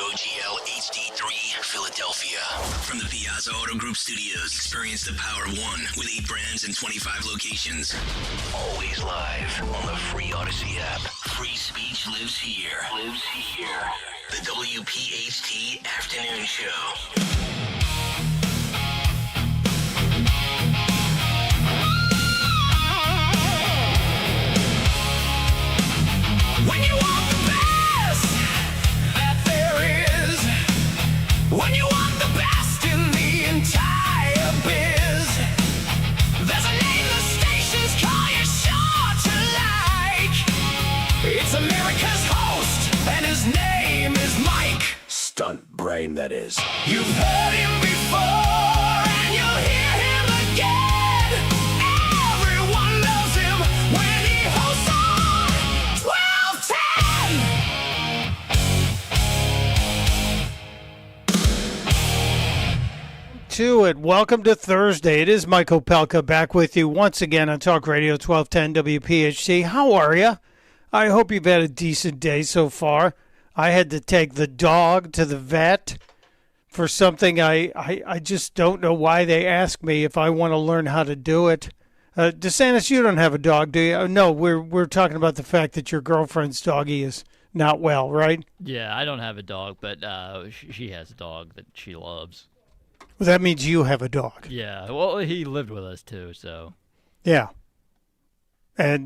WPHT HD3 Philadelphia. From the Piazza Auto Group Studios, experience the power of one with 8 brands and 25 locations. Always live on the free Odyssey app. Free speech lives here. The WPHT Afternoon Show. When you want the best that there is, when you want the best in the entire biz, there's a name the stations call you sure to like. It's America's host, and his name is Mike. Stunt brain, that is. You've heard him before, and you'll hear him again. Everyone loves him when he hosts on 1210. To it. Welcome to Thursday. It is Mike Opelka back with you once again on Talk Radio 1210 WPHT. How are you? I hope you've had a decent day so far. I had to take the dog to the vet for something I just don't know why they ask me if I want to learn how to do it. DeSantis, you don't have a dog, do you? No, we're talking about the fact that your girlfriend's doggy is not well, right? Yeah, I don't have a dog, but she has a dog that she loves. Well, that means you have a dog. Yeah, well, he lived with us too, so. Yeah. And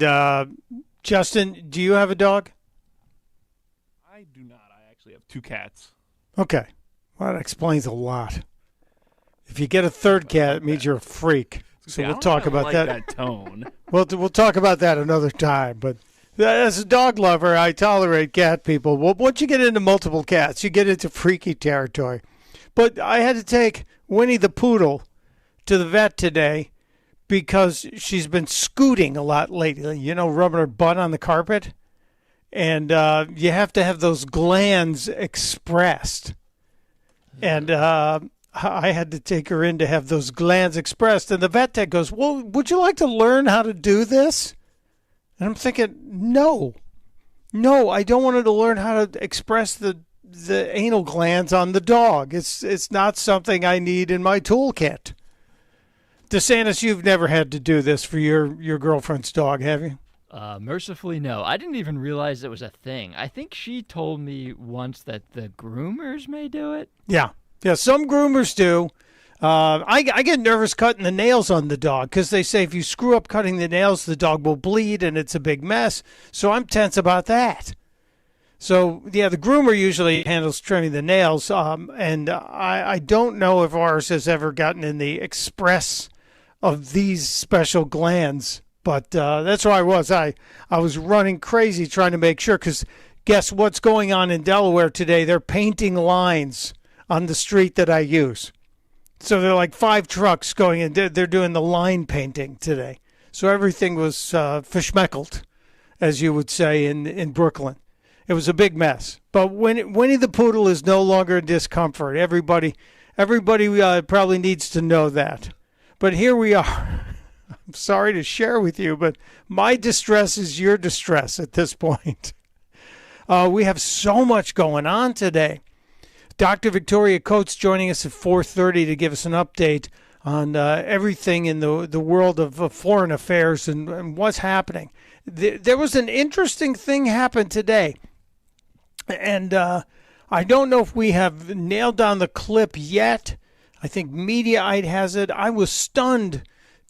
Justin, do you have a dog? I do not. I actually have 2 cats. Okay. Well, that explains a lot. If you get a third cat, it means you're a freak. So we'll talk about that tone. We'll talk about that another time. But as a dog lover, I tolerate cat people. Well, once you get into multiple cats, you get into freaky territory. But I had to take Winnie the Poodle to the vet today because she's been scooting a lot lately, rubbing her butt on the carpet. And you have to have those glands expressed. And I had to take her in to have those glands expressed. And the vet tech goes, well, would you like to learn how to do this? And I'm thinking, no, I don't want her to learn how to express the anal glands on the dog. It's not something I need in my toolkit. DeSantis, you've never had to do this for your girlfriend's dog, have you? Mercifully, no. I didn't even realize it was a thing. I think she told me once that the groomers may do it. Yeah, some groomers do. I get nervous cutting the nails on the dog because they say if you screw up cutting the nails, the dog will bleed and it's a big mess. So I'm tense about that. So, yeah, the groomer usually handles trimming the nails, and I don't know if ours has ever gotten in the express of these special glands. But that's where I was. I was running crazy trying to make sure, because guess what's going on in Delaware today? They're painting lines on the street that I use. So there are like 5 trucks going in. They're doing the line painting today. So everything was fishmeckled, as you would say in Brooklyn. It was a big mess. But Winnie the Poodle is no longer in discomfort. Everybody probably needs to know that. But here we are. I'm sorry to share with you, but my distress is your distress at this point. We have so much going on today. Dr. Victoria Coates joining us at 4:30 to give us an update on everything in the world of foreign affairs and what's happening. There was an interesting thing happened today. And I don't know if we have nailed down the clip yet. I think Mediaite has it. I was stunned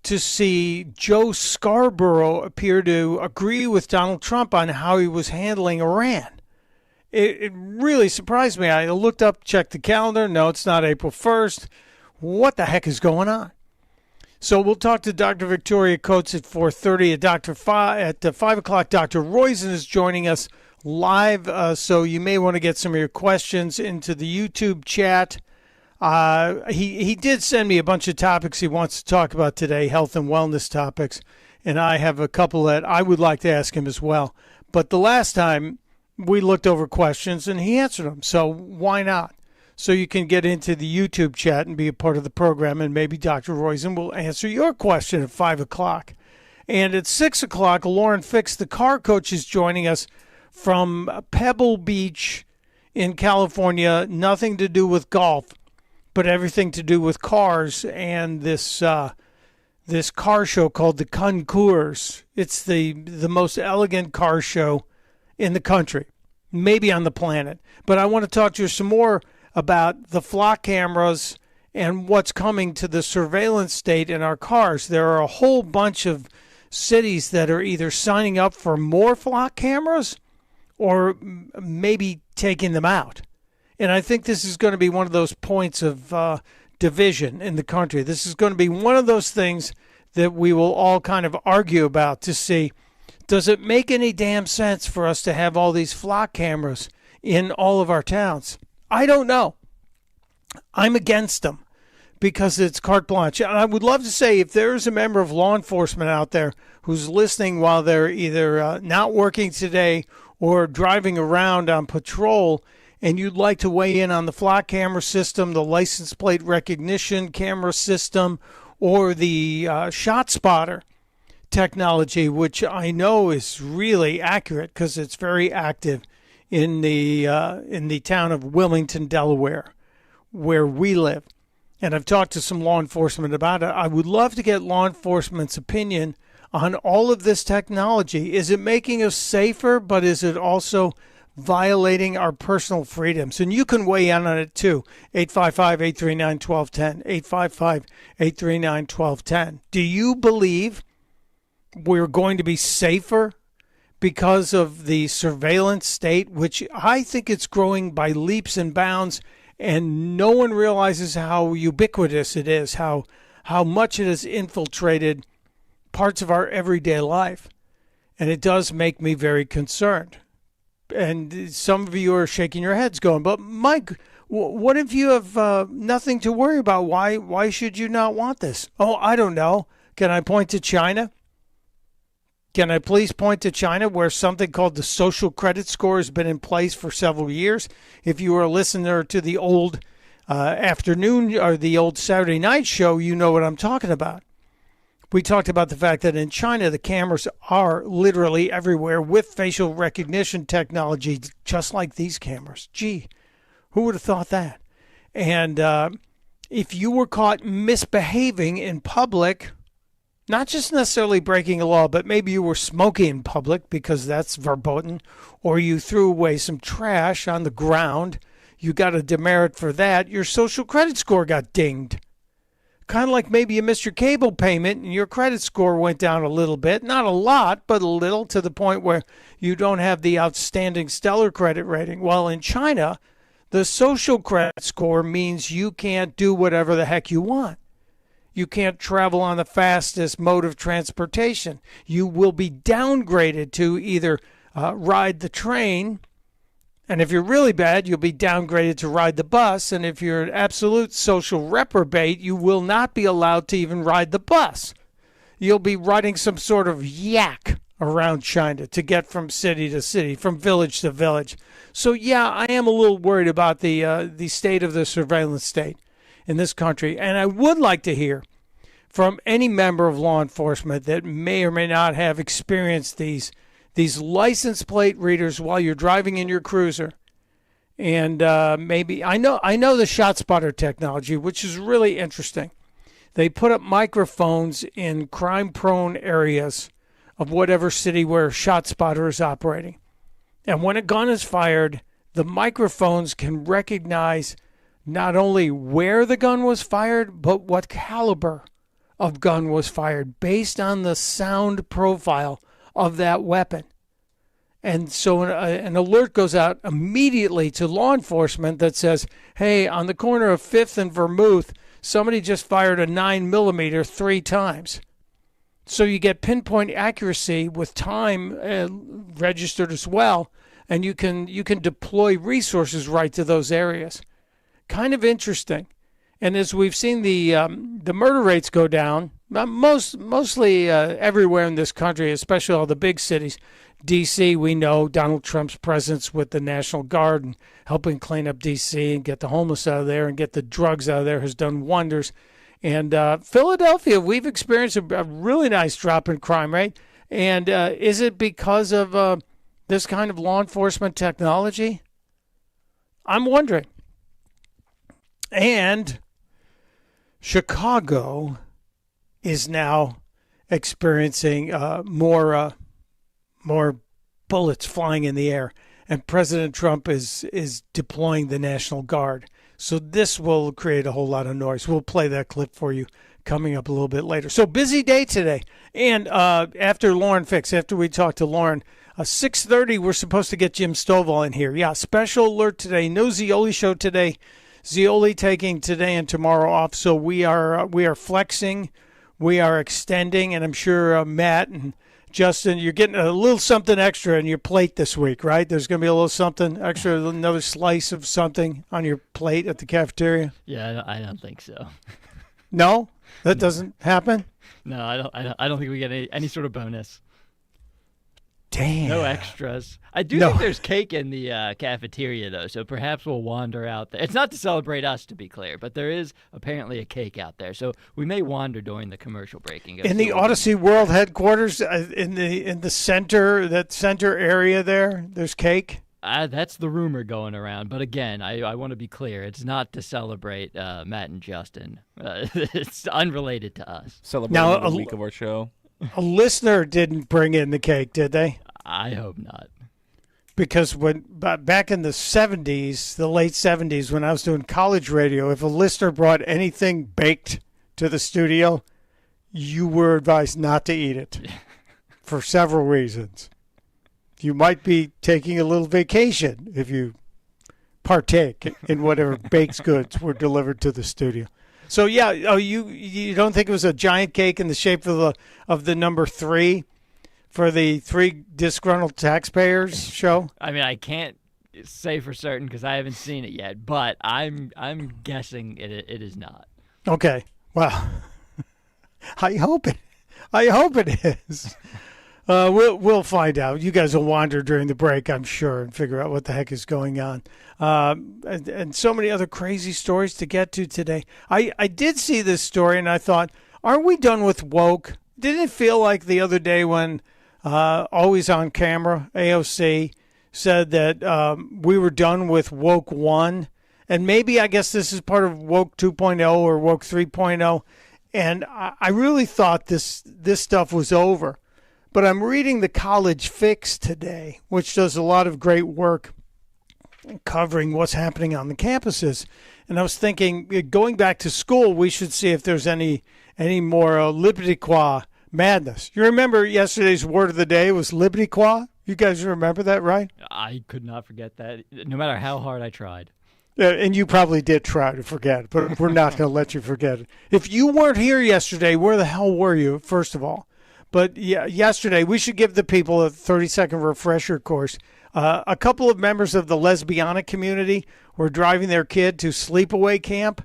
to see Joe Scarborough appear to agree with Donald Trump on how he was handling Iran. It really surprised me. I looked up, checked the calendar. No, it's not April 1st. What the heck is going on? So we'll talk to Dr. Victoria Coates at 4:30. At 5 o'clock, Dr. Roizen is joining us live, so you may want to get some of your questions into the YouTube chat. He did send me a bunch of topics he wants to talk about today, health and wellness topics, and I have a couple that I would like to ask him as well. But the last time we looked over questions and he answered them, so why not? So you can get into the YouTube chat and be a part of the program, and maybe Dr. Roizen will answer your question at 5 o'clock. And at 6 o'clock, Lauren Fix, the car coach, is joining us from Pebble Beach in California, nothing to do with golf, but everything to do with cars and this car show called the Concours. It's the most elegant car show in the country, maybe on the planet. But I want to talk to you some more about the flock cameras and what's coming to the surveillance state in our cars. There are a whole bunch of cities that are either signing up for more flock cameras or maybe taking them out. And I think this is going to be one of those points of division in the country. This is going to be one of those things that we will all kind of argue about to see, does it make any damn sense for us to have all these flock cameras in all of our towns? I don't know. I'm against them because it's carte blanche. And I would love to say, if there is a member of law enforcement out there who's listening while they're either not working today or driving around on patrol, and you'd like to weigh in on the flock camera system, the license plate recognition camera system, or the shot spotter technology, which I know is really accurate because it's very active in the town of Wilmington, Delaware, where we live. And I've talked to some law enforcement about it. I would love to get law enforcement's opinion on all of this technology. Is it making us safer, but is it also violating our personal freedoms? And you can weigh in on it too. 855-839-1210. 855-839-1210. Do you believe we're going to be safer because of the surveillance state, which I think it's growing by leaps and bounds, and no one realizes how ubiquitous it is, how much it has infiltrated parts of our everyday life. And it does make me very concerned. And some of you are shaking your heads going, but Mike, what if you have nothing to worry about? Why should you not want this? Oh, I don't know. Can I point to China? Can I please point to China, where something called the social credit score has been in place for several years? If you were a listener to the old afternoon or the old Saturday night show, you know what I'm talking about. We talked about the fact that in China, the cameras are literally everywhere with facial recognition technology, just like these cameras. Gee, who would have thought that? And if you were caught misbehaving in public, not just necessarily breaking a law, but maybe you were smoking in public because that's verboten, or you threw away some trash on the ground, you got a demerit for that, your social credit score got dinged. Kind of like maybe you missed your cable payment and your credit score went down a little bit. Not a lot, but a little, to the point where you don't have the outstanding stellar credit rating. Well, in China, the social credit score means you can't do whatever the heck you want. You can't travel on the fastest mode of transportation. You will be downgraded to either ride the train, and if you're really bad, you'll be downgraded to ride the bus. And if you're an absolute social reprobate, you will not be allowed to even ride the bus. You'll be riding some sort of yak around China to get from city to city, from village to village. So, yeah, I am a little worried about the state of the surveillance state in this country. And I would like to hear from any member of law enforcement that may or may not have experienced these license plate readers while you're driving in your cruiser. And maybe I know the shot spotter technology, which is really interesting. They put up microphones in crime-prone areas of whatever city where a shot spotter is operating. And when a gun is fired, the microphones can recognize not only where the gun was fired, but what caliber of gun was fired based on the sound profile of that weapon. And so an alert goes out immediately to law enforcement that says, hey, on the corner of 5th and Vermouth, somebody just fired a 9mm 3 times. So you get pinpoint accuracy with time registered as well, and you can deploy resources right to those areas. Kind of interesting. And as we've seen the murder rates go down, mostly everywhere in this country, especially all the big cities. D.C., we know Donald Trump's presence with the National Guard and helping clean up D.C. and get the homeless out of there and get the drugs out of there has done wonders. And Philadelphia, we've experienced a really nice drop in crime rate. And is it because of this kind of law enforcement technology? I'm wondering. And Chicago is now experiencing more bullets flying in the air, and President Trump is deploying the National Guard. So this will create a whole lot of noise. We'll play that clip for you coming up a little bit later. So busy day today. And after Lauren Fix, after we talk to Lauren, 6:30, we're supposed to get Jim Stovall in here. Yeah, special alert today. No Zioli show today. Zioli taking today and tomorrow off. So we are flexing. We are extending. And I'm sure Matt and Justin, you're getting a little something extra on your plate this week, right? There's going to be a little something extra, another slice of something on your plate at the cafeteria? Yeah, I don't think so. No? That doesn't happen? No, I don't think we get any sort of bonus. Damn. No extras. I do think there's cake in the cafeteria, though, so perhaps we'll wander out there. It's not to celebrate us, to be clear, but there is apparently a cake out there, so we may wander during the commercial break. And go in the Odyssey World headquarters, in the center, that center area there's cake? That's the rumor going around, but again, I want to be clear. It's not to celebrate Matt and Justin. It's unrelated to us. Celebrating the week of our show. A listener didn't bring in the cake, did they? I hope not. Because back in the 70s, the late 70s, when I was doing college radio, if a listener brought anything baked to the studio, you were advised not to eat it for several reasons. You might be taking a little vacation if you partake in whatever baked goods were delivered to the studio. So yeah, you don't think it was a giant cake in the shape of the number 3 for the 3 disgruntled taxpayers show? I mean, I can't say for certain because I haven't seen it yet, but I'm guessing it is not. Okay, well, I hope it is. We'll find out. You guys will wander during the break, I'm sure, and figure out what the heck is going on. And so many other crazy stories to get to today. I did see this story, and I thought, aren't we done with woke? Didn't it feel like the other day when Always on Camera, AOC, said that we were done with woke 1? And maybe I guess this is part of woke 2.0 or woke 3.0. And I really thought this stuff was over. But I'm reading the College Fix today, which does a lot of great work covering what's happening on the campuses. And I was thinking, going back to school, we should see if there's any more Liberiquois madness. You remember yesterday's word of the day was Liberiquois? You guys remember that, right? I could not forget that, no matter how hard I tried. Yeah, and you probably did try to forget it, but we're not going to let you forget it. If you weren't here yesterday, where the hell were you, first of all? But yeah, yesterday, we should give the people a 30-second refresher course. A couple of members of the lesbianic community were driving their kid to sleepaway camp,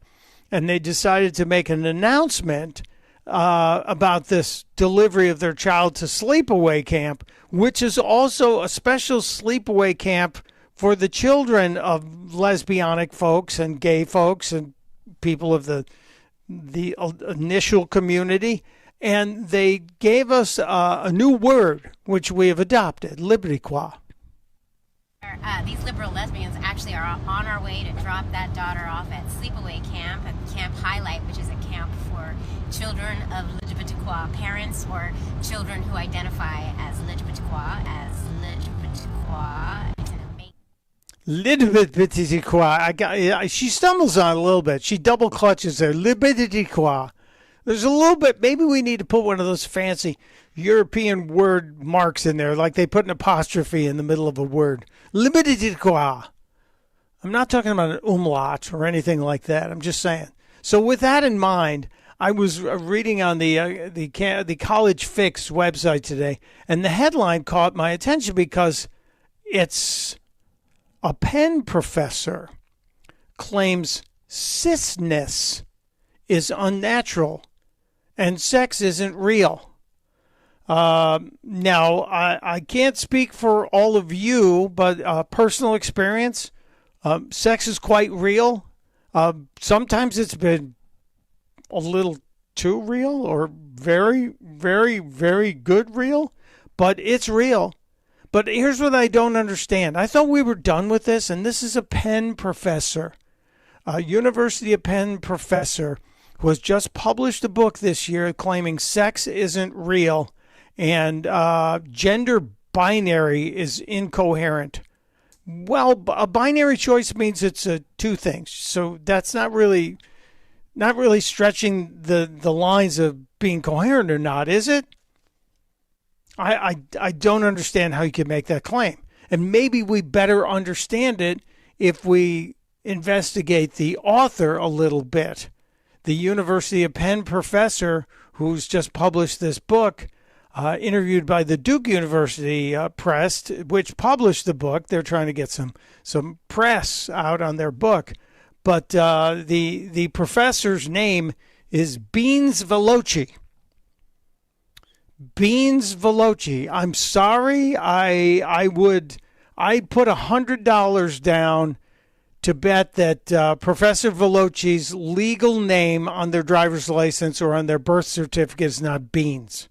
and they decided to make an announcement about this delivery of their child to sleepaway camp, which is also a special sleepaway camp for the children of lesbianic folks and gay folks and people of the initial community. And they gave us a new word, which we have adopted, Liberiquois. These liberal lesbians actually are on our way to drop that daughter off at sleepaway camp, at Camp Highlight, which is a camp for children of LGBTQI parents or children who identify as LGBTQI. LGBTQI. She stumbles on it a little bit. She double clutches there. LGBTQI. There's a little bit, maybe we need to put one of those fancy European word marks in there, like they put an apostrophe in the middle of a word. Liberiquois. I'm not talking about an umlaut or anything like that. I'm just saying. So with that in mind, I was reading on the College Fix website today, and the headline caught my attention because it's a Penn professor claims cisness is unnatural and sex isn't real. Now, I can't speak for all of you, but personal experience, sex is quite real. Sometimes it's been a little too real or very, very, very good real, but it's real. But here's what I don't understand. I thought we were done with this, and this is a Penn professor, a University of Penn professor who has just published a book this year claiming sex isn't real and gender binary is incoherent. Well, a binary choice means it's two things. So that's not really stretching the lines of being coherent or not, is it? I don't understand how you can make that claim. And maybe we better understand it if we investigate the author a little bit. The University of Penn professor who's just published this book, interviewed by the Duke University Press, which published the book. They're trying to get some press out on their book. But the professor's name is Beans Veloci. Beans Veloci. I'm sorry. I'd put $100 down to bet that Professor Veloci's legal name on their driver's license or on their birth certificate is not Beans.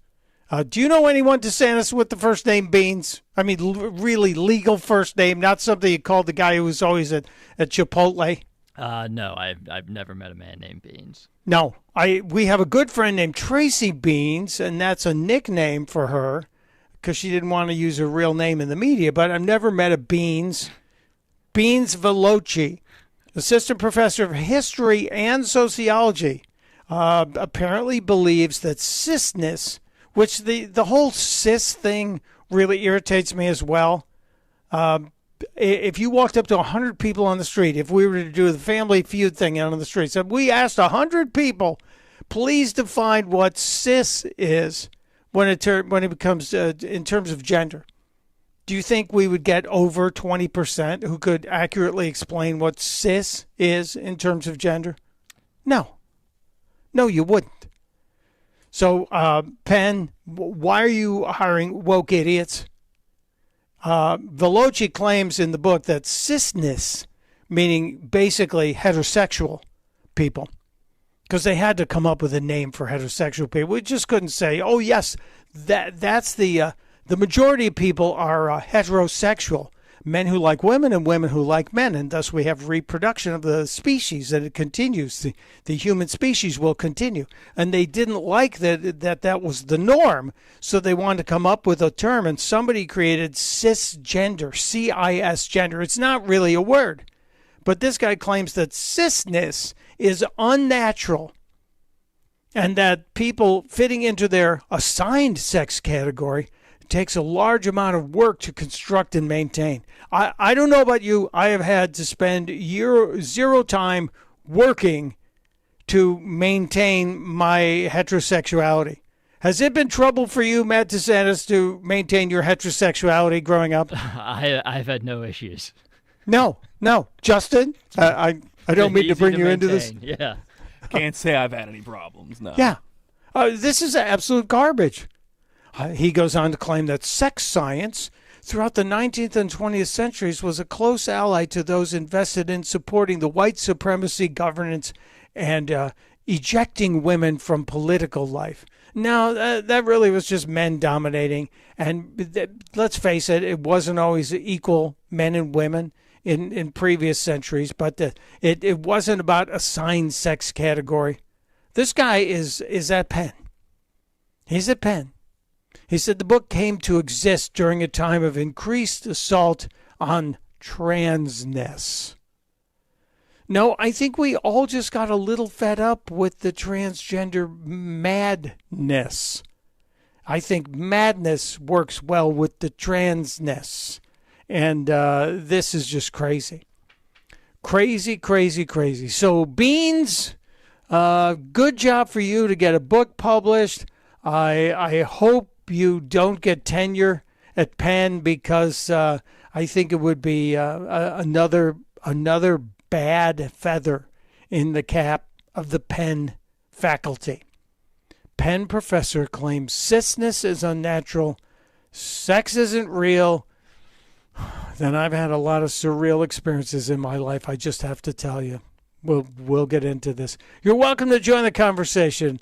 Do you know anyone, DeSantis, with the first name Beans? I mean, really legal first name, not something you called the guy who was always at Chipotle. No, I've never met a man named Beans. No, we have a good friend named Tracy Beans, and that's a nickname for her because she didn't want to use her real name in the media. But I've never met a Beans. Beans Veloci, assistant professor of history and sociology, apparently believes that cisness, which the whole cis thing really irritates me as well. If you walked up to 100 people on the street, if we were to do the Family Feud thing out on the street, said we asked 100 people, please define what cis is when it becomes in terms of gender. Do you think we would get over 20% who could accurately explain what cis is in terms of gender? No, you wouldn't. So, Penn, why are you hiring woke idiots? Veloci claims in the book that cisness, meaning basically heterosexual people, because they had to come up with a name for heterosexual people. We just couldn't say, oh, yes, that's the majority of people are heterosexual, men who like women and women who like men, and thus we have reproduction of the species, and it continues. The human species will continue. And they didn't like that was the norm, so they wanted to come up with a term, and somebody created cisgender, C-I-S gender. It's not really a word. But this guy claims that cisness is unnatural and that people fitting into their assigned sex category takes a large amount of work to construct and maintain. I don't know about you. I have had to spend zero time working to maintain my heterosexuality. Has it been trouble for you, Matt DeSantis, to maintain your heterosexuality growing up? I've had no issues. No. Justin, I don't mean to bring you into this. Yeah. Can't say I've had any problems, no. Yeah. This is absolute garbage. He goes on to claim that sex science throughout the 19th and 20th centuries was a close ally to those invested in supporting the white supremacy governance and ejecting women from political life. Now, that really was just men dominating. And let's face it, it wasn't always equal men and women in previous centuries, but it wasn't about assigned sex category. This guy is at Penn. He's at Penn. He said the book came to exist during a time of increased assault on transness. No, I think we all just got a little fed up with the transgender madness. I think madness works well with the transness. And this is just crazy. Crazy. So, Beans, good job for you to get a book published. I hope you don't get tenure at Penn because I think it would be another bad feather in the cap of the Penn faculty. Penn professor claims cisness is unnatural, sex isn't real. Then I've had a lot of surreal experiences in my life, I just have to tell you. We'll get into this. You're welcome to join the conversation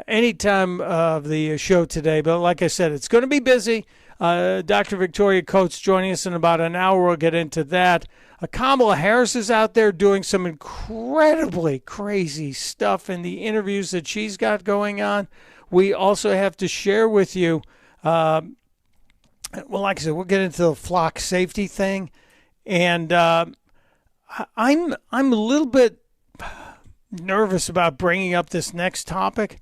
any time of the show today. But like I said, it's going to be busy. Dr. Victoria Coates joining us in about an hour. We'll get into that. Kamala Harris is out there doing some incredibly crazy stuff in the interviews that she's got going on. We also have to share with you, well, like I said, we'll get into the flock safety thing. And I'm a little bit nervous about bringing up this next topic.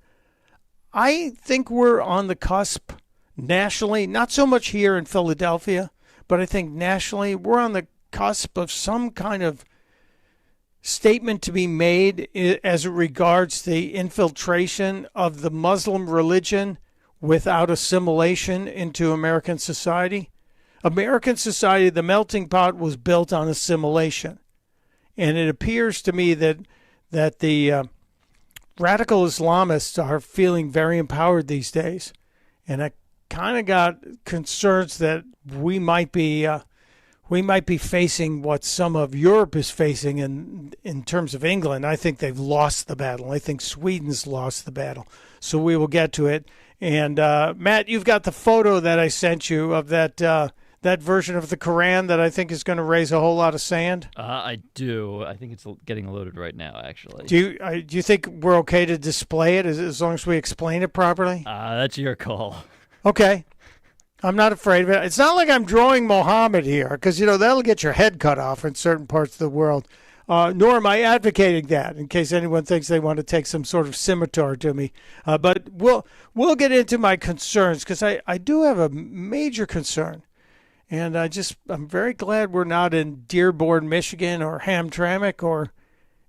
I think we're on the cusp nationally, not so much here in Philadelphia, but I think nationally we're on the cusp of some kind of statement to be made as it regards the infiltration of the Muslim religion without assimilation into American society. American society, the melting pot, was built on assimilation. And it appears to me that the radical Islamists are feeling very empowered these days. And I kind of got concerns that we might be facing what some of Europe is facing in terms of England. I think they've lost the battle. I think Sweden's lost the battle. So we will get to it. And Matt, you've got the photo that I sent you of that version of the Quran that I think is going to raise a whole lot of sand. I do. I think it's getting loaded right now, actually. Do you think we're okay to display it as long as we explain it properly? That's your call. Okay. I'm not afraid of it. It's not like I'm drawing Mohammed here, because, that'll get your head cut off in certain parts of the world. Nor am I advocating that, in case anyone thinks they want to take some sort of scimitar to me. But we'll get into my concerns, because I do have a major concern. And I'm very glad we're not in Dearborn, Michigan, or Hamtramck, or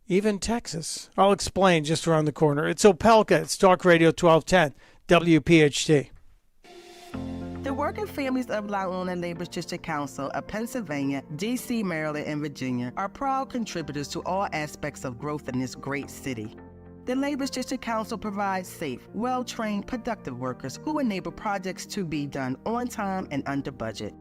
even Texas. I'll explain just around the corner. It's Opelka. It's Talk Radio 1210, WPHT. The working families of La Una Labor's District Council of Pennsylvania, D.C., Maryland, and Virginia are proud contributors to all aspects of growth in this great city. The Labor's District Council provides safe, well-trained, productive workers who enable projects to be done on time and under budget.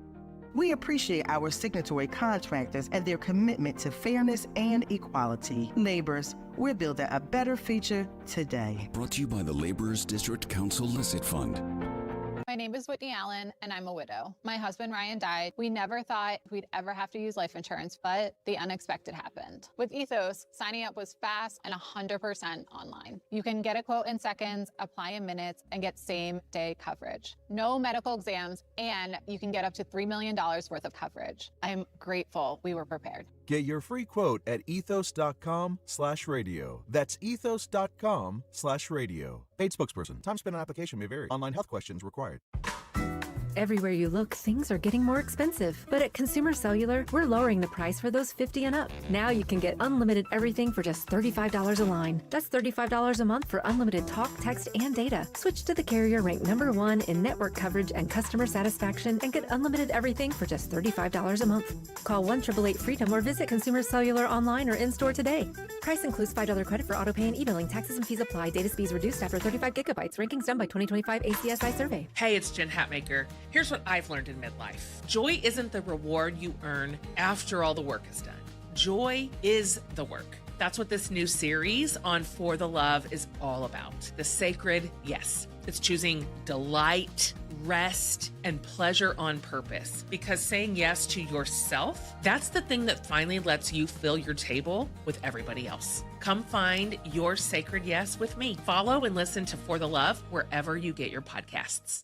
We appreciate our signatory contractors and their commitment to fairness and equality. Laborers, we're building a better future today. Brought to you by the Laborers District Council Licit Fund. My name is Whitney Allen, and I'm a widow. My husband, Ryan, died. We never thought we'd ever have to use life insurance, but the unexpected happened. With Ethos, signing up was fast and 100% online. You can get a quote in seconds, apply in minutes, and get same-day coverage. No medical exams, and you can get up to $3 million worth of coverage. I'm grateful we were prepared. Get your free quote at ethos.com/radio. That's ethos.com/radio. Paid spokesperson. Time spent on application may vary. Online health questions required. Everywhere you look, things are getting more expensive. But at Consumer Cellular, we're lowering the price for those 50 and up. Now you can get unlimited everything for just $35 a line. That's $35 a month for unlimited talk, text, and data. Switch to the carrier ranked #1 in network coverage and customer satisfaction and get unlimited everything for just $35 a month. Call 1-888-FREEDOM or visit Consumer Cellular online or in-store today. Price includes $5 credit for autopay and e-billing. Taxes and fees apply. Data speeds reduced after 35 gigabytes. Rankings done by 2025 ACSI survey. Hey, it's Jen Hatmaker. Here's what I've learned in midlife. Joy isn't the reward you earn after all the work is done. Joy is the work. That's what this new series on For the Love is all about. The sacred yes. It's choosing delight, rest, and pleasure on purpose. Because saying yes to yourself, that's the thing that finally lets you fill your table with everybody else. Come find your sacred yes with me. Follow and listen to For the Love wherever you get your podcasts.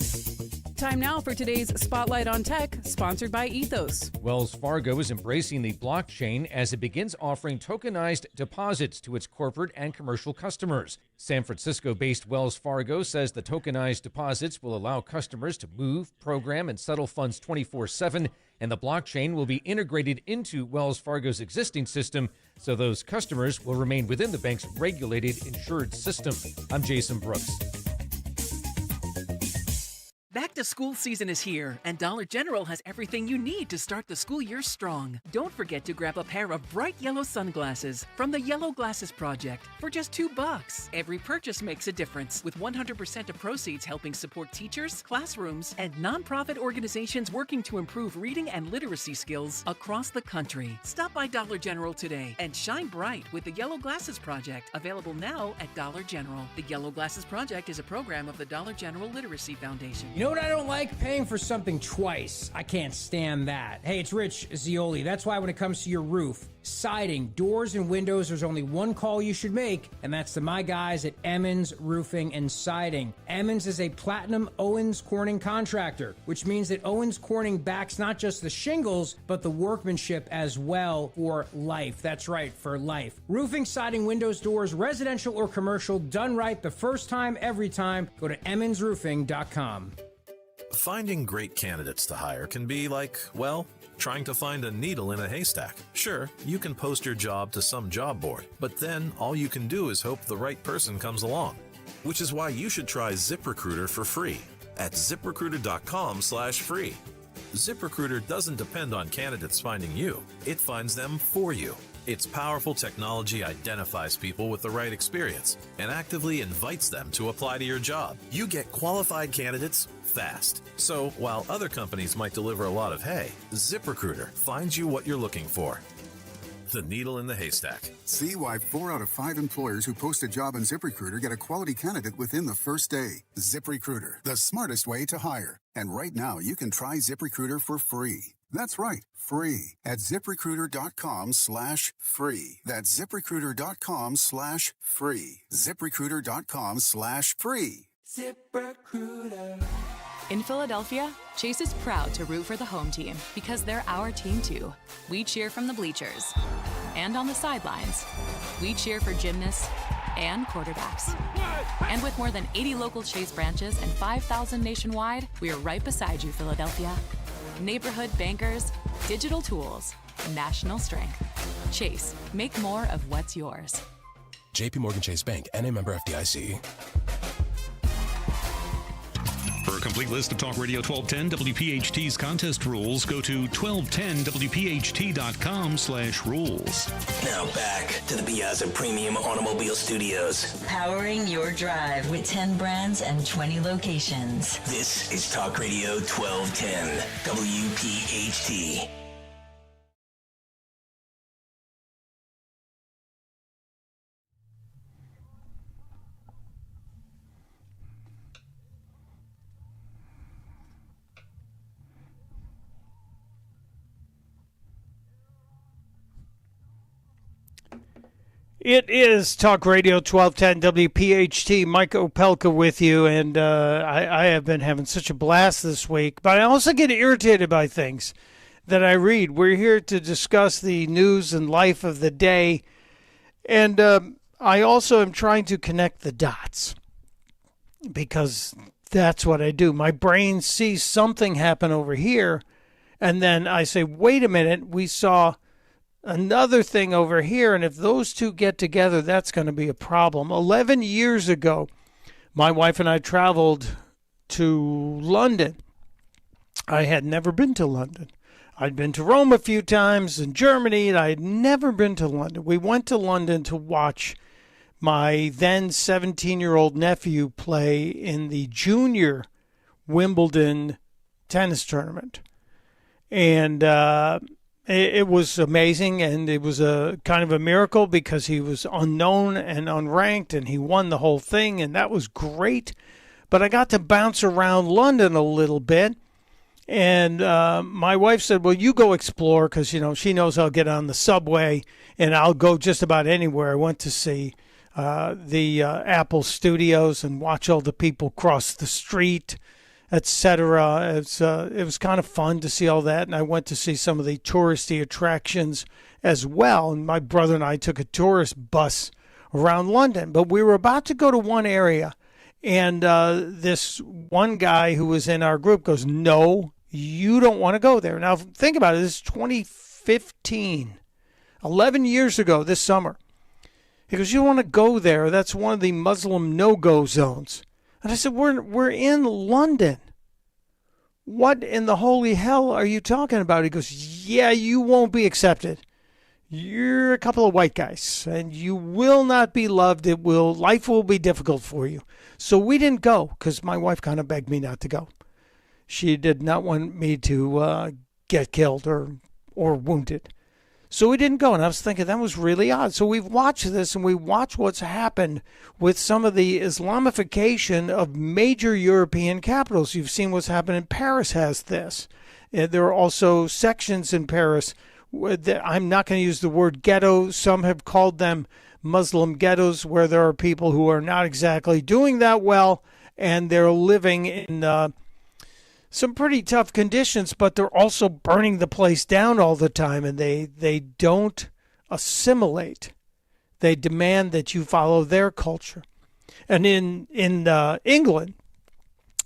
Time now for today's Spotlight on Tech, sponsored by Ethos. Wells Fargo is embracing the blockchain as it begins offering tokenized deposits to its corporate and commercial customers. San Francisco-based Wells Fargo says the tokenized deposits will allow customers to move, program, and settle funds 24/7, and the blockchain will be integrated into Wells Fargo's existing system, so those customers will remain within the bank's regulated insured system. I'm Jason Brooks. Back to school season is here, and Dollar General has everything you need to start the school year strong. Don't forget to grab a pair of bright yellow sunglasses from the Yellow Glasses Project for just $2. Every purchase makes a difference, with 100% of proceeds helping support teachers, classrooms, and nonprofit organizations working to improve reading and literacy skills across the country. Stop by Dollar General today and shine bright with the Yellow Glasses Project, available now at Dollar General. The Yellow Glasses Project is a program of the Dollar General Literacy Foundation. You know what I don't like paying for something twice. I can't stand that. Hey, it's Rich Zioli. That's why when it comes to your roof, siding, doors, and windows, there's only one call you should make, and that's to my guys at Emmons Roofing and Siding. Emmons is a platinum Owens Corning contractor, which means that Owens Corning backs not just the shingles, but the workmanship as well for life. That's right, for life. Roofing, siding, windows, doors, residential or commercial, done right the first time, every time. Go to emmonsroofing.com. Finding great candidates to hire can be like, well, trying to find a needle in a haystack. Sure, you can post your job to some job board, but then all you can do is hope the right person comes along. Which is why you should try ZipRecruiter for free at ziprecruiter.com/free. ZipRecruiter doesn't depend on candidates finding you. It finds them for you. Its powerful technology identifies people with the right experience and actively invites them to apply to your job. You get qualified candidates fast. So while other companies might deliver a lot of hay, ZipRecruiter finds you what you're looking for. The needle in the haystack. See why 4 out of 5 employers who post a job on ZipRecruiter get a quality candidate within the first day. ZipRecruiter, the smartest way to hire. And right now, you can try ZipRecruiter for free. That's right, free at ZipRecruiter.com/free. That's ZipRecruiter.com/free. ZipRecruiter.com/free. ZipRecruiter. In Philadelphia, Chase is proud to root for the home team because they're our team too. We cheer from the bleachers and on the sidelines. We cheer for gymnasts and quarterbacks. And with more than 80 local Chase branches and 5,000 nationwide, we are right beside you, Philadelphia. Neighborhood bankers, digital tools, national strength. Chase, make more of what's yours. JP Morgan Chase Bank, N.A. member FDIC. For a complete list of Talk Radio 1210 WPHT's contest rules, go to 1210WPHT.com/rules. Now back to the Piazza Premium Automobile Studios. Powering your drive with 10 brands and 20 locations. This is Talk Radio 1210 WPHT. It is Talk Radio 1210 WPHT. Mike Opelka with you, and I have been having such a blast this week. But I also get irritated by things that I read. We're here to discuss the news and life of the day, and I also am trying to connect the dots because that's what I do. My brain sees something happen over here, and then I say, wait a minute, we saw another thing over here, and if those two get together, that's going to be a problem. 11 years ago, my wife and I traveled to London. I had never been to London. I'd been to Rome a few times, in Germany, and I had never been to London. We went to London to watch my then 17-year-old nephew play in the junior Wimbledon tennis tournament. And it was amazing, and it was a kind of a miracle because he was unknown and unranked, and he won the whole thing, and that was great. But I got to bounce around London a little bit, and my wife said, well, you go explore because, you know, she knows I'll get on the subway, and I'll go just about anywhere. I went to see the Apple studios and watch all the people cross the street, etc. It was kind of fun to see all that, and I went to see some of the touristy attractions as well. And my brother and I took a tourist bus around London, but we were about to go to one area, and this one guy who was in our group goes, no, you don't want to go there. Now, think about it. This is 2015, 11 years ago this summer. He goes, you don't want to go there. That's one of the Muslim no-go zones. And I said, we're in London. What in the holy hell are you talking about? He goes, yeah, you won't be accepted. You're a couple of white guys, and you will not be loved. Life will be difficult for you. So we didn't go because my wife kind of begged me not to go. She did not want me to get killed or wounded. So we didn't go, and I was thinking that was really odd. So we've watched this, and we watch what's happened with some of the Islamification of major European capitals. You've seen what's happened in Paris has this. There are also sections in Paris. I'm not going to use the word ghetto. Some have called them Muslim ghettos, where there are people who are not exactly doing that well, and they're living in some pretty tough conditions, but they're also burning the place down all the time, and they don't assimilate. They demand that you follow their culture. And in England,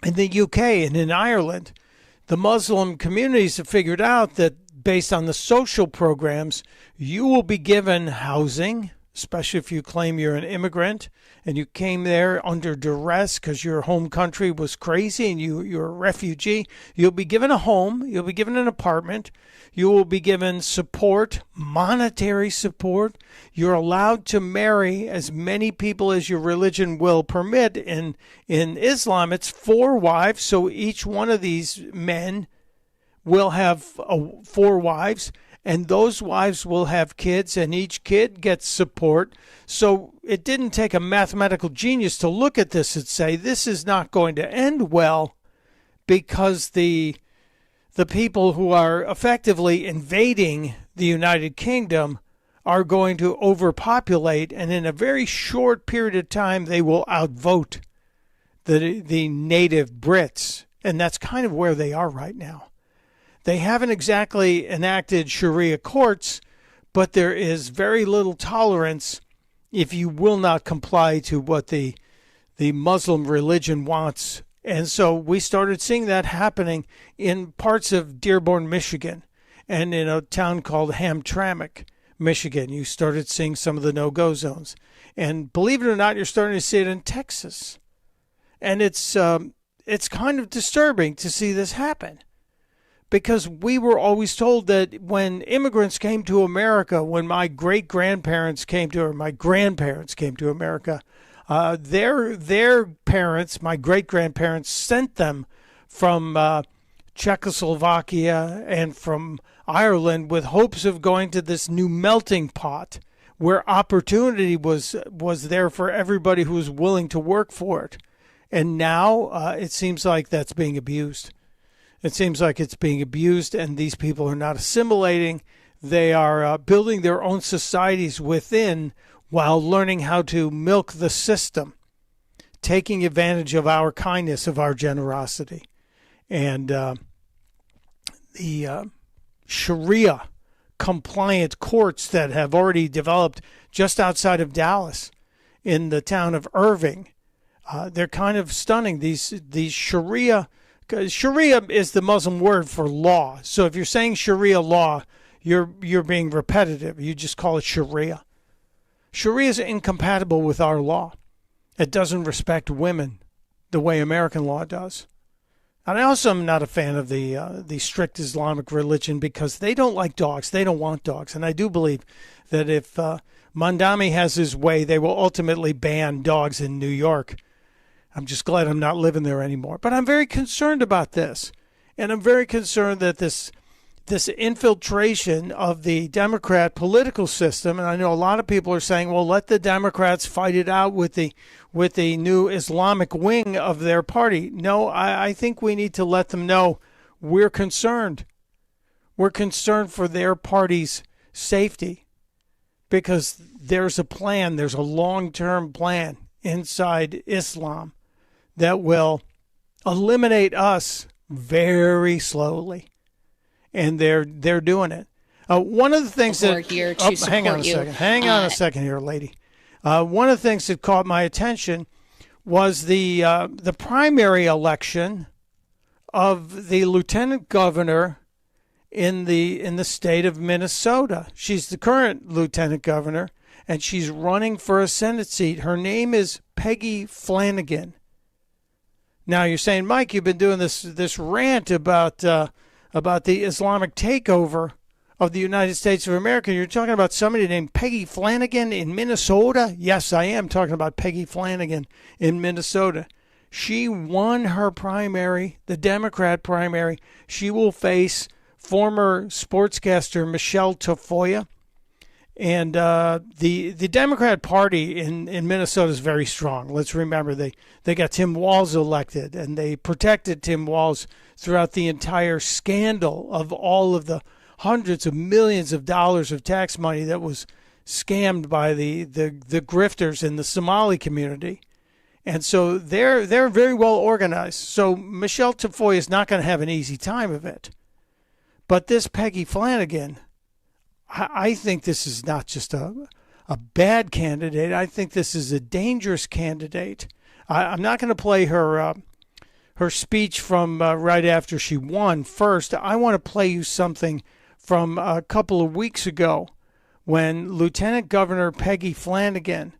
in the UK, and in Ireland, the Muslim communities have figured out that based on the social programs, you will be given housing, especially if you claim you're an immigrant and you came there under duress because your home country was crazy and you're a refugee. You'll be given a home. You'll be given an apartment. You will be given support, monetary support. You're allowed to marry as many people as your religion will permit. In Islam, it's 4 wives, so each one of these men will have 4 wives, and those wives will have kids, and each kid gets support. So it didn't take a mathematical genius to look at this and say, this is not going to end well, because the people who are effectively invading the United Kingdom are going to overpopulate, and in a very short period of time, they will outvote the native Brits. And that's kind of where they are right now. They haven't exactly enacted Sharia courts, but there is very little tolerance if you will not comply to what the Muslim religion wants. And so we started seeing that happening in parts of Dearborn, Michigan, and in a town called Hamtramck, Michigan. You started seeing some of the no-go zones. And believe it or not, you're starting to see it in Texas. And it's kind of disturbing to see this happen. Because we were always told that when immigrants came to America, when my great-grandparents came to, or my grandparents came to America, their parents, my great-grandparents, sent them from Czechoslovakia and from Ireland with hopes of going to this new melting pot where opportunity was there for everybody who was willing to work for it. And now it seems like that's being abused. It seems like it's being abused, and these people are not assimilating. They are building their own societies within while learning how to milk the system, taking advantage of our kindness, of our generosity. And the Sharia-compliant courts that have already developed just outside of Dallas in the town of Irving, they're kind of stunning. These Sharia... Sharia is the Muslim word for law. So if you're saying Sharia law, you're being repetitive. You just call it Sharia. Sharia is incompatible with our law. It doesn't respect women the way American law does. And I also am not a fan of the strict Islamic religion because they don't like dogs. They don't want dogs. And I do believe that if Mandami has his way, they will ultimately ban dogs in New York. I'm just glad I'm not living there anymore. But I'm very concerned about this. And I'm very concerned that this infiltration of the Democrat political system, and I know a lot of people are saying, well, let the Democrats fight it out with the new Islamic wing of their party. No, I think we need to let them know we're concerned. We're concerned for their party's safety because there's a plan, there's a long-term plan inside Islam that will eliminate us very slowly, and they're doing it. One of the things We're here to hang on a support you. second. Hang on a second here, lady. One of the things that caught my attention was the primary election of the lieutenant governor in the state of Minnesota. She's the current lieutenant governor, and she's running for a Senate seat. Her name is Peggy Flanagan. Now you're saying, Mike, you've been doing this rant about the Islamic takeover of the United States of America. You're talking about somebody named Peggy Flanagan in Minnesota? Yes, I am talking about Peggy Flanagan in Minnesota. She won her primary, the Democrat primary. She will face former sportscaster Michelle Tafoya. And the Democrat Party in Minnesota is very strong. Let's remember they got Tim Walz elected, and they protected Tim Walz throughout the entire scandal of all of the hundreds of millions of dollars of tax money that was scammed by the grifters in the Somali community. And so they're very well organized. So Michelle Tafoya is not going to have an easy time of it. But this Peggy Flanagan, I think this is not just a bad candidate. I think this is a dangerous candidate. I'm not going to play her speech from right after she won. First, I want to play you something from a couple of weeks ago when Lieutenant Governor Peggy Flanagan,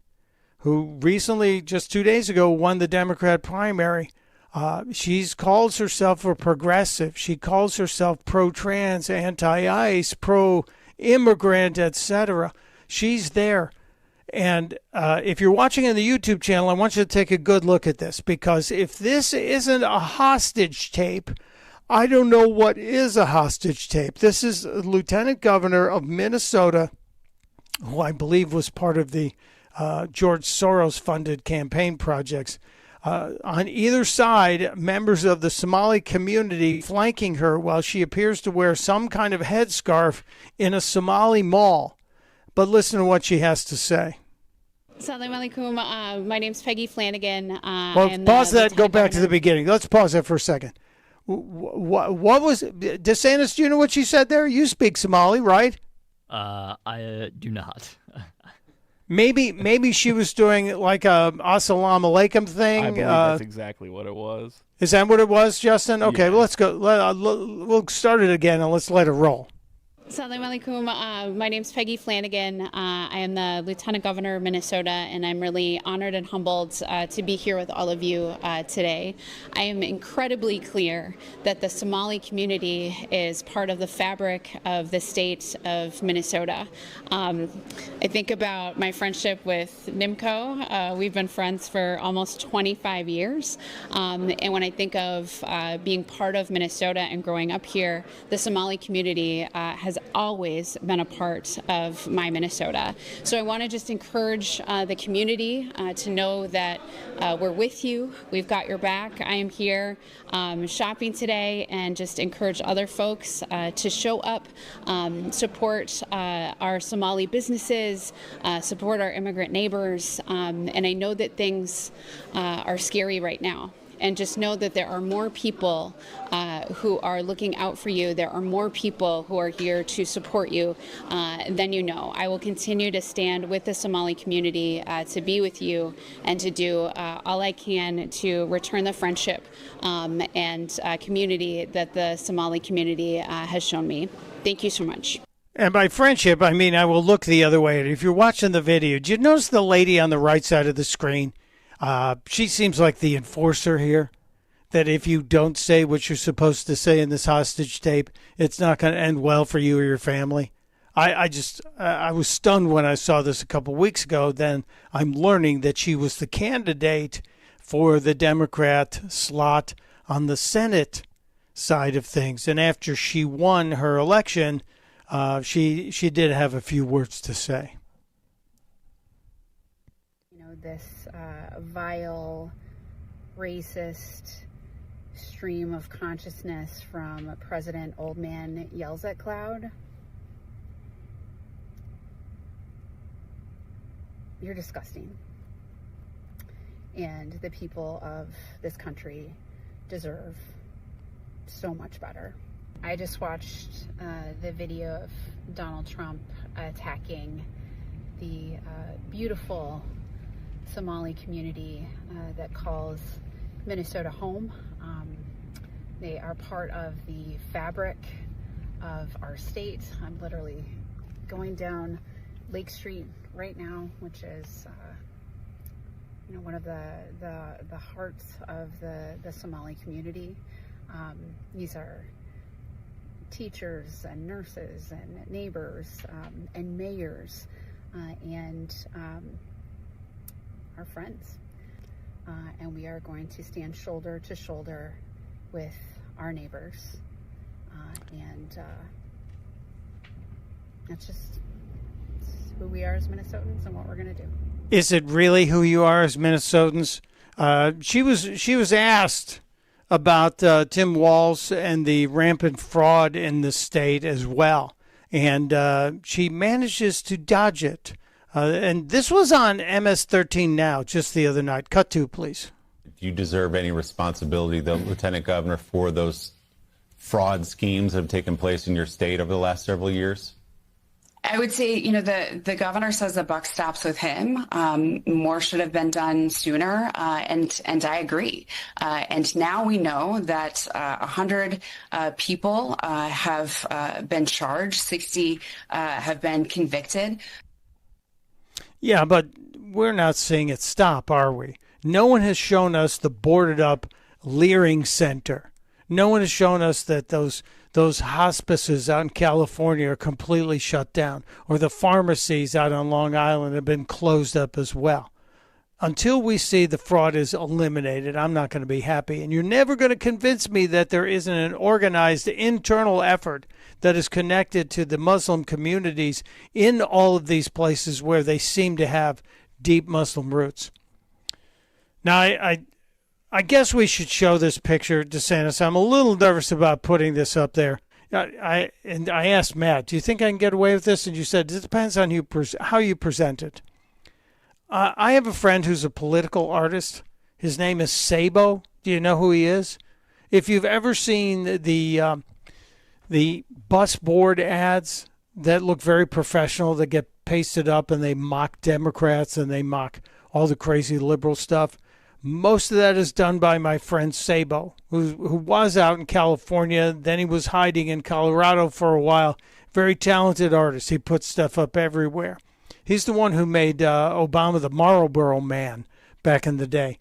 who recently, just 2 days ago, won the Democrat primary, she calls herself a progressive. She calls herself pro-trans, anti-ICE, pro-immigrant, etc. She's there. And if you're watching on the YouTube channel, I want you to take a good look at this, because if this isn't a hostage tape, I don't know what is a hostage tape. This is Lieutenant Governor of Minnesota, who I believe was part of the George Soros-funded campaign projects. On either side, members of the Somali community flanking her while she appears to wear some kind of headscarf in a Somali mall. But listen to what she has to say. Assalamu alaikum. My name's Peggy Flanagan. Well, pause that and go back to the beginning. Let's pause that for a second. What was DeSantis? Do you know what she said there? You speak Somali, right? I do not. Maybe she was doing like a assalamu alaikum thing. I believe that's exactly what it was. Is that what it was, Justin? Okay, Yeah. well, let's go. We'll start it again and let's let it roll. Assalamu alaikum. My name's Peggy Flanagan. I am the Lieutenant Governor of Minnesota, and I'm really honored and humbled to be here with all of you today. I am incredibly clear that the Somali community is part of the fabric of the state of Minnesota. I think about my friendship with Nimco. We've been friends for almost 25 years. And when I think of being part of Minnesota and growing up here, the Somali community has always been a part of my Minnesota. So I want to just encourage the community to know that we're with you. We've got your back. I am here shopping today, and just encourage other folks to show up, support our Somali businesses, support our immigrant neighbors. And I know that things are scary right now. And just know that there are more people who are looking out for you. There are more people who are here to support you than you know. I will continue to stand with the Somali community to be with you and to do all I can to return the friendship and community that the Somali community has shown me. Thank you so much. And by friendship, I mean I will look the other way. If you're watching the video, did you notice the lady on the right side of the screen? She seems like the enforcer here, that if you don't say what you're supposed to say in this hostage tape, it's not going to end well for you or your family. I was stunned when I saw this a couple weeks ago. Then I'm learning that she was the candidate for the Democrat slot on the Senate side of things. And after she won her election, she did have a few words to say. This vile, racist stream of consciousness from President Old Man Yells at Cloud. You're disgusting. And the people of this country deserve so much better. I just watched the video of Donald Trump attacking the beautiful Somali community that calls Minnesota home. They are part of the fabric of our state. I'm literally going down Lake Street right now, which is one of the hearts of the Somali community. These are teachers and nurses and neighbors and mayors and our friends, and we are going to stand shoulder to shoulder with our neighbors, and it's who we are as Minnesotans and what we're going to do. Is it really who you are as Minnesotans? She was asked about Tim Walz and the rampant fraud in the state as well, and she manages to dodge it. And this was on MS-13 Now just the other night. Cut to, please. Do you deserve any responsibility, the Lieutenant Governor, for those fraud schemes that have taken place in your state over the last several years? I would say, the governor says the buck stops with him. More should have been done sooner, and I agree. And now we know that 100 people have been charged, 60 have been convicted. Yeah, but we're not seeing it stop, are we? No one has shown us the boarded up Leering Center. No one has shown us that those hospices out in California are completely shut down, or the pharmacies out on Long Island have been closed up as well. Until we see the fraud is eliminated, I'm not going to be happy. And you're never going to convince me that there isn't an organized internal effort that is connected to the Muslim communities in all of these places where they seem to have deep Muslim roots. Now, I guess we should show this picture, DeSantis. I'm a little nervous about putting this up there. I asked Matt, do you think I can get away with this? And you said, it depends on how you present it. I have a friend who's a political artist. His name is Sabo. Do you know who he is? If you've ever seen the bus board ads that look very professional, that get pasted up and they mock Democrats and they mock all the crazy liberal stuff, most of that is done by my friend Sabo, who was out in California. Then he was hiding in Colorado for a while. Very talented artist. He puts stuff up everywhere. He's the one who made Obama the Marlboro Man back in the day.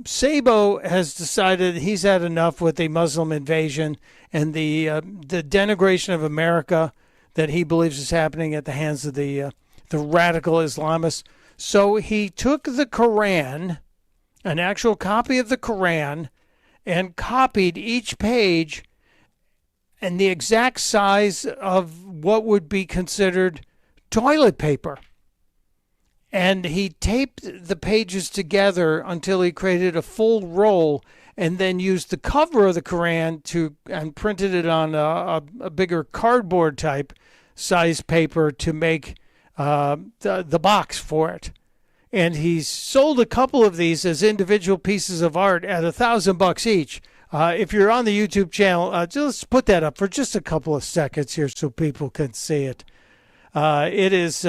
Sabo has decided he's had enough with the Muslim invasion and the denigration of America that he believes is happening at the hands of the radical Islamists. So he took the Quran, an actual copy of the Quran, and copied each page and the exact size of what would be considered toilet paper. And he taped the pages together until he created a full roll, and then used the cover of the Quran and printed it on a bigger cardboard type size paper to make the box for it. And he's sold a couple of these as individual pieces of art at $1,000 each. If you're on the YouTube channel, just put that up for just a couple of seconds here so people can see it. It is,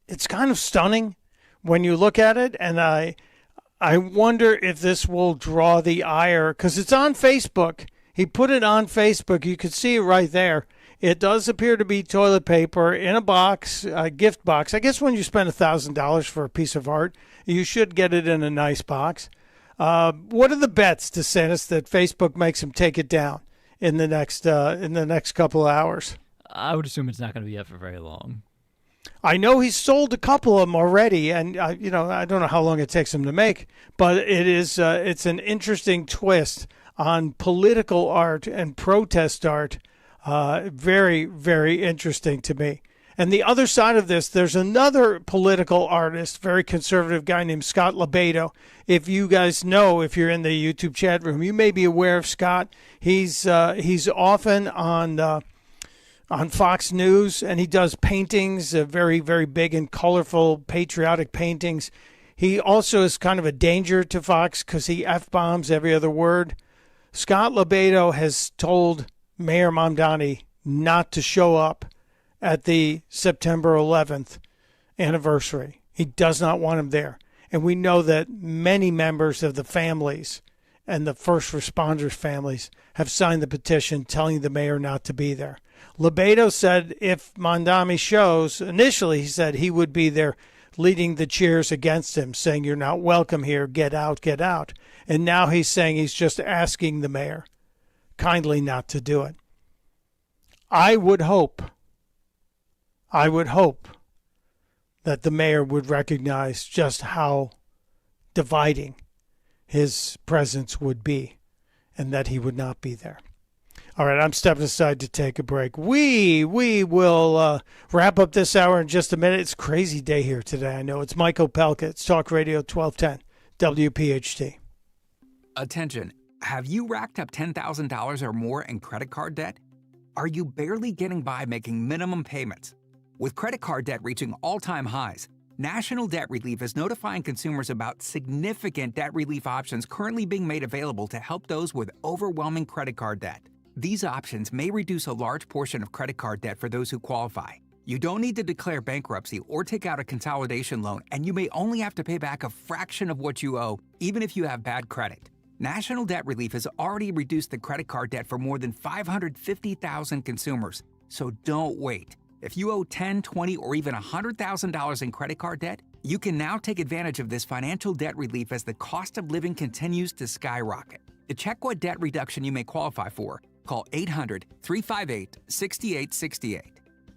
it's kind of stunning when you look at it, and I wonder if this will draw the ire, because it's on Facebook. He put it on Facebook. You can see it right there. It does appear to be toilet paper in a box, a gift box. I guess when you spend $1,000 for a piece of art, you should get it in a nice box. What are the bets, DeSantis, that Facebook makes him take it down in the next couple of hours? I would assume it's not going to be up for very long. I know he's sold a couple of them already, and I don't know how long it takes him to make, but it's an interesting twist on political art and protest art. Very, very interesting to me. And the other side of this, there's another political artist, very conservative guy named Scott Lebedo. If you guys know, if you're in the YouTube chat room, you may be aware of Scott. He's often on Fox News, and he does paintings, very, very big and colorful patriotic paintings. He also is kind of a danger to Fox because he F-bombs every other word. Scott Lebedo has told Mayor Mamdani not to show up at the September 11th anniversary. He does not want him there. And we know that many members of the families and the first responders' families have signed the petition telling the mayor not to be there. Lebedo said if Mamdani shows, initially he said he would be there leading the cheers against him, saying, "You're not welcome here, get out, get out." And now he's saying he's just asking the mayor kindly not to do it. I would hope that the mayor would recognize just how dividing his presence would be and that he would not be there. All right, I'm stepping aside to take a break. We will wrap up this hour in just a minute. It's a crazy day here today. I know. It's Mike Opelka. It's Talk Radio 1210, WPHT. Attention. Have you racked up $10,000 or more in credit card debt? Are you barely getting by making minimum payments? With credit card debt reaching all-time highs, National Debt Relief is notifying consumers about significant debt relief options currently being made available to help those with overwhelming credit card debt. These options may reduce a large portion of credit card debt for those who qualify. You don't need to declare bankruptcy or take out a consolidation loan, and you may only have to pay back a fraction of what you owe, even if you have bad credit. National Debt Relief has already reduced the credit card debt for more than 550,000 consumers. So don't wait. If you owe $10,000, $20,000, or even $100,000 in credit card debt, you can now take advantage of this financial debt relief as the cost of living continues to skyrocket. To check what debt reduction you may qualify for, call 800-358-6868.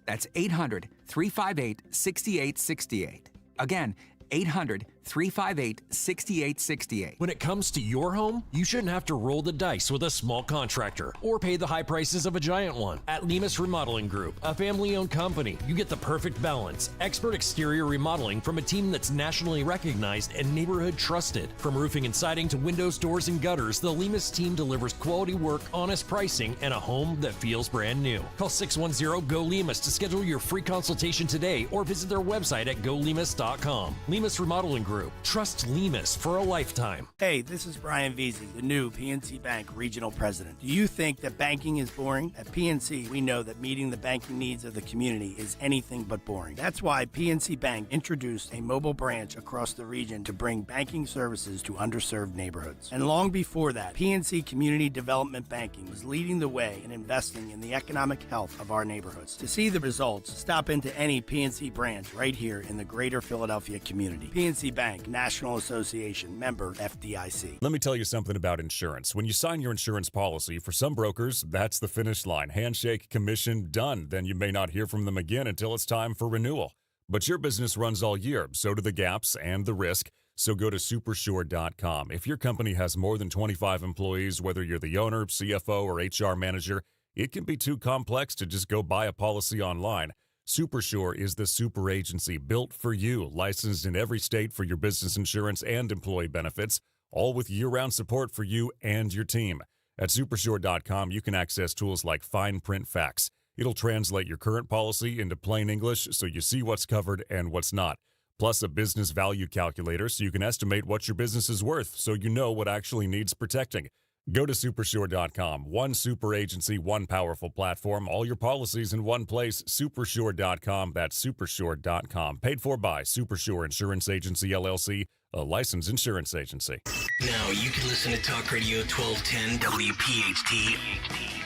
That's 800-358-6868. Again, 800-358-6868. When it comes to your home, you shouldn't have to roll the dice with a small contractor or pay the high prices of a giant one. At Lemus Remodeling Group, a family-owned company, you get the perfect balance. Expert exterior remodeling from a team that's nationally recognized and neighborhood trusted. From roofing and siding to windows, doors, and gutters, the Lemus team delivers quality work, honest pricing, and a home that feels brand new. Call 610-GO-LEMUS to schedule your free consultation today or visit their website at golemus.com. Lemus Remodeling Group. Trust Lemus for a lifetime. Hey, this is Brian Veazey, the new PNC Bank Regional President. Do you think that banking is boring? At PNC, we know that meeting the banking needs of the community is anything but boring. That's why PNC Bank introduced a mobile branch across the region to bring banking services to underserved neighborhoods. And long before that, PNC Community Development Banking was leading the way in investing in the economic health of our neighborhoods. To see the results, stop into any PNC branch right here in the greater Philadelphia community. PNC Bank, National Association, member FDIC. Let me tell you something about insurance. When you sign your insurance policy, for some brokers, that's the finish line. Handshake, commission, done. Then you may not hear from them again until it's time for renewal. But your business runs all year, so do the gaps and the risk. So go to supersure.com. If your company has more than 25 employees, whether you're the owner, CFO, or HR manager, it can be too complex to just go buy a policy online. Supersure is the super agency built for you, licensed in every state for your business insurance and employee benefits, all with year-round support for you and your team. At supersure.com, you can access tools like fine print facts. It'll translate your current policy into plain English so you see what's covered and what's not. Plus a business value calculator so you can estimate what your business is worth so you know what actually needs protecting. Go to supersure.com. One super agency, one powerful platform, all your policies in one place. Supersure.com. That's supersure.com. Paid for by Supersure Insurance Agency, LLC, a licensed insurance agency. Now you can listen to Talk Radio 1210 WPHT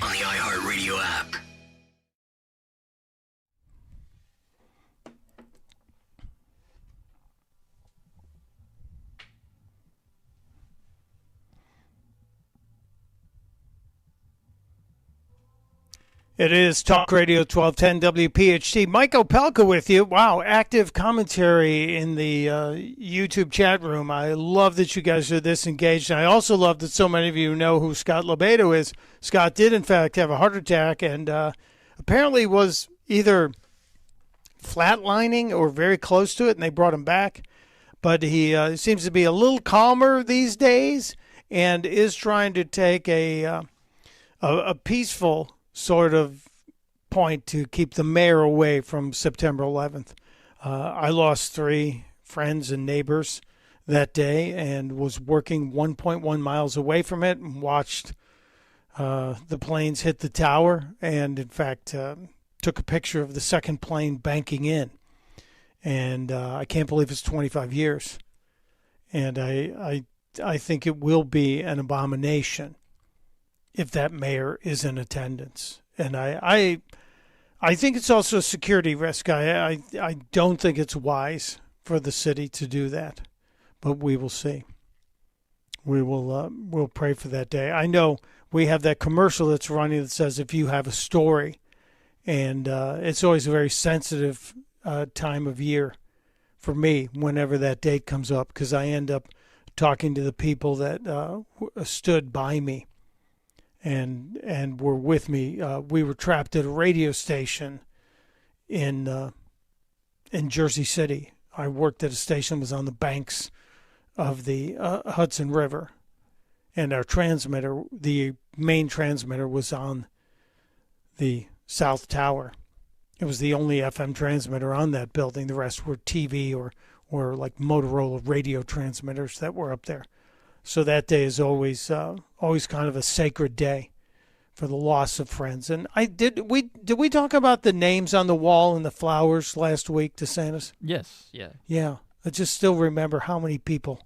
on the iHeartRadio app. It is Talk Radio 1210 WPHT. Mike Opelka with you. Wow, active commentary in the YouTube chat room. I love that you guys are this engaged. And I also love that so many of you know who Scott Lobato is. Scott did, in fact, have a heart attack and apparently was either flatlining or very close to it, and they brought him back. But he seems to be a little calmer these days and is trying to take a peaceful sort of point to keep the mayor away from September 11th. I lost 3 friends and neighbors that day and was working 1.1 miles away from it and watched the planes hit the tower and, in fact, took a picture of the second plane banking in. And I can't believe it's 25 years. And I think it will be an abomination if that mayor is in attendance. And I think it's also a security risk. I don't think it's wise for the city to do that, but we will see. We'll pray for that day. I know we have that commercial that's running that says if you have a story, and it's always a very sensitive time of year for me whenever that date comes up, because I end up talking to the people that stood by me. and were with me. We were trapped at a radio station in Jersey City. I worked at a station that was on the banks of the Hudson River, and our transmitter, the main transmitter, was on the South Tower. It was the only FM transmitter on that building. The rest were TV or like Motorola radio transmitters that were up there. So that day is always kind of a sacred day for the loss of friends. And did we talk about the names on the wall and the flowers last week, DeSantis? Yes, yeah. Yeah, I just still remember how many people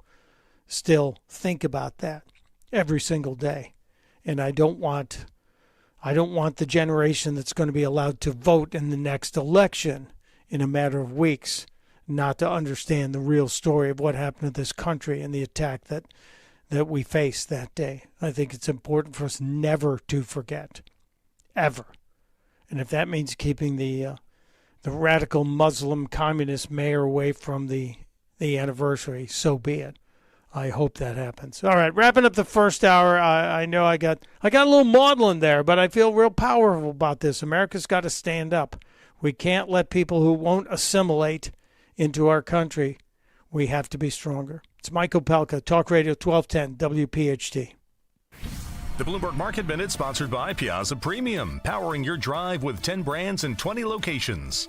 still think about that every single day. And I don't want the generation that's going to be allowed to vote in the next election in a matter of weeks not to understand the real story of what happened to this country and the attack that we faced that day. I think it's important for us never to forget, ever. And if that means keeping the radical Muslim communist mayor away from the anniversary, so be it. I hope that happens. All right, wrapping up the first hour. I know I got a little maudlin there, but I feel real powerful about this. America's got to stand up. We can't let people who won't assimilate into our country. We have to be stronger. It's Mike Opelka, Talk Radio 1210, WPHT. The Bloomberg Market Minute, sponsored by Piazza Premium, powering your drive with 10 brands and 20 locations.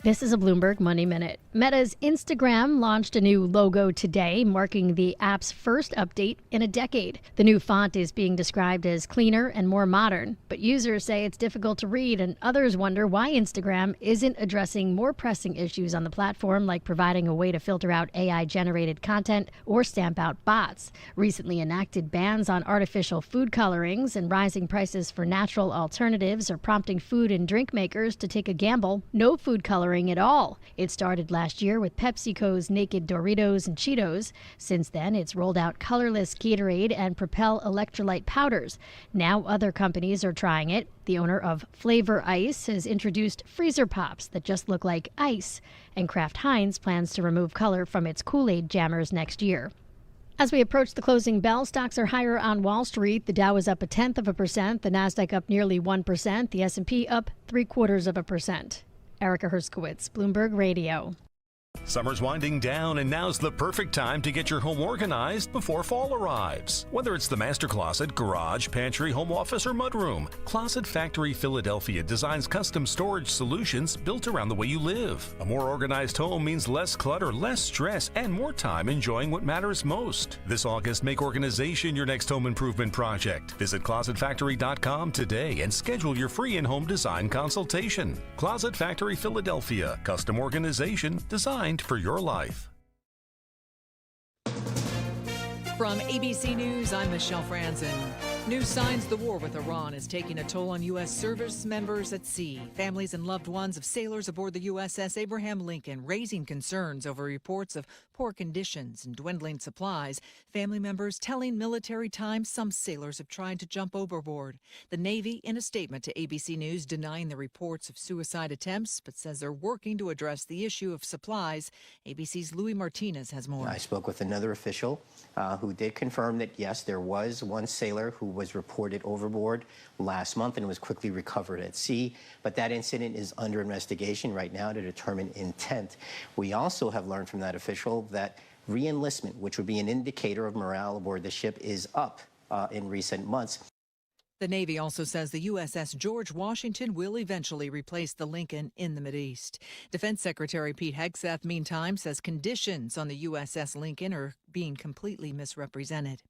This is a Bloomberg Money Minute. Meta's Instagram launched a new logo today, marking the app's first update in a decade. The new font is being described as cleaner and more modern, but users say it's difficult to read, and others wonder why Instagram isn't addressing more pressing issues on the platform, like providing a way to filter out AI-generated content or stamp out bots. Recently enacted bans on artificial food colorings and rising prices for natural alternatives are prompting food and drink makers to take a gamble. No food coloring at all. It started last year with PepsiCo's Naked Doritos and Cheetos. Since then, it's rolled out colorless Gatorade and Propel electrolyte powders. Now other companies are trying it. The owner of Flavor Ice has introduced freezer pops that just look like ice, and Kraft Heinz plans to remove color from its Kool-Aid jammers next year. As we approach the closing bell, stocks are higher on Wall Street. The Dow is up 0.1%, the Nasdaq up nearly 1%, the S&P up 0.75%. Erica Herskowitz, Bloomberg Radio. Summer's winding down, and now's the perfect time to get your home organized before fall arrives. Whether it's the master closet, garage, pantry, home office, or mudroom, Closet Factory Philadelphia designs custom storage solutions built around the way you live. A more organized home means less clutter, less stress, and more time enjoying what matters most. This August, make organization your next home improvement project. Visit ClosetFactory.com today and schedule your free in-home design consultation. Closet Factory Philadelphia, custom organization designed for your life. From ABC News, I'm Michelle Franzen. News signs the war with Iran is taking a toll on U.S. service members at sea. Families and loved ones of sailors aboard the USS Abraham Lincoln raising concerns over reports of poor conditions and dwindling supplies. Family members telling Military Times some sailors have tried to jump overboard. The Navy, in a statement to ABC News, denying the reports of suicide attempts, but says they're working to address the issue of supplies. ABC's Louis Martinez has more. I spoke with another official who did confirm that, yes, there was one sailor who was reported overboard last month and was quickly recovered at sea. But that incident is under investigation right now to determine intent. We also have learned from that official that re-enlistment, which would be an indicator of morale aboard the ship, is up in recent months. The Navy also says the USS George Washington will eventually replace the Lincoln in the Mideast. Defense Secretary Pete Hegseth, meantime, says conditions on the USS Lincoln are being completely misrepresented.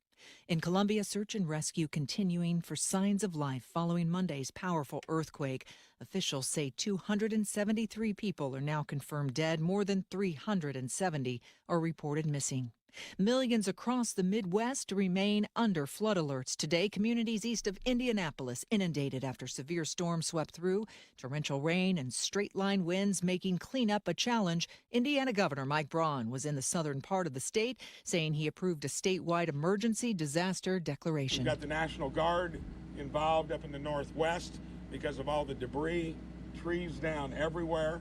In Colombia, search and rescue continuing for signs of life following Monday's powerful earthquake. Officials say 273 people are now confirmed dead. More than 370 are reported missing. Millions across the Midwest remain under flood alerts today. Communities east of Indianapolis inundated after severe storms swept through. Torrential rain and straight-line winds making cleanup a challenge. Indiana Governor Mike Braun was in the southern part of the state, saying he approved a statewide emergency disaster declaration. We've got the National Guard involved up in the northwest because of all the debris, trees down everywhere.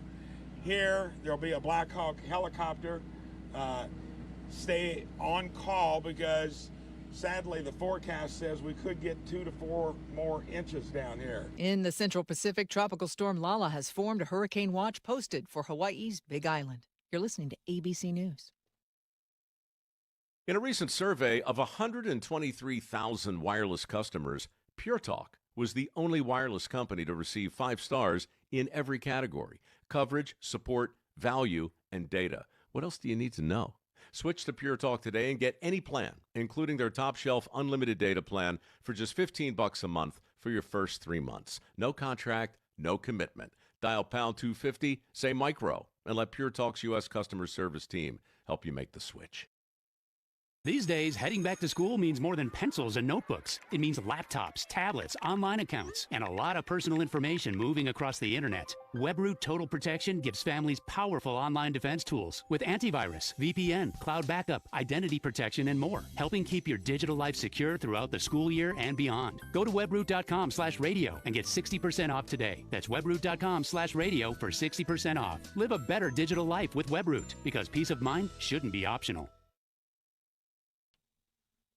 Here, there'll be a Black Hawk helicopter. Stay on call because Sadly, the forecast says we could get 2 to 4 more inches down here. In the Central Pacific, Tropical Storm Lala has formed. A hurricane watch posted for Hawaii's Big Island. You're listening to ABC News. In a recent survey of 123,000 wireless customers, Pure Talk was the only wireless company to receive 5 stars in every category: coverage, support, value, and data. What else do you need to know? Switch to Pure Talk today and get any plan, including their top shelf unlimited data plan, for just $15 a month for your first 3 months. No contract, no commitment. Dial pound 250, say micro, and let Pure Talk's U.S. customer service team help you make the switch. These days, heading back to school means more than pencils and notebooks. It means laptops, tablets, online accounts, and a lot of personal information moving across the internet. WebRoot Total Protection gives families powerful online defense tools with antivirus, VPN, cloud backup, identity protection, and more, helping keep your digital life secure throughout the school year and beyond. Go to webroot.com/radio and get 60% off today. That's webroot.com/radio for 60% off. Live a better digital life with WebRoot, because peace of mind shouldn't be optional.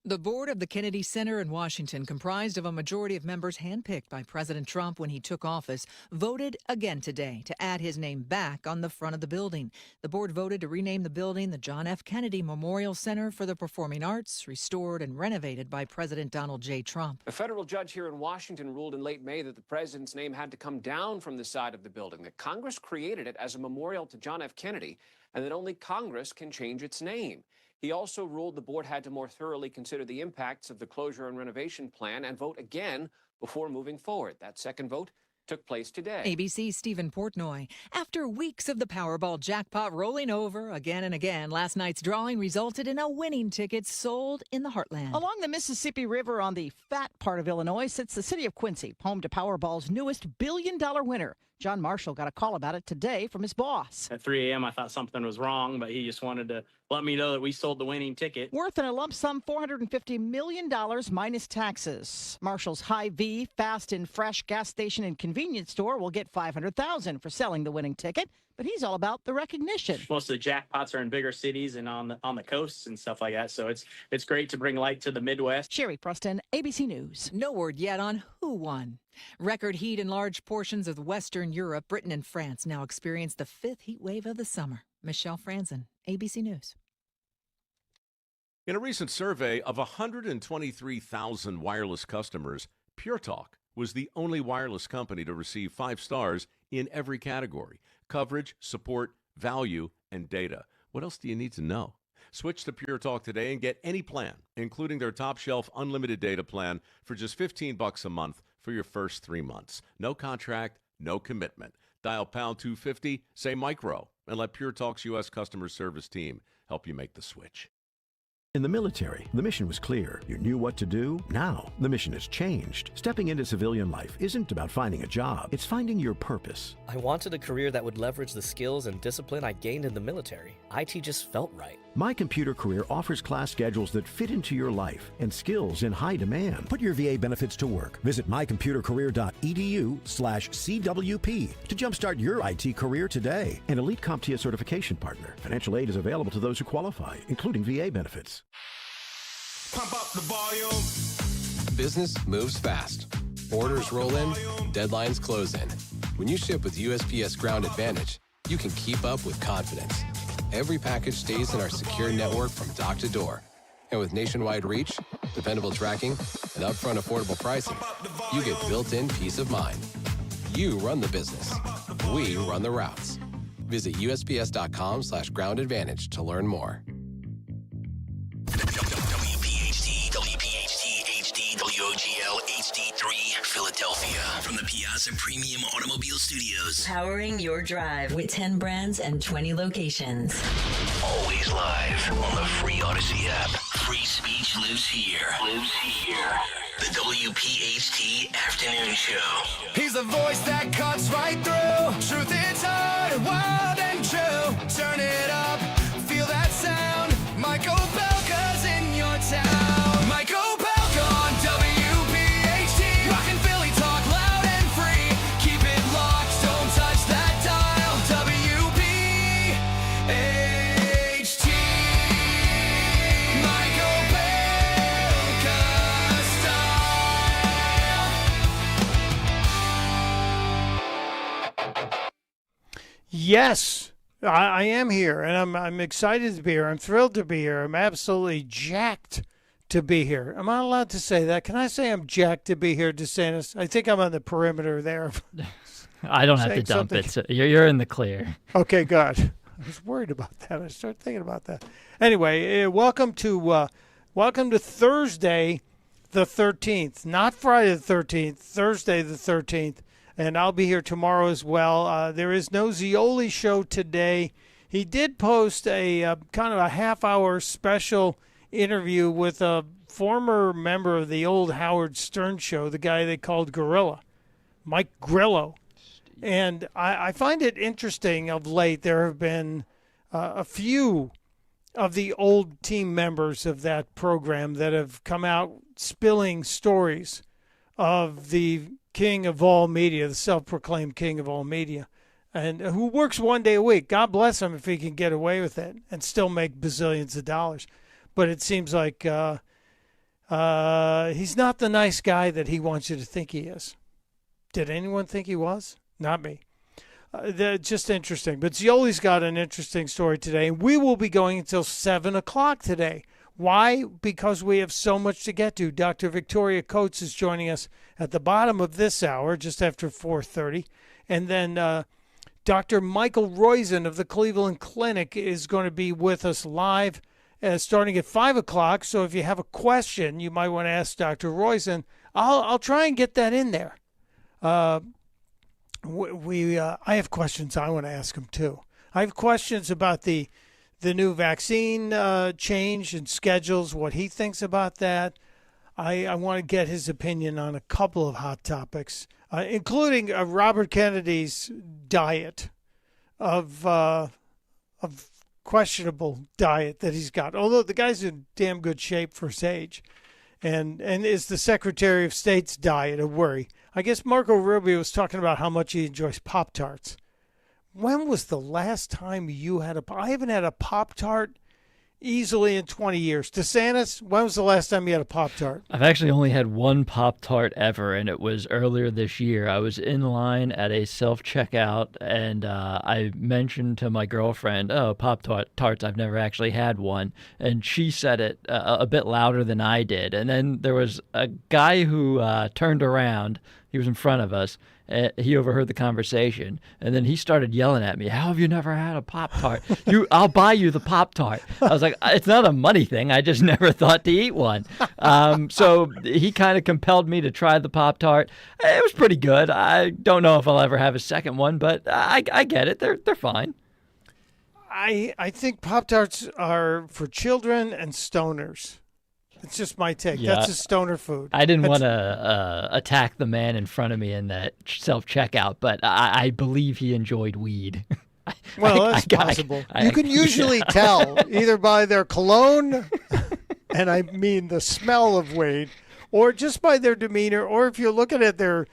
The board of the Kennedy Center in Washington, comprised of a majority of members handpicked by President Trump when he took office, voted again today to add his name back on the front of the building. The board voted to rename the building the John F. Kennedy Memorial Center for the Performing Arts, restored and renovated by President Donald J. Trump. A federal judge here in Washington ruled in late May that the president's name had to come down from the side of the building, that Congress created it as a memorial to John F. Kennedy, and that only Congress can change its name. He also ruled the board had to more thoroughly consider the impacts of the closure and renovation plan and vote again before moving forward. That second vote took place today. ABC's Stephen Portnoy. After weeks of the Powerball jackpot rolling over again and again, last night's drawing resulted in a winning ticket sold in the heartland. Along the Mississippi River on the fat part of Illinois sits the city of Quincy, home to Powerball's newest billion-dollar winner. John Marshall got a call about it today from his boss. At 3 a.m., I thought something was wrong, but he just wanted to let me know that we sold the winning ticket. Worth in a lump sum $450 million minus taxes. Marshall's Hy-Vee Fast and Fresh gas station and convenience store will get $500,000 for selling the winning ticket, but he's all about the recognition. Most of the jackpots are in bigger cities and on the coasts and stuff like that, so it's great to bring light to the Midwest. Sherry Preston, ABC News. No word yet on who won. Record heat in large portions of Western Europe. Britain and France now experience the 5th heat wave of the summer. Michelle Franzen, ABC News. In a recent survey of 123,000 wireless customers, Pure Talk was the only wireless company to receive 5 stars in every category: coverage, support, value, and data. What else do you need to know? Switch to Pure Talk today and get any plan, including their top shelf unlimited data plan, for just $15 a month for your first 3 months. No contract, no commitment. Dial pound 250, say micro, and let Pure Talk's U.S. customer service team help you make the switch. In the military, the mission was clear. You knew what to do. Now, the mission has changed. Stepping into civilian life isn't about finding a job. It's finding your purpose. I wanted a career that would leverage the skills and discipline I gained in the military. IT just felt right. My Computer Career offers class schedules that fit into your life and skills in high demand. Put your VA benefits to work. Visit mycomputercareer.edu/CWP to jumpstart your IT career today. An Elite CompTIA certification partner. Financial aid is available to those who qualify, including VA benefits. Pump up the volume. Business moves fast. Orders roll in, deadlines close in. When you ship with USPS Ground Advantage, you can keep up with confidence. Every package stays in our secure network from dock to door. And with nationwide reach, dependable tracking, and upfront affordable pricing, you get built-in peace of mind. You run the business. We run the routes. Visit USPS.com/Ground Advantage to learn more. WPHT HD WOGL HD3 Philadelphia from the Piazza Premium Automobile Studios. Powering your drive with 10 brands and 20 locations. Always live on the free Odyssey app. Free speech lives here. The WPHT Afternoon Show. He's the voice that cuts right through. Truth is hard, wild and true. Turn it up, feel that sound. Mike Opelka's in your town. Mike Opelka on WPHT. Rockin' Philly talk loud and free. Keep it locked, don't touch that dial. WPHT. Mike Opelka. Yes, I am here, and I'm excited to be here. I'm thrilled to be here. I'm absolutely jacked to be here. Am I allowed to say that? Can I say I'm jacked to be here, DeSantis? I think I'm on the perimeter there. I don't have to dump it. So you're in the clear. Okay, good. I was worried about that. I started thinking about that. Anyway, welcome to Thursday, the 13th, not Friday the 13th, Thursday the 13th, and I'll be here tomorrow as well. There is no Zioli show today. He did post a kind of a half-hour special interview with a former member of the old Howard Stern show, the guy they called Gorilla, Mike Grillo. And I find it interesting of late. There have been a few of the old team members of that program that have come out spilling stories of the king of all media, the self-proclaimed king of all media, and who works one day a week. God bless him if he can get away with it and still make bazillions of dollars. But it seems like he's not the nice guy that he wants you to think he is. Did anyone think he was? Not me. Just interesting. But Zioli's got an interesting story today. We will be going until 7 o'clock today. Why? Because we have so much to get to. Dr. Victoria Coates is joining us at the bottom of this hour, just after 4:30. And then Dr. Michael Roizen of the Cleveland Clinic is going to be with us live starting at 5 o'clock. So if you have a question you might want to ask Dr. Roizen, I'll try and get that in there. I have questions I want to ask him too. I have questions about the new vaccine change and schedules, what he thinks about that. I want to get his opinion on a couple of hot topics, including Robert Kennedy's diet of questionable diet that he's got. Although the guy's in damn good shape for his age, and is the Secretary of State's diet a worry? I guess Marco Rubio was talking about how much he enjoys Pop-Tarts. When was the last time you had I haven't had a Pop-Tart easily in 20 years. DeSantis, when was the last time you had a Pop-Tart? I've actually only had one Pop-Tart ever, and it was earlier this year. I was in line at a self-checkout, and I mentioned to my girlfriend, oh, Pop-Tarts, I've never actually had one. And she said it a bit louder than I did. And then there was a guy who turned around. He was in front of us. He overheard the conversation, and then he started yelling at me, how have you never had a Pop-Tart? I'll buy you the Pop-Tart. I was like, it's not a money thing. I just never thought to eat one. So he kind of compelled me to try the Pop-Tart. It was pretty good. I don't know if I'll ever have a second one, but I get it. They're fine. I think Pop-Tarts are for children and stoners. It's just my take. Yeah, that's a stoner food. I didn't want to attack the man in front of me in that self-checkout, but I believe he enjoyed weed. Well, that's possible. You can usually tell either by their cologne, and I mean the smell of weed, or just by their demeanor, or if you're looking at their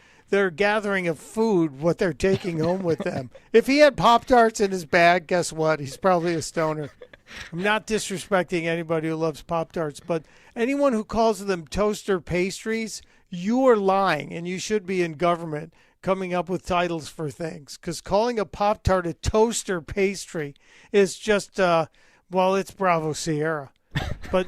gathering of food, what they're taking home with them. If he had Pop-Tarts in his bag, guess what? He's probably a stoner. I'm not disrespecting anybody who loves Pop-Tarts, but anyone who calls them toaster pastries, you are lying, and you should be in government coming up with titles for things. Because calling a Pop-Tart a toaster pastry is just, it's Bravo Sierra. But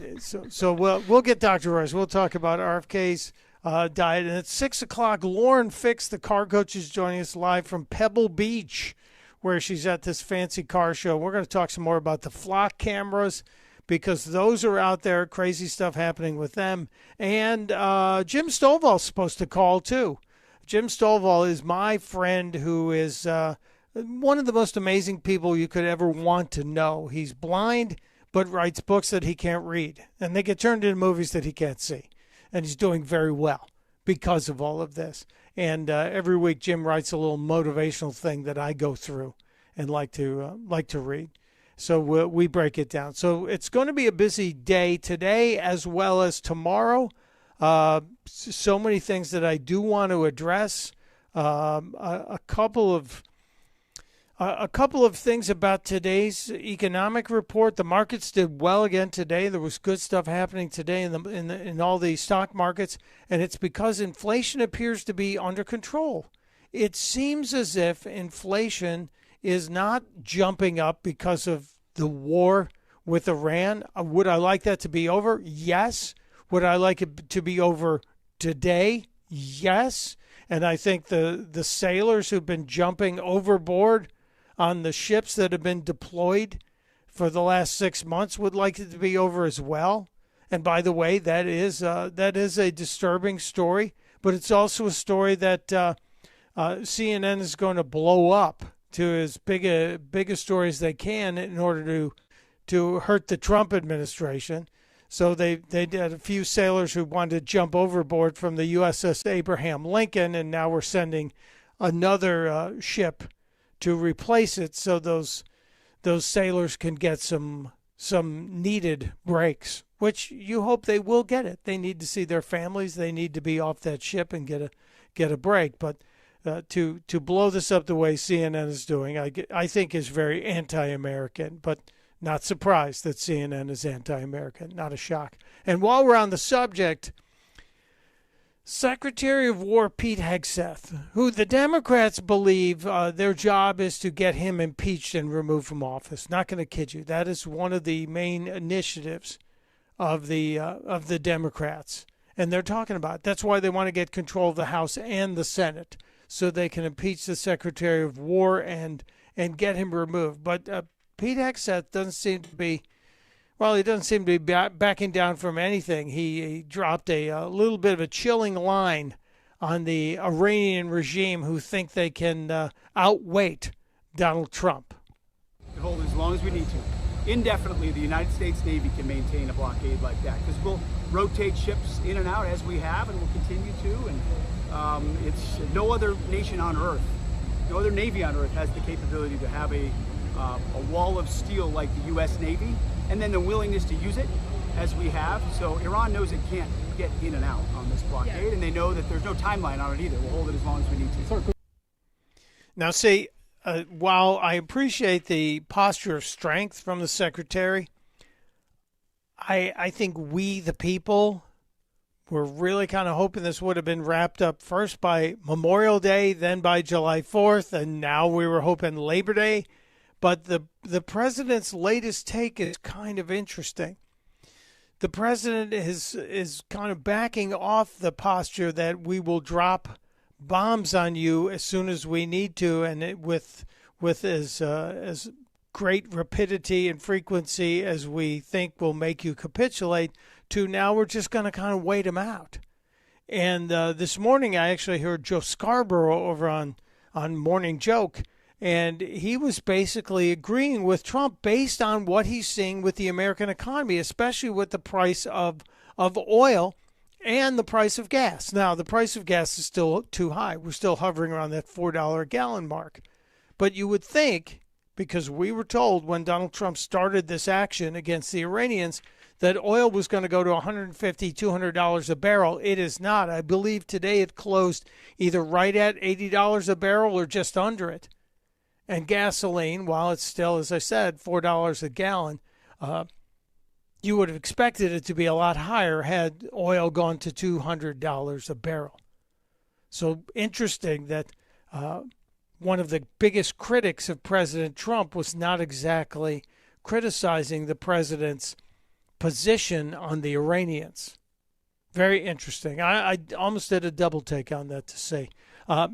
so we'll get Dr. Rice. We'll talk about RFK's diet. And at 6 o'clock, Lauren Fix, the car coach, is joining us live from Pebble Beach, where she's at this fancy car show. We're going to talk some more about the flock cameras because those are out there, crazy stuff happening with them. And Jim Stovall's supposed to call, too. Jim Stovall is my friend who is one of the most amazing people you could ever want to know. He's blind but writes books that he can't read, and they get turned into movies that he can't see. And he's doing very well because of all of this. And every week, Jim writes a little motivational thing that I go through and like to read. So we break it down. So it's going to be a busy day today as well as tomorrow. So many things that I do want to address. A couple of things about today's economic report. The markets did well again today. There was good stuff happening today in all the stock markets, and it's because inflation appears to be under control. It seems as if inflation is not jumping up because of the war with Iran. Would I like that to be over? Yes. Would I like it to be over today? Yes. And I think the sailors who've been jumping overboard on the ships that have been deployed for the last 6 months would like it to be over as well. And by the way, that is a disturbing story, but it's also a story that CNN is going to blow up to as big a story as they can in order to hurt the Trump administration. So they had a few sailors who wanted to jump overboard from the USS Abraham Lincoln, and now we're sending another ship to replace it, so those sailors can get some needed breaks, which you hope they will get it. They need to see their families. They need to be off that ship and get a break. But to blow this up the way CNN is doing, I think is very anti-American. But not surprised that CNN is anti-American. Not a shock. And while we're on the subject, Secretary of War Pete Hegseth, who the Democrats believe their job is to get him impeached and removed from office. Not going to kid you. That is one of the main initiatives of the Democrats. And they're talking about it. That's why they want to get control of the House and the Senate, so they can impeach the Secretary of War and get him removed. But Pete Hegseth doesn't seem to be, well, he doesn't seem to be backing down from anything. He dropped a little bit of a chilling line on the Iranian regime, who think they can outweight Donald Trump. Hold as long as we need to. Indefinitely, the United States Navy can maintain a blockade like that, because we'll rotate ships in and out as we have, and we'll continue to. And it's no other nation on Earth, no other Navy on Earth has the capability to have a wall of steel like the U.S. Navy, and then the willingness to use it as we have. So Iran knows it can't get in and out on this blockade, and they know that there's no timeline on it either. We'll hold it as long as we need to. Now, see, while I appreciate the posture of strength from the secretary, I think we, the people, were really kind of hoping this would have been wrapped up first by Memorial Day, then by July 4th, and now we were hoping Labor Day. But the president's latest take is kind of interesting. The president is kind of backing off the posture that we will drop bombs on you as soon as we need to, and with as great rapidity and frequency as we think will make you capitulate, to now we're just going to kind of wait them out. And this morning I actually heard Joe Scarborough over on Morning Joke, and he was basically agreeing with Trump based on what he's seeing with the American economy, especially with the price of oil and the price of gas. Now, the price of gas is still too high. We're still hovering around that $4 a gallon mark. But you would think, because we were told when Donald Trump started this action against the Iranians, that oil was going to go to $150, $200 a barrel. It is not. I believe today it closed either right at $80 a barrel or just under it. And gasoline, while it's still, as I said, $4 a gallon, you would have expected it to be a lot higher had oil gone to $200 a barrel. So interesting that one of the biggest critics of President Trump was not exactly criticizing the president's position on the Iranians. Very interesting. I almost did a double take on that to say.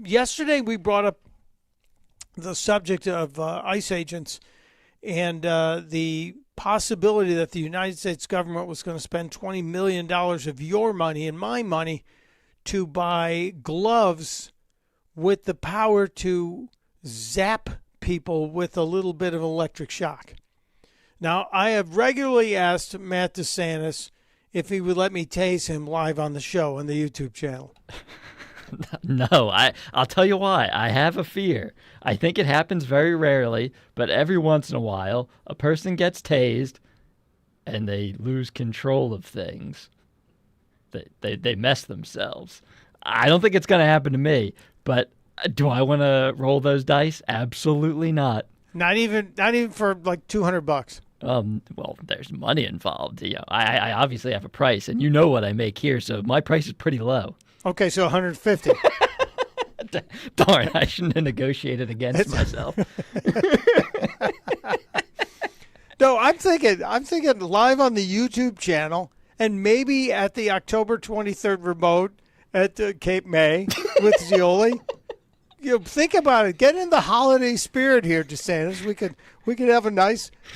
Yesterday we brought up the subject of ICE agents and the possibility that the United States government was going to spend $20 million of your money and my money to buy gloves with the power to zap people with a little bit of electric shock. Now, I have regularly asked Matt DeSantis if he would let me tase him live on the show on the YouTube channel. No, I'll tell you why. I have a fear. I think it happens very rarely, but every once in a while, a person gets tased and they lose control of things. They mess themselves. I don't think it's going to happen to me, but do I want to roll those dice? Absolutely not. Not even for like $200. Well, there's money involved. You know, I obviously have a price, and you know what I make here, so my price is pretty low. Okay, so $150. Darn, I shouldn't have negotiated against myself. No, I'm thinking live on the YouTube channel and maybe at the October 23rd remote at Cape May with Zioli. Think about it. Get in the holiday spirit here, DeSantis. We could have a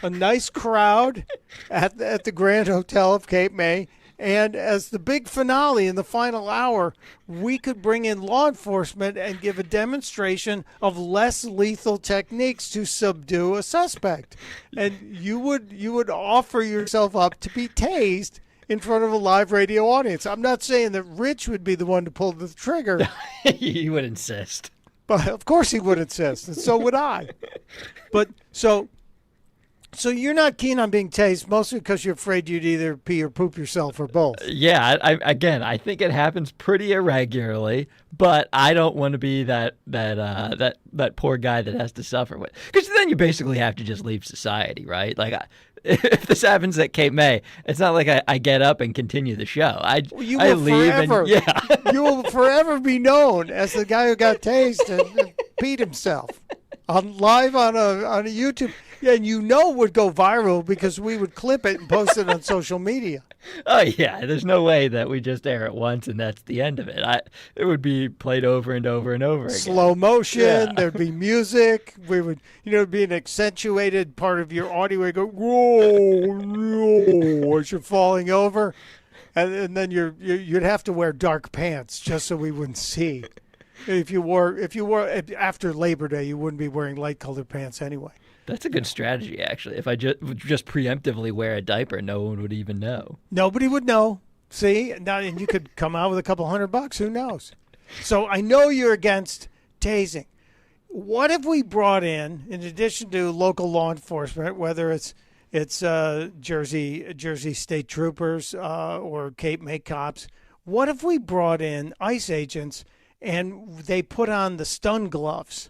nice crowd at the Grand Hotel of Cape May. And as the big finale in the final hour, we could bring in law enforcement and give a demonstration of less lethal techniques to subdue a suspect. And you would offer yourself up to be tased in front of a live radio audience. I'm not saying that Rich would be the one to pull the trigger. He would insist. But of course he would insist, and so would I. But so you're not keen on being tased, mostly because you're afraid you'd either pee or poop yourself or both. Yeah, I think it happens pretty irregularly, but I don't want to be that poor guy that has to suffer with. Because then you basically have to just leave society, right? Like, if this happens at Cape May, it's not like I get up and continue the show. I leave forever, and yeah, you will forever be known as the guy who got tased and peed himself live on a YouTube. Yeah, and it would go viral because we would clip it and post it on social media. Oh yeah, there's no way that we just air it once and that's the end of it. It would be played over and over and over again. Slow motion. Yeah. There'd be music. We would, it'd be an accentuated part of your audio. Where you go, whoa, as you're falling over, and then you'd have to wear dark pants just so we wouldn't see. If you wore after Labor Day, you wouldn't be wearing light colored pants anyway. That's a good strategy, actually. If I just preemptively wear a diaper, no one would even know. Nobody would know. See? Now, and you could come out with a couple $100. Who knows? So I know you're against tasing. What if we brought in addition to local law enforcement, whether it's Jersey State Troopers or Cape May cops, what if we brought in ICE agents and they put on the stun gloves?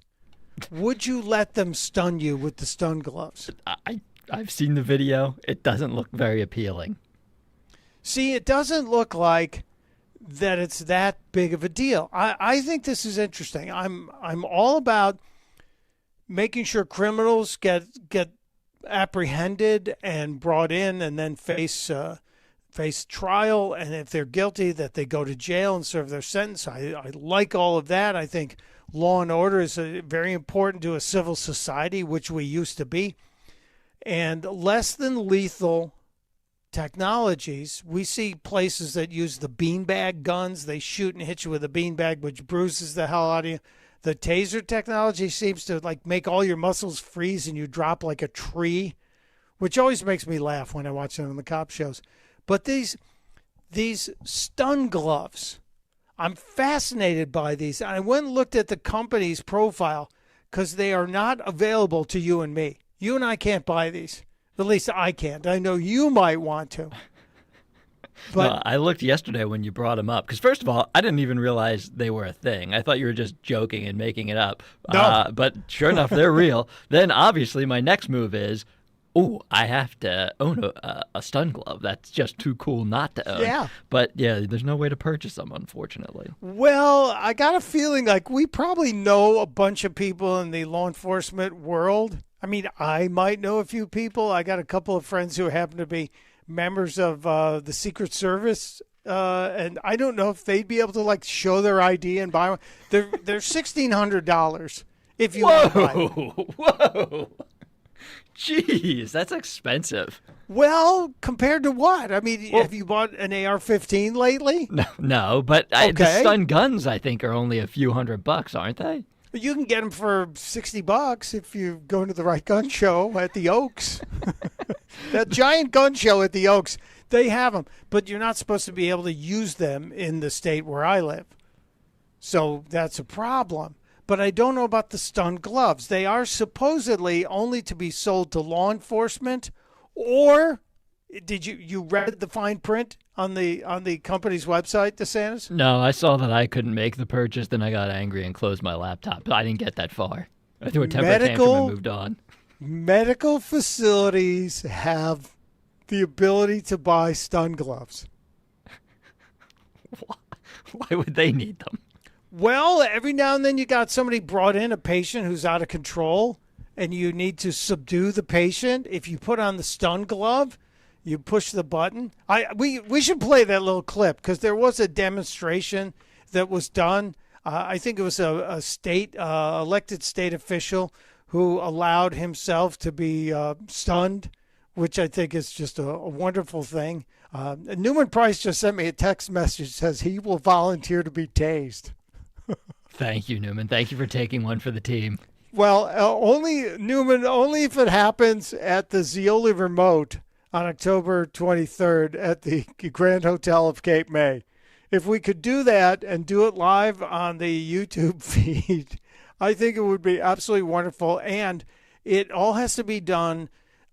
Would you let them stun you with the stun gloves? I've seen the video. It doesn't look very appealing. See, it doesn't look like that it's that big of a deal. I think this is interesting. I'm all about making sure criminals get apprehended and brought in and then face trial, and if they're guilty, that they go to jail and serve their sentence. I like all of that. I think law and order is very important to a civil society, which we used to be. And less than lethal technologies, we see places that use the beanbag guns. They shoot and hit you with a beanbag, which bruises the hell out of you. The taser technology seems to make all your muscles freeze and you drop like a tree, which always makes me laugh when I watch them on the cop shows. But these stun gloves, I'm fascinated by these. I went and looked at the company's profile because they are not available to you and me. You and I can't buy these. At least I can't. I know you might want to. But I looked yesterday when you brought them up because, first of all, I didn't even realize they were a thing. I thought you were just joking and making it up. No. But sure enough, they're real. Then, obviously, my next move is, I have to own a stun glove. That's just too cool not to own. Yeah. But, yeah, there's no way to purchase them, unfortunately. Well, I got a feeling like we probably know a bunch of people in the law enforcement world. I mean, I might know a few people. I got a couple of friends who happen to be members of the Secret Service, and I don't know if they'd be able to show their ID and buy one. They're $1,600 if you want to buy one. Whoa! Jeez, that's expensive. Well, compared to what? I mean, have you bought an AR-15 lately? No, but Okay. the stun guns, I think, are only a few $100, aren't they? You can get them for $60 if you go to the right gun show at the Oaks. That giant gun show at the Oaks, they have them. But you're not supposed to be able to use them in the state where I live. So that's a problem. But I don't know about the stun gloves. They are supposedly only to be sold to law enforcement. Or did you read the fine print on the company's website, DeSantis? No, I saw that I couldn't make the purchase. Then I got angry and closed my laptop. But I didn't get that far. I threw a temper tantrum and moved on. Medical facilities have the ability to buy stun gloves. Why would they need them? Well, every now and then you got somebody brought in, a patient who's out of control, and you need to subdue the patient. If you put on the stun glove, you push the button. We should play that little clip because there was a demonstration that was done. I think it was a state elected state official who allowed himself to be stunned, which I think is just a wonderful thing. Newman Price just sent me a text message that says he will volunteer to be tased. Thank you, Newman. Thank you for taking one for the team. Well, only if it happens at the Zeoli remote on October 23rd at the Grand Hotel of Cape May. If we could do that and do it live on the YouTube feed, I think it would be absolutely wonderful. And it all has to be done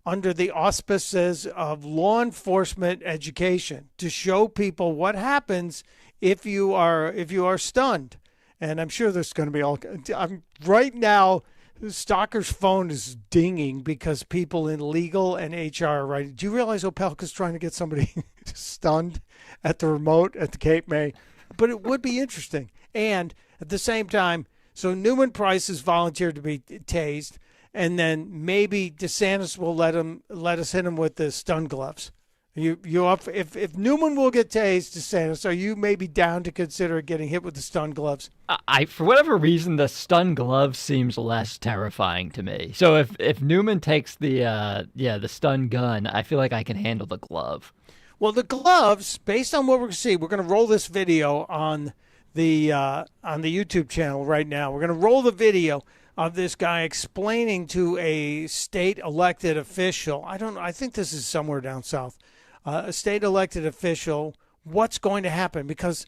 under the auspices of law enforcement education to show people what happens if you are stunned. And I'm sure there's going to be right now, Stalker's phone is dinging because people in legal and HR are writing. Do you realize Opelka's trying to get somebody stunned at the remote at the Cape May? But it would be interesting. And at the same time, so Newman Price has volunteered to be tased, and then maybe DeSantis will let us hit him with the stun gloves. You up if Newman will get tased, DeSantis, are you maybe down to consider getting hit with the stun gloves? For whatever reason, the stun glove seems less terrifying to me. So if Newman takes the stun gun, I feel like I can handle the glove. Well, the gloves, based on what we're going to see, we're going to roll this video on the YouTube channel right now. We're going to roll the video of this guy explaining to a state elected official. I think this is somewhere down south. A state elected official, what's going to happen, because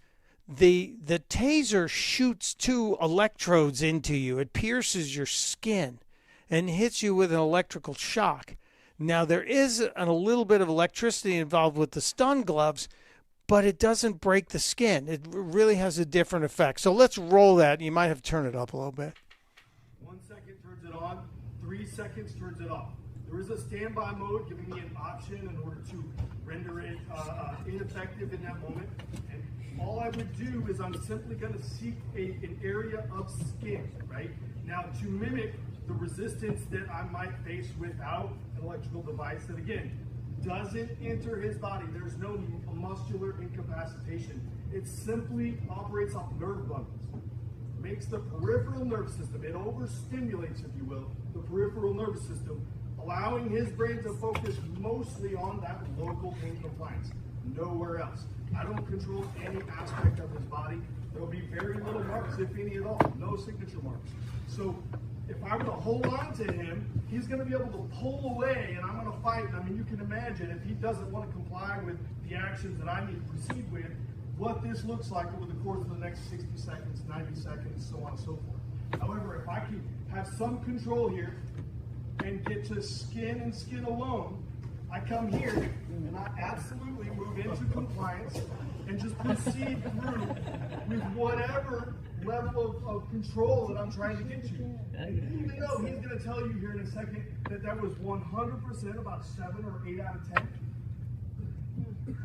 the taser shoots two electrodes into you. It pierces your skin and hits you with an electrical shock. Now, there is a little bit of electricity involved with the stun gloves, but it doesn't break the skin. It really has a different effect. So let's roll that. You might have to turn it up a little bit. 1 second turns it on, 3 seconds turns it off. There is a standby mode giving me an option in order to render it ineffective in that moment. And all I would do is I'm simply going to seek an area of skin, right? Now, to mimic the resistance that I might face without an electrical device that, again, doesn't enter his body. There's no muscular incapacitation. It simply operates off nerve bundles. Makes the peripheral nervous system, it overstimulates, if you will, the peripheral nervous system, allowing his brain to focus mostly on that local pain compliance, nowhere else. I don't control any aspect of his body. There will be very little marks, if any at all, no signature marks. So if I were to hold on to him, he's going to be able to pull away, and I'm going to fight. I mean, you can imagine if he doesn't want to comply with the actions that I need to proceed with, what this looks like over the course of the next 60 seconds, 90 seconds, so on and so forth. However, if I can have some control here and get to skin and skin alone, I come here and I absolutely move into compliance and just proceed through with whatever level of control that I'm trying to get to. Even though he's going to tell you here in a second that was 100% about 7 or 8 out of 10.